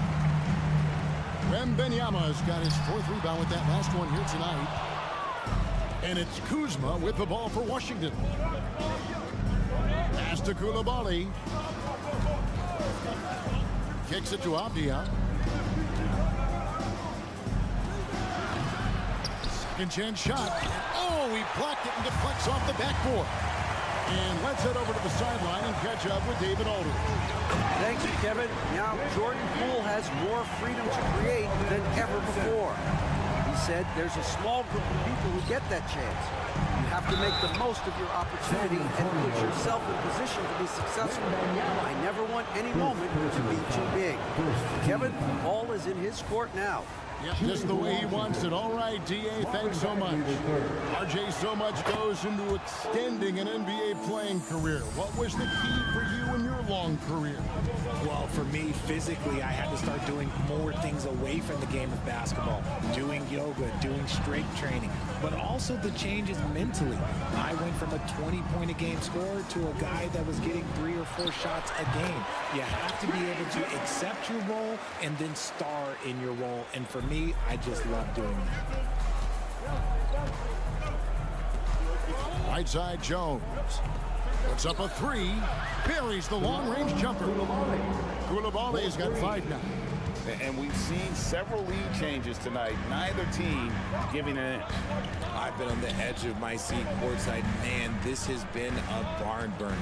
Wembanyama's got his 4th rebound with that last one here tonight. And it's Kuzma with the ball for Washington. Pass to Coulibaly. Kicks it to Avdia. Second chance shot. Oh, he blocked it and deflects off the backboard. And let's head over to the sideline and catch up with David Aldridge. Thank you, Kevin. Now, Jordan Poole has more freedom to create than ever before. He said there's a small group of people who get that chance. You have to make the most of your opportunity and put yourself in position to be successful. I never want any moment to be too big. Kevin, the ball is in his court now. Yep, just the way he wants it. All right, D.A., thanks so much. RJ, so much goes into extending an NBA playing career. What was the key for you in your long career? Well, for me, physically, I had to start doing more things away from the game of basketball. Doing yoga, doing strength training, but also the changes mentally. I went from a 20-point-a-game scorer to a guy that was getting 3 or 4 shots a game. You have to be able to accept your role and then star in your role. And for me, I just love doing that. Right side, Jones. Puts up a 3. Buries the long-range jumper. Coulibaly's got 5 now. And we've seen several lead changes tonight. Neither team giving an inch. I've been on the edge of my seat courtside. Man, this has been a barn burner.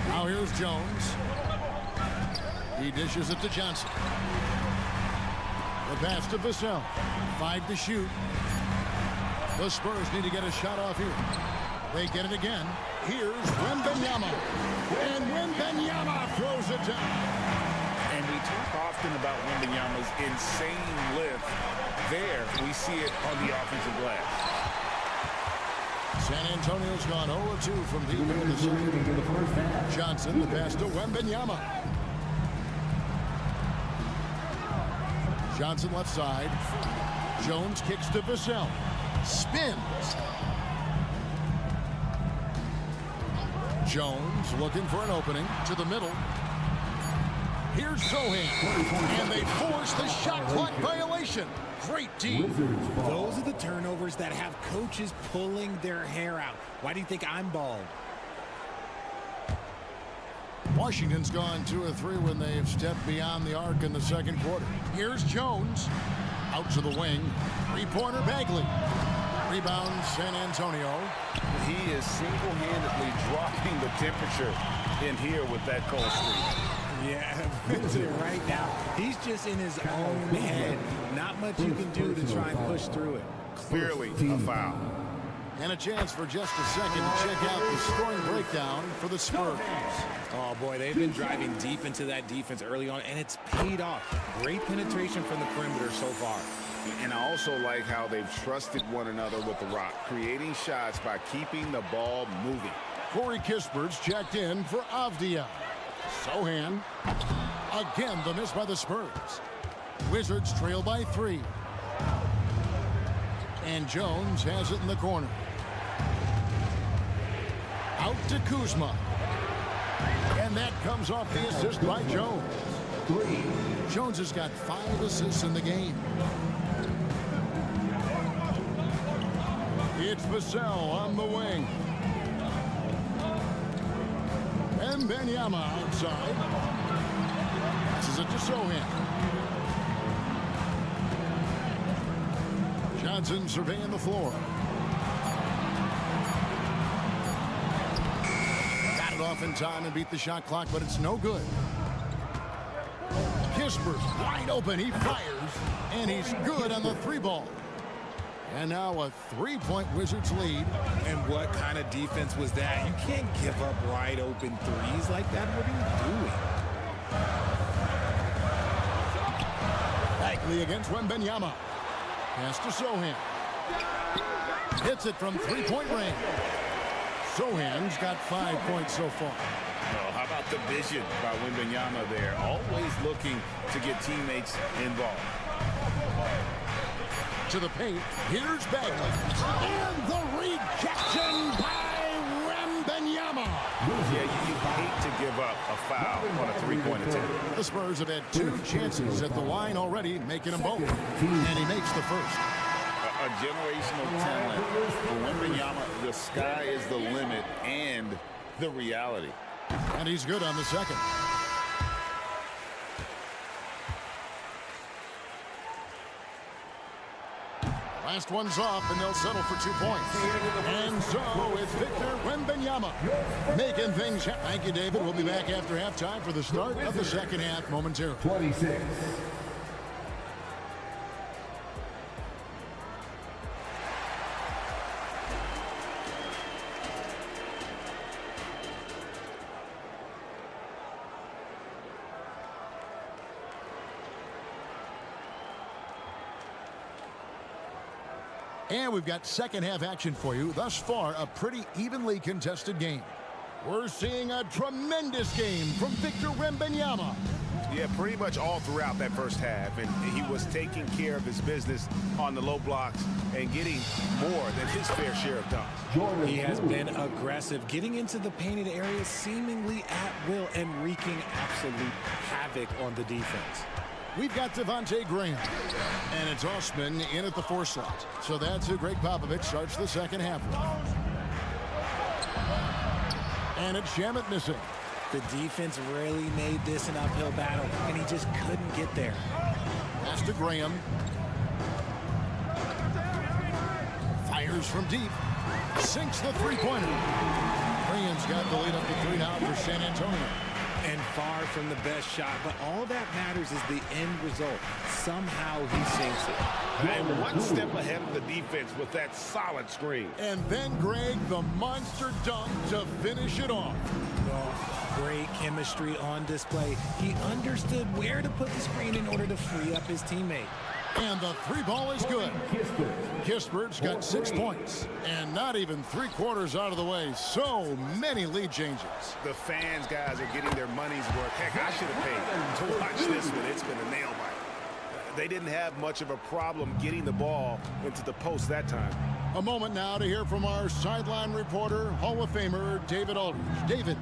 Now here's Jones. He dishes it to Johnson. The pass to Vassell. 5 to shoot. The Spurs need to get a shot off here. They get it again. Here's Wembanyama. And Wembanyama throws it down. And we talk often about Wembanyama's insane lift. There, we see it on the offensive glass. San Antonio's gone 0-2 from deep in the second. Johnson, the pass to Wembanyama. Johnson left side. Jones kicks to Vassell. Spins. Jones looking for an opening to the middle. Here's Sohan. And they force the shot clock violation. Great D. Those are the turnovers that have coaches pulling their hair out. Why do you think I'm bald? Washington's gone 2 of 3 when they've stepped beyond the arc in the second quarter. Here's Jones. Out to the wing. Three-pointer Bagley. Rebound San Antonio. He is single-handedly dropping the temperature in here with that cold streak. Yeah, right now, he's just in his own head. Not much you can do to try and push through it. Clearly a foul. And a chance for just a second to check out the scoring breakdown for the Spurs. Oh, boy, they've been driving deep into that defense early on, and it's paid off. Great penetration from the perimeter so far. And I also like how they've trusted one another with the rock, creating shots by keeping the ball moving. Corey Kispert's checked in for Avdia. Sohan. Again, the miss by the Spurs. Wizards trail by 3. And Jones has it in the corner. Out to Kuzma. And that comes off the assist by Jones. Jones has got 5 assists in the game. It's Vassell on the wing. And Benyama outside. This is it to Sohan. Johnson surveying the floor. Got it off in time and beat the shot clock, but it's no good. Kispert wide open. He fires, and he's good on the 3-ball. And now a 3-point Wizards lead. And what kind of defense was that? You can't give up wide open threes like that. What are you doing? Bagley against Wembanyama. Pass to Sohan. Hits it from 3-point range. Sohan's got 5 points so far. Oh, how about the vision by Wembanyama there? Always looking to get teammates involved. To the paint. Here's Bagley. And the rejection by Wembanyama. Yeah, you hate to give up a foul on a 3-point attempt. The Spurs have had 2 chances at the line already, making them both. And he makes the first. A generational talent for Wembanyama. The sky is the limit and the reality. And he's good on the second. Last one's off, and they'll settle for 2 points. And so it's Victor Wembanyama making things happen. Thank you, David. We'll be back after halftime for the start of the second half momentarily. 26. And we've got second half action for you. Thus far, a pretty evenly contested game. We're seeing a tremendous game from Victor Wembanyama. Yeah, pretty much all throughout that first half. And he was taking care of his business on the low blocks and getting more than his fair share of dunks. He has been aggressive, getting into the painted area seemingly at will and wreaking absolute havoc on the defense. We've got Devontae Graham, and it's Osman in at the 4 slot. So that's who Greg Popovich starts the second half with. And it's Shamet missing. The defense really made this an uphill battle, and he just couldn't get there. Pass to Graham. Fires from deep. Sinks the 3-pointer. Graham's got the lead up to 3 now for San Antonio. And far from the best shot, but all that matters is the end result. Somehow he sinks it. And one step ahead of the defense with that solid screen. And then, Greg, the monster dunk to finish it off. Oh, great chemistry on display. He understood where to put the screen in order to free up his teammate. And the 3-ball is good. Kispert's got 6 points. And not even 3/4 out of the way. So many lead changes. The fans, guys, are getting their money's worth. Heck, I should have paid to watch this one. It's been a nail biter. They didn't have much of a problem getting the ball into the post that time. A moment now to hear from our sideline reporter, Hall of Famer David Aldridge. David.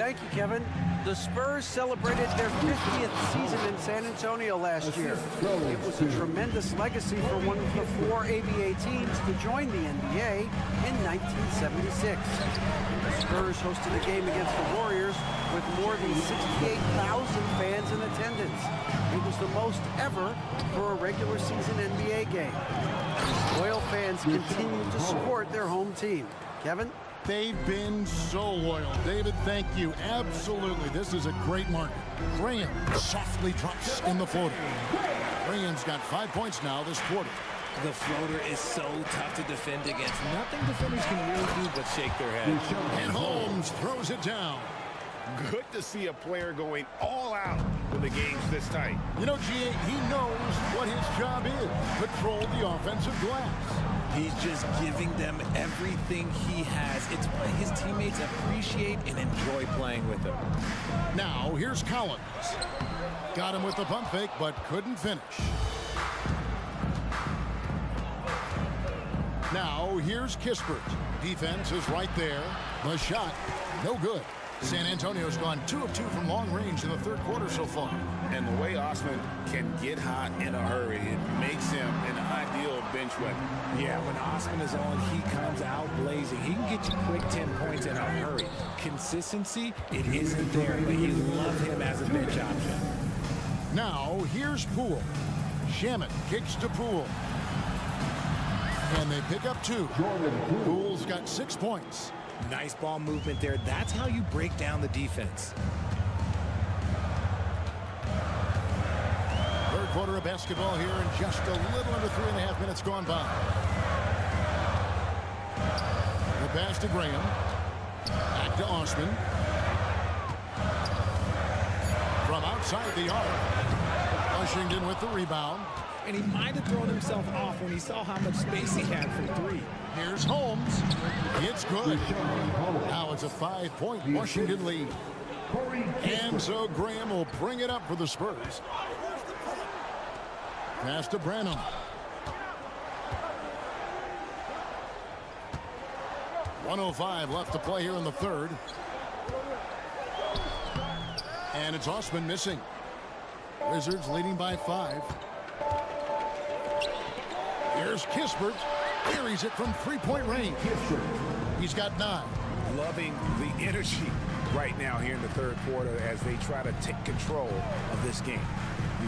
Thank you, Kevin. The Spurs celebrated their 50th season in San Antonio last year. It was a tremendous legacy for one of the 4 ABA teams to join the NBA in 1976. The Spurs hosted a game against the Warriors with more than 68,000 fans in attendance. It was the most ever for a regular season NBA game. Loyal fans continue to support their home team. Kevin? They've been so loyal. David, thank you. Absolutely. This is a great market. Graham softly drops in the floater. Graham's got 5 points now this quarter. The floater is so tough to defend against. Nothing defenders can really do but shake their head. And Holmes throws it down. Good to see a player going all out when the game's this tight. You know, G.A., he knows what his job is. Control the offensive glass. He's just giving them everything he has. It's why his teammates appreciate and enjoy playing with him. Now, here's Collins. Got him with the pump fake, but couldn't finish. Now, here's Kispert. Defense is right there. The shot, no good. San Antonio's gone 2 of 2 from long range in the third quarter so far. And the way Osman can get hot in a hurry, it makes him an ideal bench weapon. Yeah, when Osman is on, he comes out blazing. He can get you quick 10 points in a hurry. Consistency, it isn't there, but you love him as a bench option. Now, here's Poole. Shaman kicks to Poole. And they pick up 2. Poole's got 6 points. Nice ball movement there. That's how you break down the defense. Third quarter of basketball here, and just a little under 3.5 minutes gone by. The pass to Graham. Back to Osman. From outside the arc. Washington with the rebound. And he might have thrown himself off when he saw how much space he had for 3. Here's Holmes. It's good. Now it's a 5-point Washington lead. And so Graham will bring it up for the Spurs. Pass to Branham. .105 left to play here in the third. And it's Osman missing. Wizards leading by 5. Here's Kispert. Carries it from 3-point range. He's got 9. Loving the energy right now here in the third quarter as they try to take control of this game.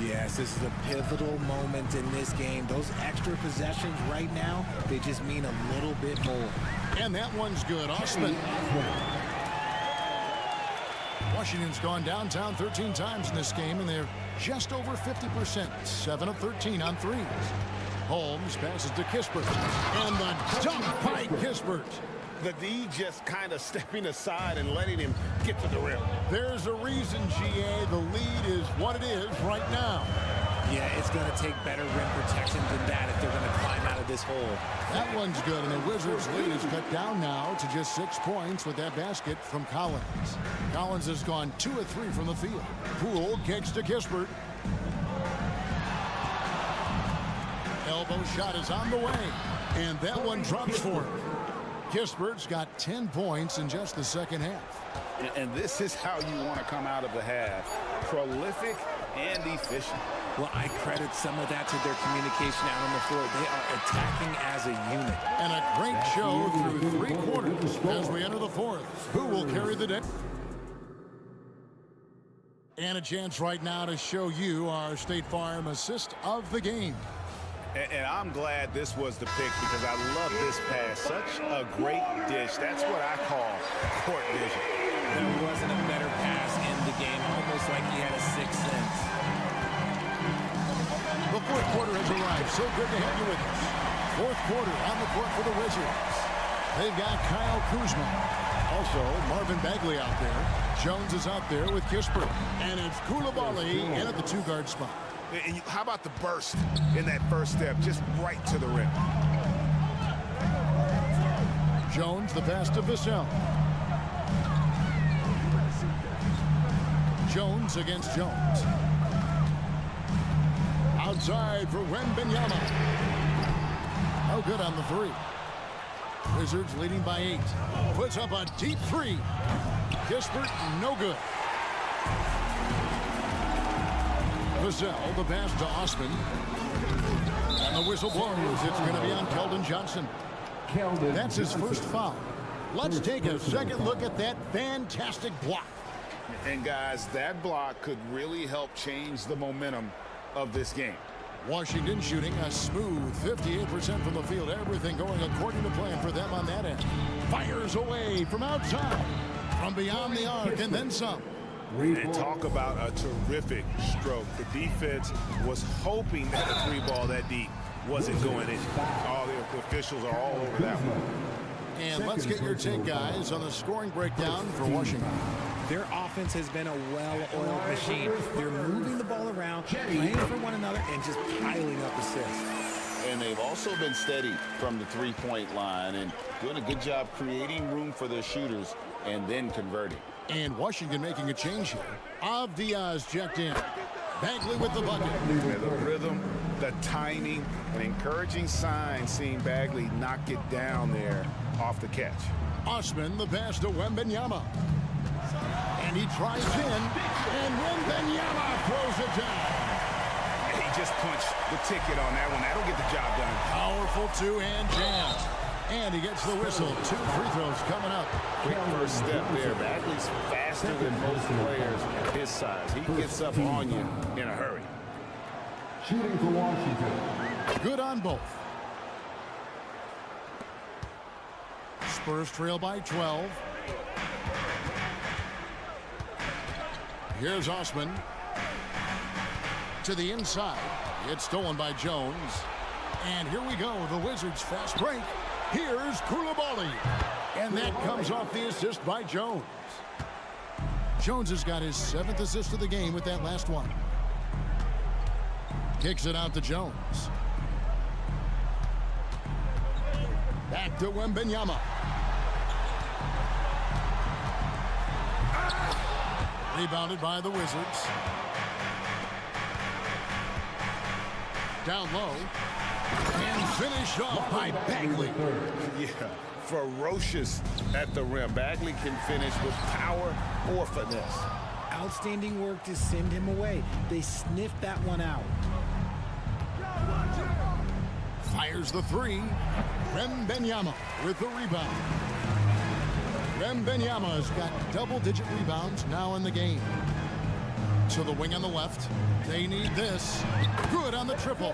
Yes, this is a pivotal moment in this game. Those extra possessions right now, they just mean a little bit more. And that one's good. Osman. Washington's gone downtown 13 times in this game, and they're just over 50%. 7 of 13 on threes. Holmes passes to Kispert. And the dunk by Kispert. The D just kind of stepping aside and letting him get to the rim. There's a reason, GA. The lead is what it is right now. Yeah, it's going to take better rim protection than that if they're going to climb out of this hole. That one's good, and the Wizards' lead is cut down now to just 6 points with that basket from Collins. Collins has gone 2 of 3 from the field. Poole kicks to Kispert. Elbow shot is on the way, and that one drops for him. Kispert's got 10 points in just the second half. And this is how you want to come out of the half. Prolific and efficient. Well, I credit some of that to their communication out on the floor. They are attacking as a unit. And a great show through 3 quarters as we enter the fourth. Who will carry the day? And a chance right now to show you our State Farm assist of the game. And I'm glad this was the pick because I love this pass. Such a great dish. That's what I call court vision. There wasn't a better pass in the game, almost like he had a sixth sense. The fourth quarter has arrived. So good to have you with us. Fourth quarter on the court for the Wizards. They've got Kyle Kuzma. Also, Marvin Bagley out there. Jones is out there with Kispert. And it's Coulibaly in at the 2-guard spot. And how about the burst in that first step, just right to the rim. Jones, the pass to Vassell. Jones against Jones. Outside for Wembanyama. No good on the 3. Wizards leading by 8. Puts up a deep 3. Kispert, no good. Vassell, the pass to Osman. And the whistle blows. It's going to be on Keldon Johnson. That's his first foul. Let's take a second look at that fantastic block. And guys, that block could really help change the momentum of this game. Washington shooting a smooth 58% from the field. Everything going according to plan for them on that end. Fires away from outside, from beyond the arc, and then some. And talk about a terrific stroke. The defense was hoping that the three ball that deep wasn't going in. All the officials are all over that one. And let's get your take, guys, on the scoring breakdown for Washington. Their offense has been a well-oiled machine. They're moving the ball around, playing for one another, and just piling up assists. And they've also been steady from the three-point line and doing a good job creating room for their shooters and then converting. And Washington making a change here. Diaz checked in. Bagley with the bucket. And the rhythm, the timing, an encouraging sign seeing Bagley knock it down there off the catch. Osman, the pass to Wembanyama. And he tries in, and Wembanyama throws it down. He just punched the ticket on that one. That'll get the job done. Powerful two-hand jam. And he gets the whistle. 2 free throws coming up. Quick first step there. Bagley's faster than most players his size. He gets up on you in a hurry. Shooting for Washington. Good on both. Spurs trail by 12. Here's Osman. To the inside. It's stolen by Jones. And here we go. The Wizards fast break. Here's Koulibaly. And that comes off the assist by Jones. Jones has got his 7th assist of the game with that last one. Kicks it out to Jones. Back to Wembanyama. Rebounded by the Wizards. Down low. And finished off by Bagley. Yeah, ferocious at the rim. Bagley can finish with power or finesse. Outstanding work to send him away. They sniffed that one out. Fires the three. Wembanyama with the rebound. Wembanyama's got double-digit rebounds now in the game. So the wing on the left, they need this. Good on the triple.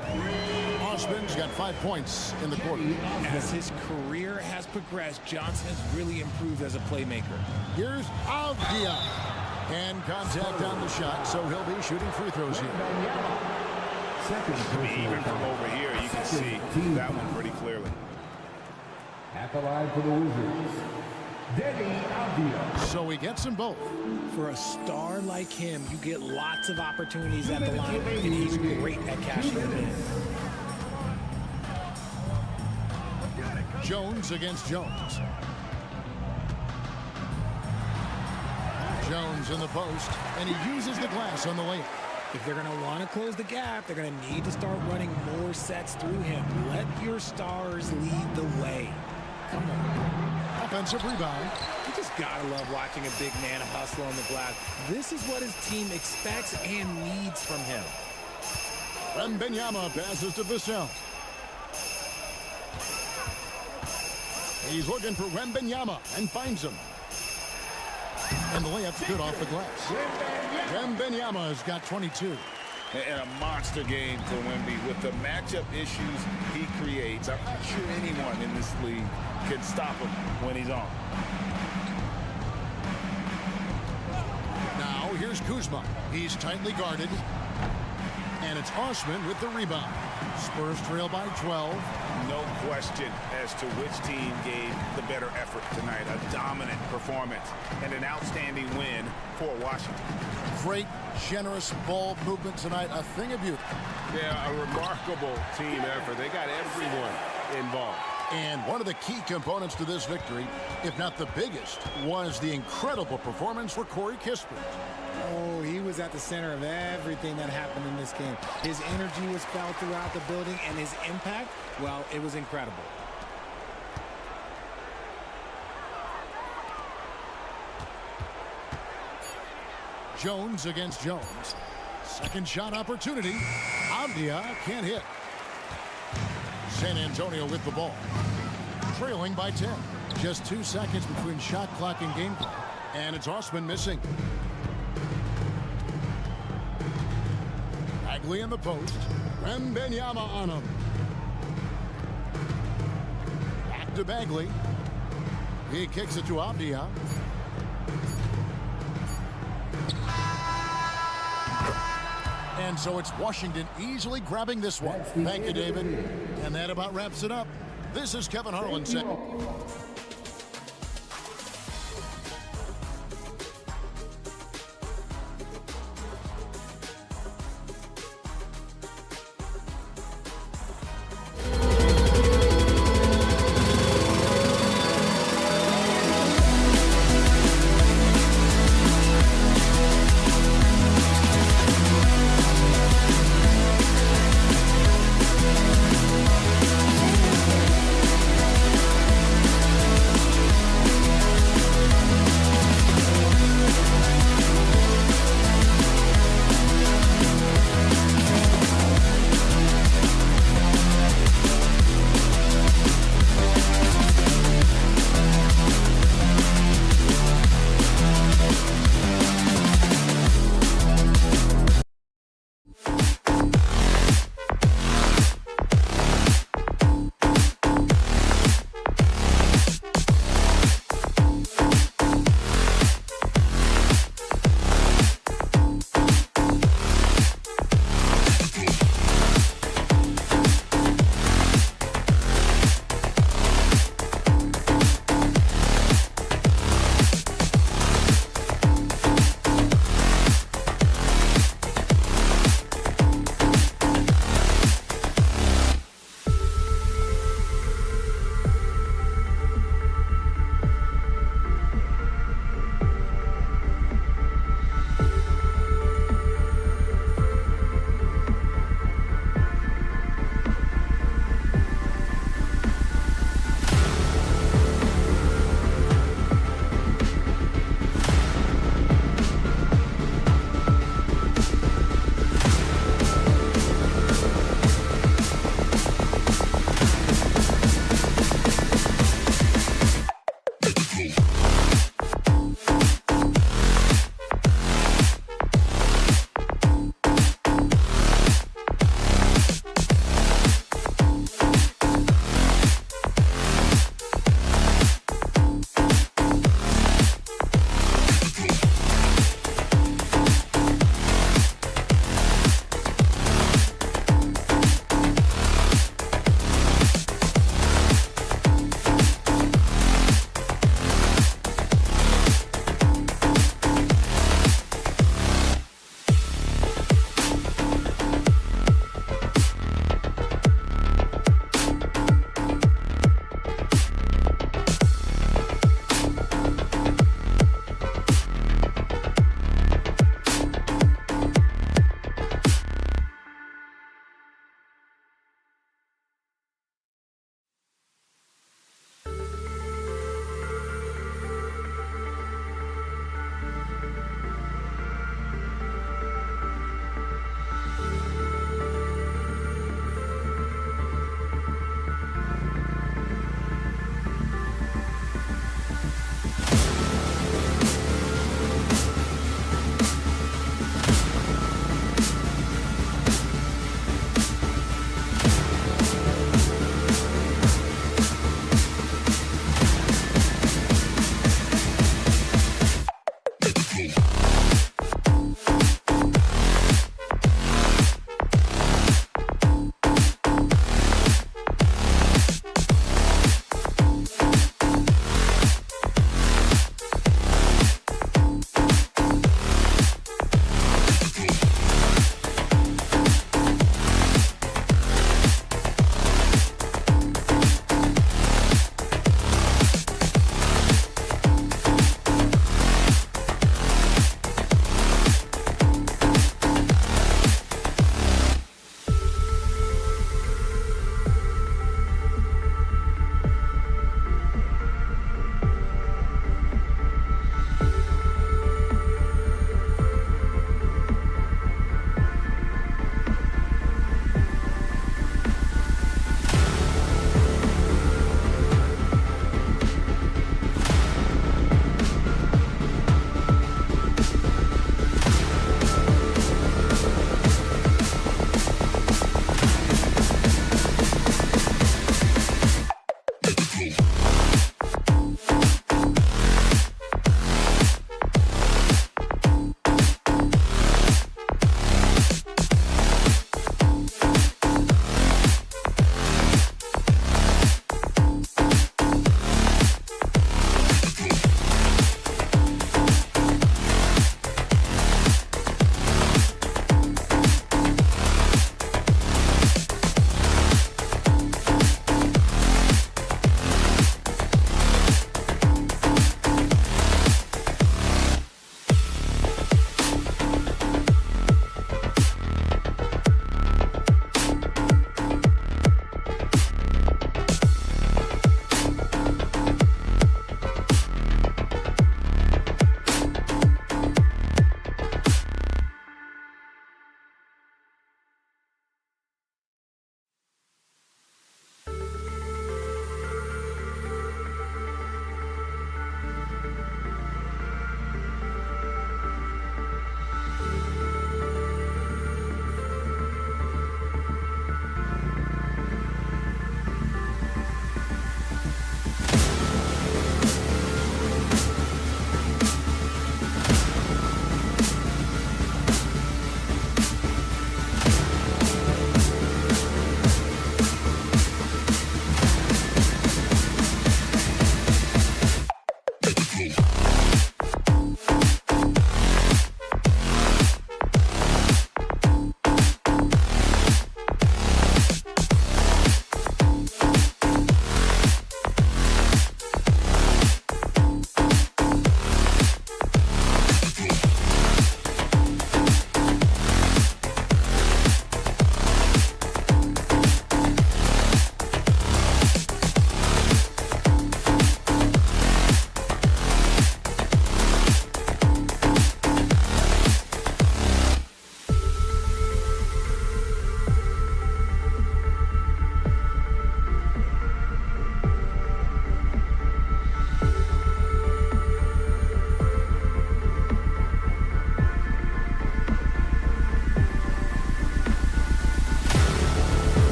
Osman's got 5 points in the quarter. As his career has progressed, Johnson has really improved as a playmaker. Here's Avdia. And contact on the shot, so he'll be shooting free throws here. Even from over here, you can see that one pretty clearly. At the line for the Wizards, so he gets them both. For a star like him, you get lots of opportunities at the line, and he's great at cashing them in. Jones against Jones. Jones in the post, and he uses the glass on the layup. If they're going to want to close the gap, they're going to need to start running more sets through him. Let your stars lead the way. Come on. Offensive rebound. You just gotta love watching a big man hustle on the glass. This is what his team expects and needs from him. Wembanyama passes to Vassell. He's looking for Wembanyama and finds him. And the layup's good off the glass. Wembanyama's got 22. And a monster game for Wemby. With the matchup issues he creates, I'm not sure anyone in this league can stop him when he's on. Now here's Kuzma. He's tightly guarded. And it's Osman with the rebound. Spurs trail by 12. No question as to which team gave the better effort tonight. A dominant performance and an outstanding win for Washington. Great, generous ball movement tonight. A thing of beauty. Yeah, a remarkable team effort. They got everyone involved. And one of the key components to this victory, if not the biggest, was the incredible performance for Corey Kispert. Oh, he was at the center of everything that happened in this game. His energy was felt throughout the building, and his impact, well, it was incredible. Jones against Jones. Second shot opportunity. Avdia can't hit. San Antonio with the ball. Trailing by 10. Just 2 seconds between shot clock and game clock. And it's Osman missing. Bagley in the post. And Benyama on him. Back to Bagley. He kicks it to Avdia. And so it's Washington easily grabbing this one. Thank you, David. And that about wraps it up. This is Kevin Harlan saying.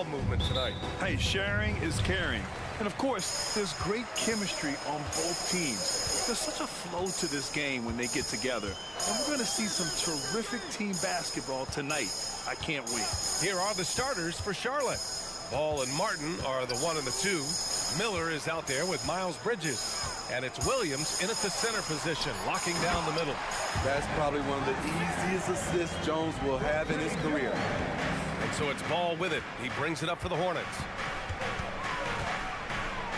ball movement tonight. Hey, sharing is caring. And of course, there's great chemistry on both teams. There's such a flow to this game when they get together. And we're going to see some terrific team basketball tonight. I can't wait. Here are the starters for Charlotte. Ball and Martin are the 1 and the 2. Miller is out there with Miles Bridges. And it's Williams in at the center position, locking down the middle. That's probably one of the easiest assists Jones will have in his career. And so it's Ball with it. He brings it up for the Hornets.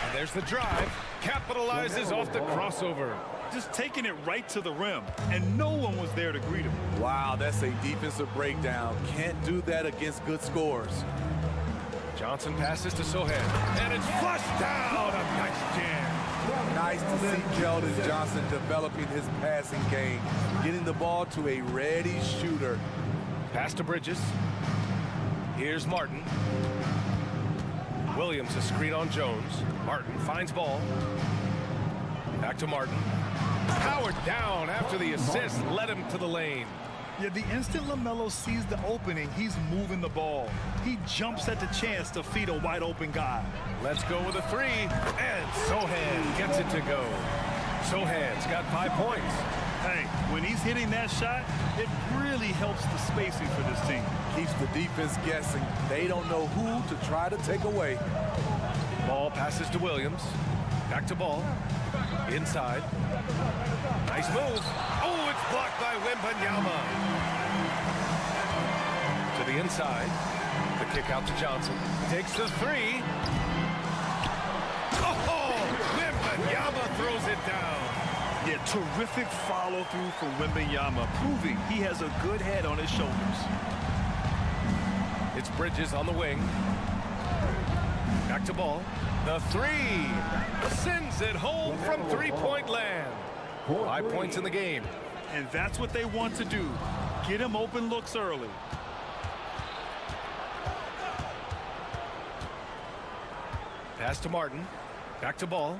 And there's the drive. Capitalizes off the crossover. Just taking it right to the rim, and no one was there to greet him. Wow, that's a defensive breakdown. Can't do that against good scores. Johnson passes to Sohan, and it's flushed down. A nice jam. Nice to see Keldon Johnson developing his passing game, getting the ball to a ready shooter. Pass to Bridges. Here's Martin. Williams a screen on Jones. Martin finds Ball. Back to Martin. Powered down after the assist led him to the lane. Yeah, the instant LaMelo sees the opening, he's moving the ball. He jumps at the chance to feed a wide open guy. Let's go with a 3, and Sohan gets it to go. Sohan's got 5 points. Hey, when he's hitting that shot, it really helps the spacing for this team. Keeps the defense guessing. They don't know who to try to take away. Ball passes to Williams. Back to Ball. Inside. Nice move. Oh, it's blocked by Wembanyama. To the inside. The kick out to Johnson. Takes the 3. Oh, Wembanyama throws it down. Yeah, terrific follow through from Wembanyama, proving he has a good head on his shoulders. It's Bridges on the wing. Back to Ball. The 3 sends it home from three-point land. 5 points in the game. And that's what they want to do. Get him open looks early. Pass to Martin. Back to Ball.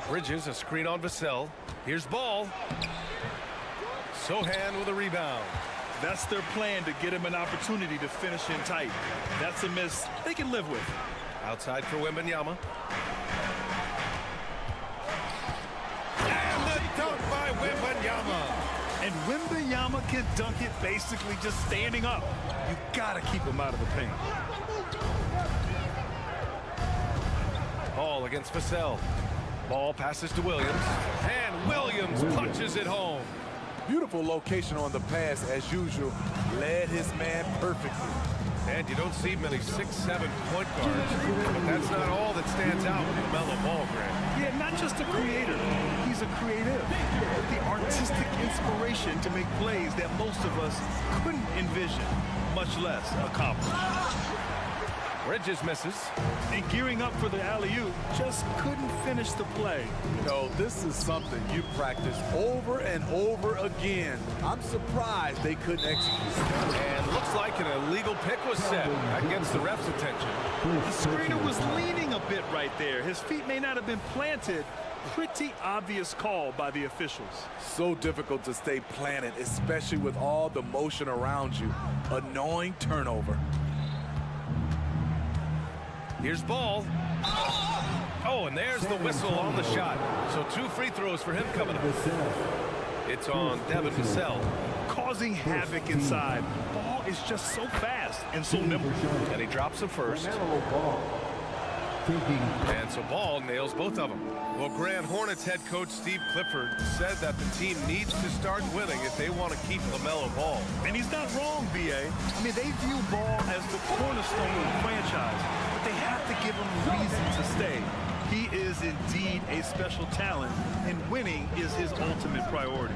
Bridges a screen on Vassell. Here's Ball. Sohan with a rebound. That's their plan to get him an opportunity to finish in tight. That's a miss they can live with. Outside for Wembanyama. And the dunk by Wembanyama. And Wembanyama can dunk it basically just standing up. You gotta keep him out of the paint. Ball against Vassell. Ball passes to Williams. And Williams punches it home. Beautiful location on the pass as usual. Led his man perfectly. And you don't see many 6'7" point guards, but that's not all that stands out with LaMelo Ball, Grant. Yeah, not just a creator. He's a creative. With the artistic inspiration to make plays that most of us couldn't envision, much less accomplish. Bridges misses. And gearing up for the alley-oop, just couldn't finish the play. You know, this is something you practice over and over again. I'm surprised they couldn't execute. And looks like an illegal pick was set against the ref's attention. The screener was leaning a bit right there. His feet may not have been planted. Pretty obvious call by the officials. So difficult to stay planted, especially with all the motion around you. Annoying turnover. Here's Ball. Oh, and there's the whistle on the shot. So 2 free throws for him coming up. It's on Devin Vassell. Causing havoc inside. Ball is just so fast and so nimble. And he drops the first. And so Ball nails both of them. Well, Grand Hornets head coach Steve Clifford said that the team needs to start winning if they want to keep LaMelo Ball. And he's not wrong, B.A. I mean, they view Ball as the cornerstone of the franchise, but they have to give him a reason to stay. He is indeed a special talent, and winning is his ultimate priority.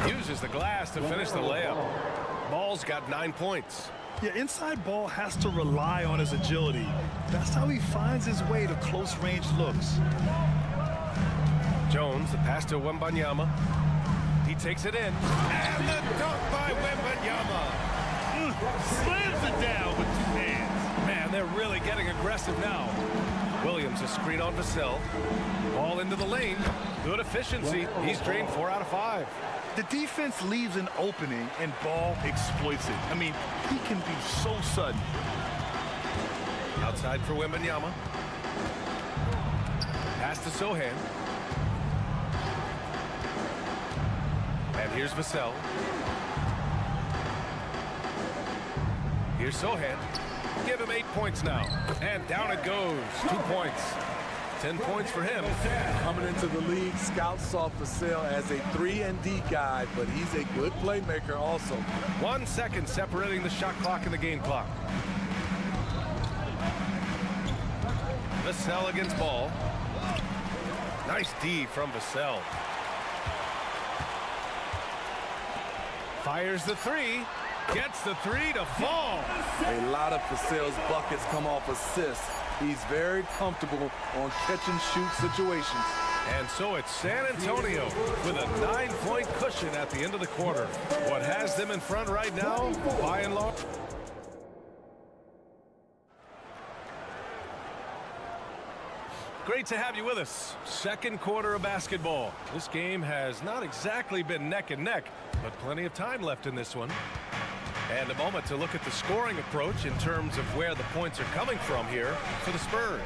Uses the glass to finish the layup. Ball's got 9 points. Yeah, inside Ball has to rely on his agility. That's how he finds his way to close-range looks. Jones, the pass to Wembanyama. He takes it in. And the dunk by Wembanyama. Slams it down with 2 hands. Man, they're really getting aggressive now. Williams a screen on Vassell. Ball into the lane. Good efficiency. He's drained 4 out of 5. The defense leaves an opening and Ball exploits it. I mean, he can be so sudden. Outside for Wembanyama. Pass to Sohan. And here's Vassell. Here's Sohan. Give him 8 points now. And down it goes. 2 points. 10 points for him. Coming into the league, scouts saw Vassell as a 3-and-D guy, but he's a good playmaker also. 1 second separating the shot clock and the game clock. Vassell against Ball. Nice D from Vassell. Fires the 3. Gets the 3 to fall. A lot of Vassell's buckets come off assists. He's very comfortable on catch-and-shoot situations. And so it's San Antonio with a 9-point cushion at the end of the quarter. What has them in front right now, by and large? Great to have you with us. Second quarter of basketball. This game has not exactly been neck and neck, but plenty of time left in this one. And a moment to look at the scoring approach in terms of where the points are coming from here for the Spurs.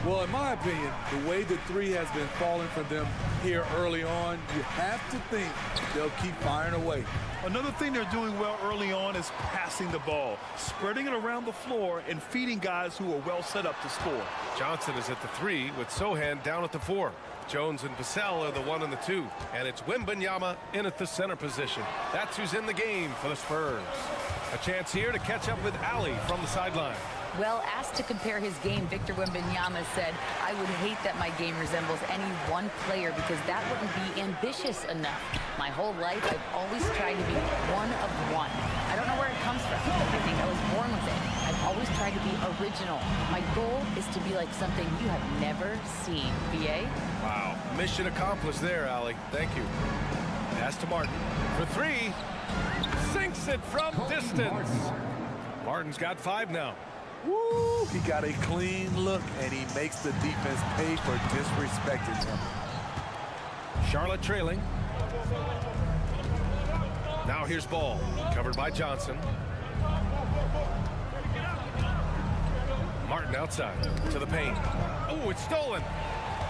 Well, in my opinion, the way the 3 has been falling for them here early on, you have to think they'll keep firing away. Another thing they're doing well early on is passing the ball, spreading it around the floor and feeding guys who are well set up to score. Johnson is at the 3 with Sohan down at the 4. Jones and Vassell are the 1 and the 2. And it's Wembanyama in at the center position. That's who's in the game for the Spurs. A chance here to catch up with Ali from the sideline. Well, asked to compare his game, Victor Wembanyama said, "I would hate that my game resembles any one player because that wouldn't be ambitious enough. My whole life, I've always tried to be one of one. I don't know where it comes from. I think I was born with it. I've always tried to be original. My goal is to be like something you have never seen." VA? Wow. Mission accomplished there, Ali. Thank you. Pass to Martin for 3. Sinks it from distance. Martin's got 5 now. Woo! He got a clean look, and he makes the defense pay for disrespecting him. Charlotte trailing. Now here's Ball, covered by Johnson. Martin outside to the paint. Oh, it's stolen.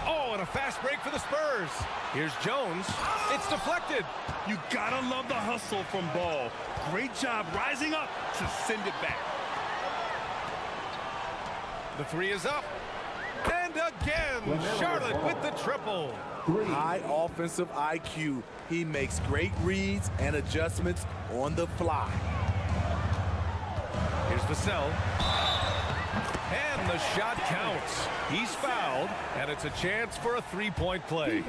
Oh, and a fast break for the Spurs. Here's Jones. It's deflected. You gotta love the hustle from Ball. Great job rising up to send it back. The 3 is up. And again, Charlotte with the triple. High offensive IQ. He makes great reads and adjustments on the fly. Here's Vassell. And the shot counts. He's fouled, and it's a chance for a 3-point play.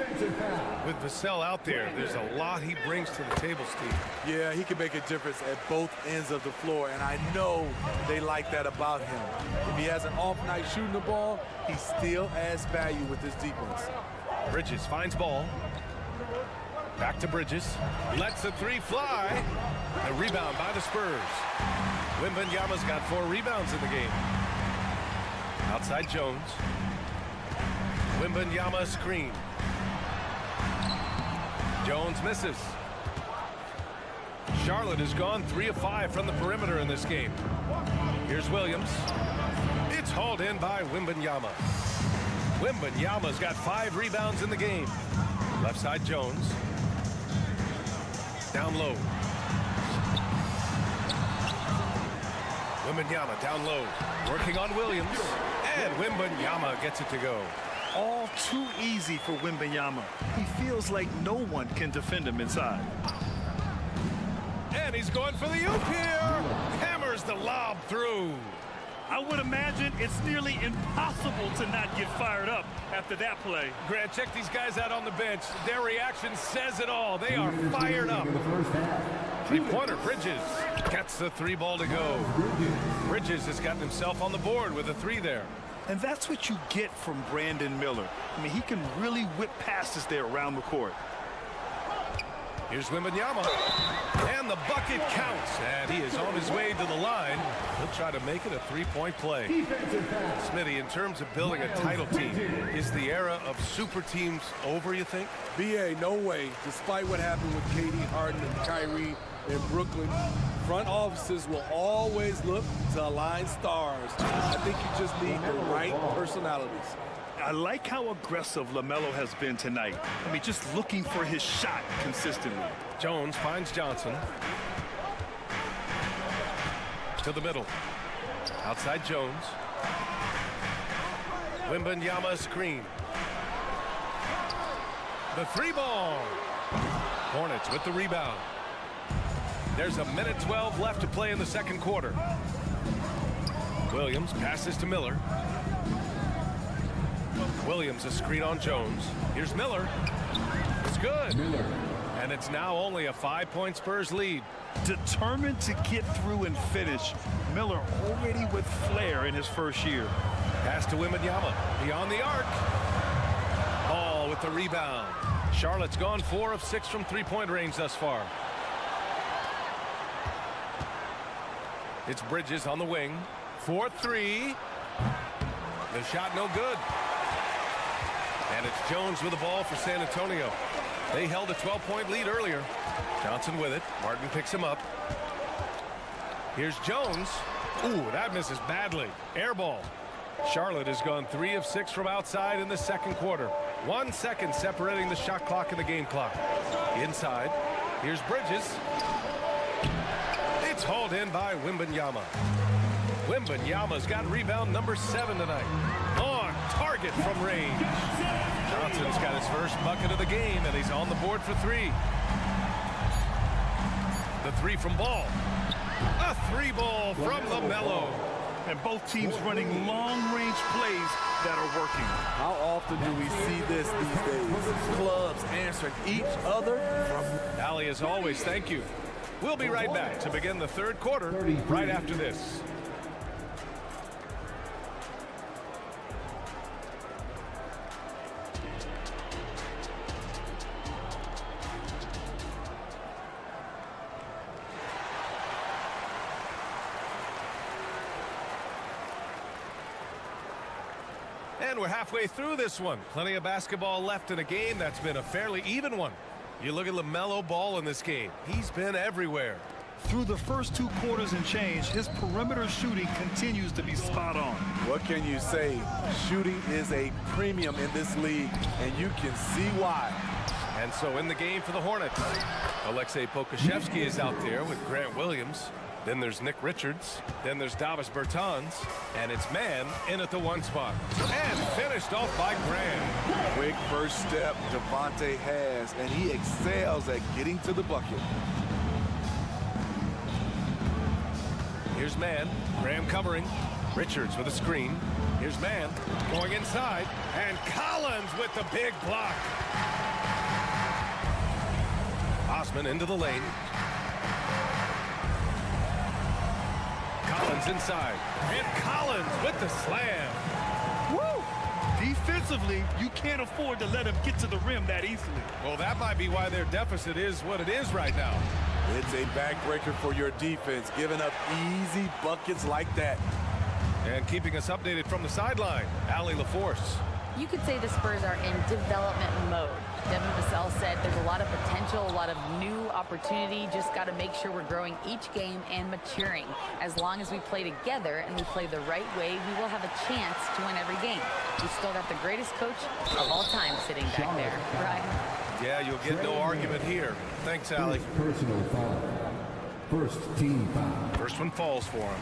With Vassell out there, there's a lot he brings to the table, Steve. Yeah, he can make a difference at both ends of the floor, and I know they like that about him. If he has an off night shooting the ball, he still adds value with his defense. Bridges finds Ball. Back to Bridges. Lets the 3 fly. A rebound by the Spurs. Wembanyama's got 4 rebounds in the game. Outside Jones. Wembanyama screen. Jones misses. Charlotte has gone 3 of 5 from the perimeter in this game. Here's Williams. It's hauled in by Wembanyama. Wembanyama's got 5 rebounds in the game. Left side Jones. Down low. Wembanyama down low. Working on Williams. And Wembanyama gets it to go. All too easy for Wembanyama. He feels like no one can defend him inside. And he's going for the oop here. Hammers the lob through. I would imagine it's nearly impossible to not get fired up after that play. Grant, check these guys out on the bench. Their reaction says it all. They are fired up. 3-pointer, Bridges gets the 3 ball to go. Bridges has gotten himself on the board with a 3 there. And that's what you get from Brandon Miller. I mean, he can really whip passes there around the court. Here's Wembanyama. And the bucket counts. And he is on his way to the line. He'll try to make it a three-point play. Smitty, in terms of building a title team, is the era of super teams over, you think? BA, no way. Despite what happened with KD, Harden, and Kyrie in Brooklyn, front offices will always look to align stars. I think you just need the right personalities. I like how aggressive LaMelo has been tonight. I mean, just looking for his shot consistently. Jones finds Johnson. To the middle. Outside Jones. Wembanyama screen. The three ball. Hornets with the rebound. There's a minute 12 left to play in the second quarter. Williams passes to Miller. Williams a screen on Jones. Here's Miller. It's good. Miller. And it's now only a 5-point Spurs lead. Determined to get through and finish. Miller already with flair in his first year. Pass to Wembanyama. Beyond the arc. Ball with the rebound. Charlotte's gone 4 of 6 from three-point range thus far. It's Bridges on the wing. 4-3. The shot no good. And it's Jones with the ball for San Antonio. They held a 12-point lead earlier. Johnson with it. Martin picks him up. Here's Jones. Ooh, that misses badly. Air ball. Charlotte has gone 3 of 6 from outside in the second quarter. 1 second separating the shot clock and the game clock. Inside. Here's Bridges. It's hauled in by Wembanyama. Wembanyama's got rebound number 7 tonight. On target from range. Johnson's got his first bucket of the game, and he's on the board for 3. The 3 from Ball. A 3-ball from LaMelo. And both teams running long-range plays that are working. How often do we see this these days? Clubs answering each other from... Allie, as always, thank you. We'll be right back to begin the third quarter right after this. And we're halfway through this one. Plenty of basketball left in a game that's been a fairly even one. You look at LaMelo Ball in this game. He's been everywhere. Through the first 2 quarters and change, his perimeter shooting continues to be spot on. What can you say? Shooting is a premium in this league, and you can see why. And so in the game for the Hornets, Alexei Pokusevski is out there with Grant Williams. Then there's Nick Richards. Then there's Davis Bertans. And it's man in at the 1 spot. And finished off by Grant. Quick first step Devontae has, and he excels at getting to the bucket. Here's man. Graham covering. Richards with a screen. Here's man going inside. And Collins with the big block. Osman into the lane. Collins inside. And Collins with the slam. Woo! Defensively, you can't afford to let him get to the rim that easily. Well, that might be why their deficit is what it is right now. It's a backbreaker for your defense, giving up easy buckets like that. And keeping us updated from the sideline, Allie LaForce. You could say the Spurs are in development mode. Devin Vassell said there's a lot of potential, a lot of new opportunity. Just got to make sure we're growing each game and maturing. As long as we play together and we play the right way, we will have a chance to win every game. We still got the greatest coach of all time sitting back there, right? Yeah, you'll get no argument here. Thanks, Allie. Personal foul. First team foul. First one falls for him.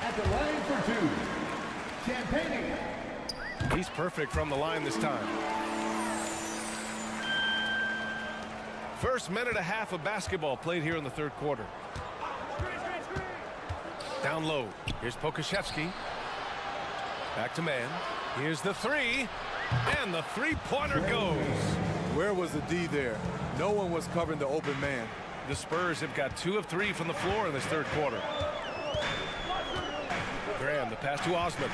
At the line for 2, Champagne. He's perfect from the line this time. First minute and a half of basketball played here in the third quarter. Down low. Here's Pokusevski. Back to man. Here's the 3. And the three-pointer goes. Where was the D there? No one was covering the open man. The Spurs have got 2 of 3 from the floor in this third quarter. Graham, the pass to Osman.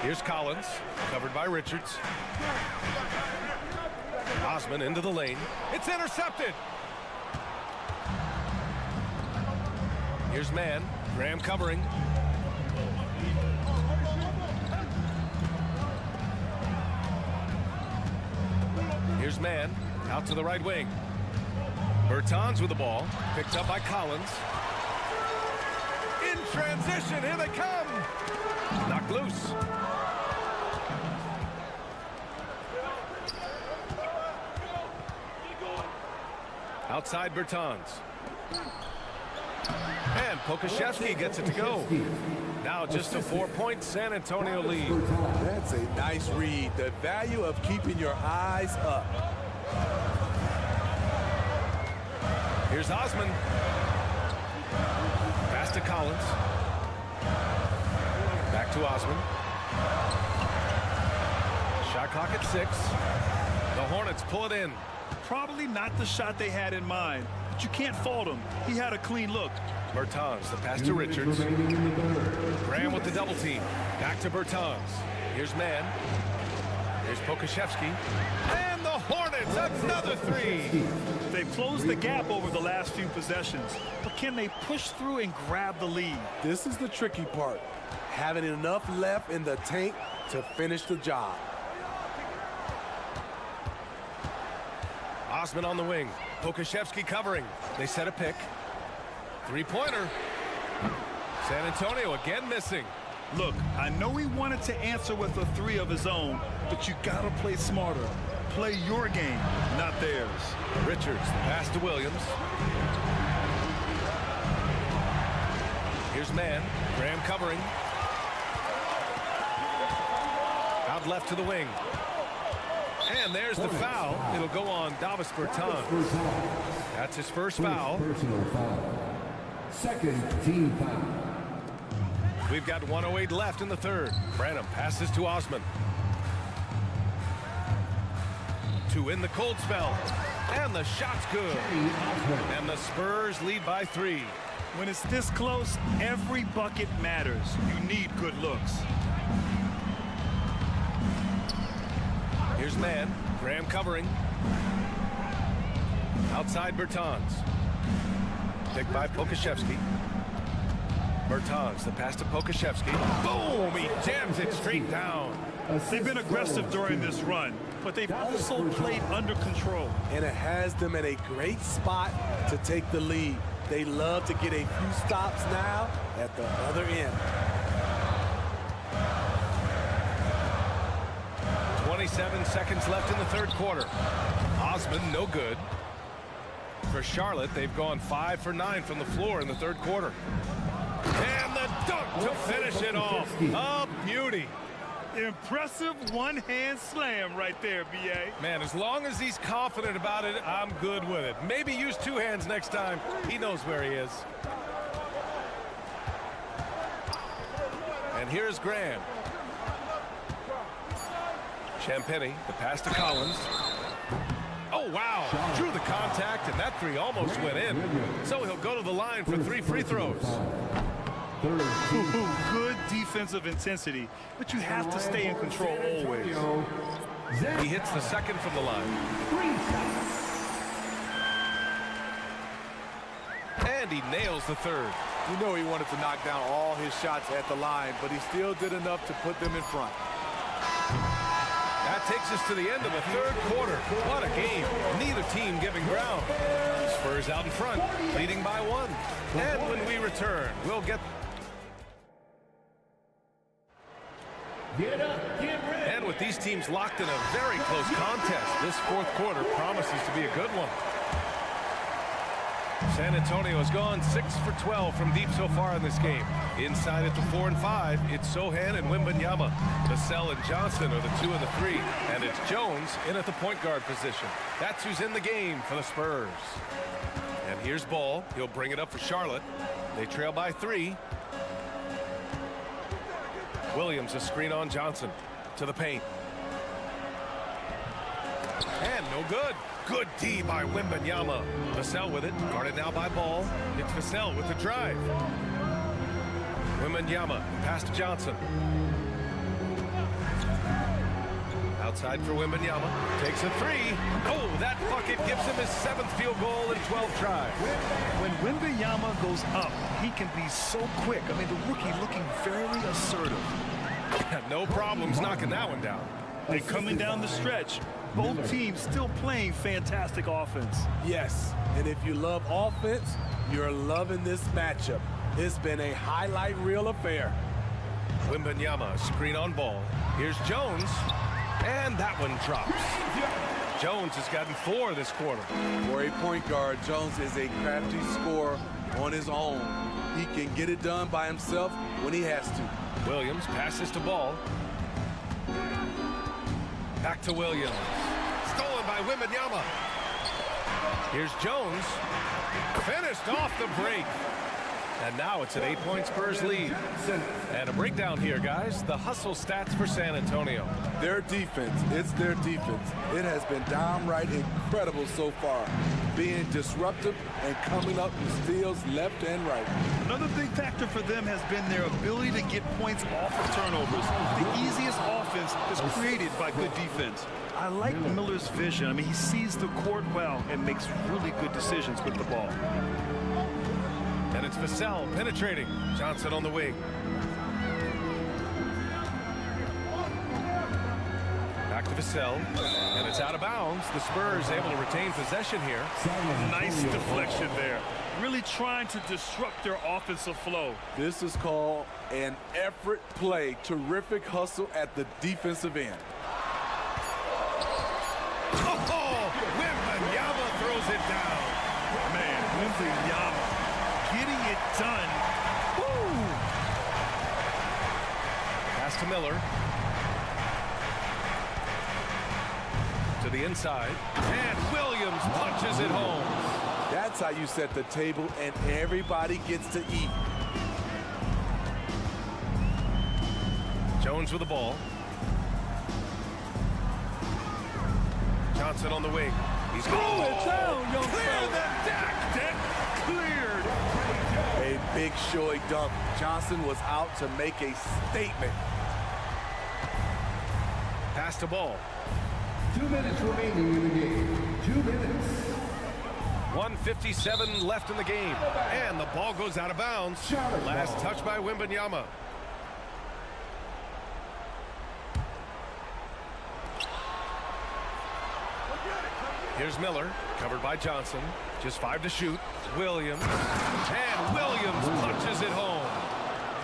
Here's Collins, covered by Richards. Osman into the lane. It's intercepted. Here's man. Graham covering. Here's man. Out to the right wing. Bertans with the ball. Picked up by Collins. In transition. Here they come. Knocked loose. Outside Bertans. And Pokuševski gets it to go. Now just a 4-point San Antonio lead. That's a nice read. The value of keeping your eyes up. Here's Osman. Pass to Collins. Back to Osman. Shot clock at 6. The Hornets pull it in. Probably not the shot they had in mind, but you can't fault him. He had a clean look. Bertans, the pass to Richards. Graham with the double team. Back to Bertans. Here's man. Here's Pokuševski. And the Hornets, another 3. They've closed the gap over the last few possessions, but can they push through and grab the lead? This is the tricky part. Having enough left in the tank to finish the job. Osman on the wing. Pokuševski covering. They set a pick. 3-pointer. San Antonio again missing. Look, I know he wanted to answer with a 3 of his own, but you gotta play smarter. Play your game, not theirs. Richards, pass to Williams. Here's man. Graham covering. Out left to the wing. And there's the foul. It'll go on Davis Bertans. That's his first foul. Personal foul. Second team foul. We've got 1:08 left in the third. Branham passes to Osman. 2 in the cold spell. And the shot's good. And the Spurs lead by 3. When it's this close, every bucket matters. You need good looks. Here's man. Graham covering. Outside Bertans. Picked by Pokuševski. Bertans, the pass to Pokuševski. Boom! He jams it straight down. They've been aggressive during this run, but they've also played under control. And it has them at a great spot to take the lead. They love to get a few stops now at the other end. 27 seconds left in the third quarter. Osman, no good. For Charlotte, they've gone 5 for 9 from the floor in the third quarter. And the dunk to finish it off. A beauty. Impressive one-hand slam right there, B.A. Man, as long as he's confident about it, I'm good with it. Maybe use 2 hands next time. He knows where he is. And here's Graham. Champagny, the pass to Collins. Oh, wow. Drew the contact, and that 3 almost went in. So he'll go to the line for 3 free throws. Good defensive intensity, but you have to stay in control always. He hits the second from the line. And he nails the third. You know he wanted to knock down all his shots at the line, but he still did enough to put them in front. That takes us to the end of the third quarter. What a game. Neither team giving ground. Spurs out in front, leading by 1. And when we return, we'll get... Get up, get ready. And with these teams locked in a very close contest, this fourth quarter promises to be a good one. San Antonio has gone 6 for 12 from deep so far in this game. Inside at the 4 and 5, it's Sohan and Wembanyama. Vassell and Johnson are the 2 and the 3, and it's Jones in at the point guard position. That's who's in the game for the Spurs. And here's Ball. He'll bring it up for Charlotte. They trail by 3. Williams a screen on Johnson to the paint. And no good. Good D by Wembanyama. Vassell with it. Guarded now by Ball. It's Vassell with the drive. Wembanyama. Pass to Johnson. Outside for Wembanyama. Takes a three. Oh, that bucket gives him his 7th field goal in 12 tries. When Wembanyama goes up, he can be so quick. I mean, the rookie looking very assertive. No problems knocking that one down. And coming down the stretch, both teams still playing fantastic offense. Yes, and if you love offense, you're loving this matchup. It's been a highlight reel affair. Wembanyama, screen on ball. Here's Jones, and that one drops. Jones has gotten 4 this quarter. For a point guard, Jones is a crafty scorer on his own. He can get it done by himself when he has to. Williams passes to Ball. Back to Williams. Stolen by Wembanyama. Here's Jones. Finished off the break. And now it's an 8-point Spurs lead. And a breakdown here, guys. The hustle stats for San Antonio. Their defense, it's their defense. It has been downright incredible so far. Being disruptive and coming up with steals left and right. Another big factor for them has been their ability to get points off of turnovers. The easiest offense is created by good defense. I like Miller's vision. I mean, he sees the court well and makes really good decisions with the ball. And it's Vassell penetrating. Johnson on the wing. Back to Vassell, and it's out of bounds. The Spurs able to retain possession here. Nice deflection there. Really trying to disrupt their offensive flow. This is called an effort play. Terrific hustle at the defensive end. Oh, Wembanyama throws it down. Man, Wembanyama getting it done. Woo! Pass to Miller. To the inside, and Williams punches it home. That's how you set the table and everybody gets to eat. Jones with the ball. Johnson on the wing. He's going down, young clear the deck. Deck cleared. A big showy dunk. Johnson was out to make a statement. Pass to Ball. 2 minutes remaining in the game. 2 minutes. 1:57 left in the game. And the ball goes out of bounds. Last touch by Wembanyama. Here's Miller, covered by Johnson. Just 5 to shoot. Williams. And Williams punches it home.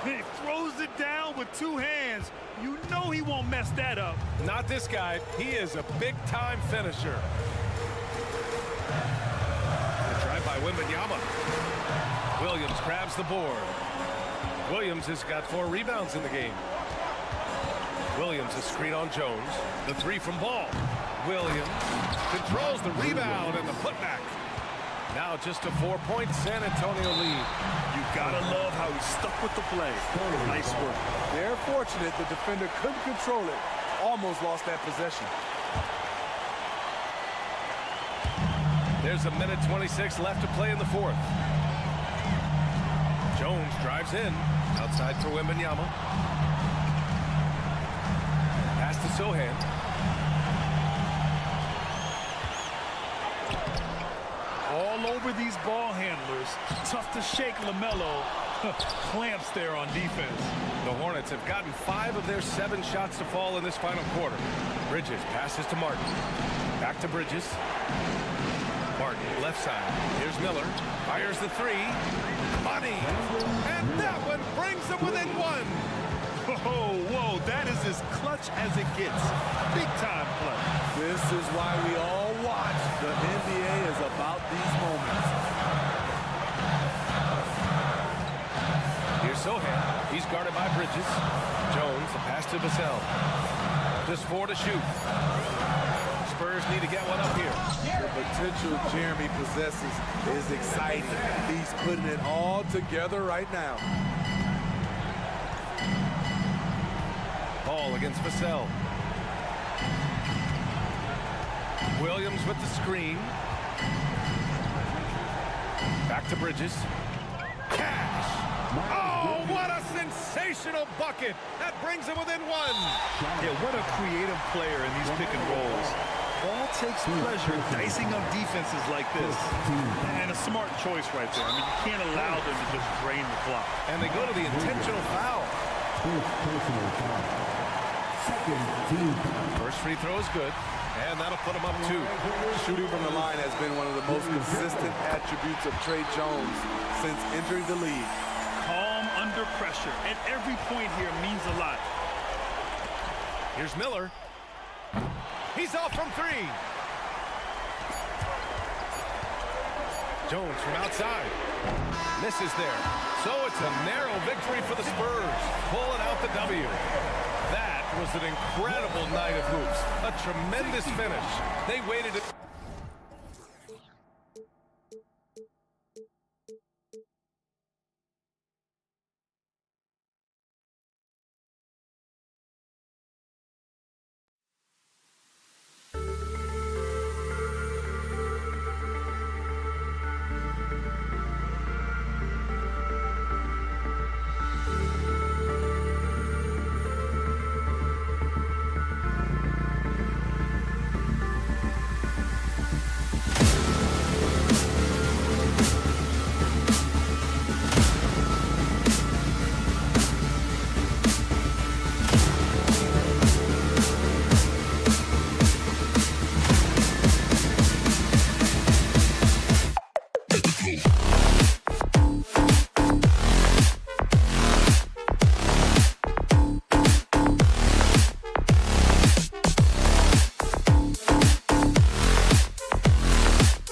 He throws it down with 2 hands. You know he won't mess that up. Not this guy. He is a big-time finisher. The drive by Wembanyama. Williams grabs the board. Williams has got 4 rebounds in the game. Williams a screen on Jones. The 3 from Ball. Williams controls the rebound and the putback. Now just a 4-point San Antonio lead. You gotta love how he stuck with the play. Nice work. They're fortunate the defender couldn't control it. Almost lost that possession. There's a minute 26 left to play in the 4th. Jones drives in. Outside for Wembanyama. Pass to Sohan. All over these ball handlers. Tough to shake LaMelo. Clamps there on defense. The Hornets have gotten 5 of their 7 shots to fall in this final quarter. Bridges passes to Martin. Back to Bridges. Martin, left side. Here's Miller. Fires the 3. Money. And that one brings them within 1. Oh, whoa, that is as clutch as it gets. Big time clutch. This is why we all watch. The NBA is about these moments. Here's Sohan. He's guarded by Bridges. Jones, the pass to Vassell. Just 4 to shoot. Spurs need to get one up here. The potential Jeremy possesses is exciting. He's putting it all together right now. Ball against Vassell. Williams with the screen. Back to Bridges. Cash. Oh! Oh, what a sensational bucket. That brings him within one. Yeah, what a creative player in these pick and rolls. All takes pleasure dicing up defenses like this. And a smart choice right there. I mean, you can't allow them to just drain the clock. And they go to the intentional foul. First free throw is good. And that'll put him up 2. Shooting from the line has been one of the most consistent attributes of Trey Jones since entering the league. Calm under pressure. And every point here means a lot. Here's Miller. He's off from 3. Jones from outside. Misses there. So it's a narrow victory for the Spurs. Pulling out the W. That was an incredible night of hoops. A tremendous finish. They waited it.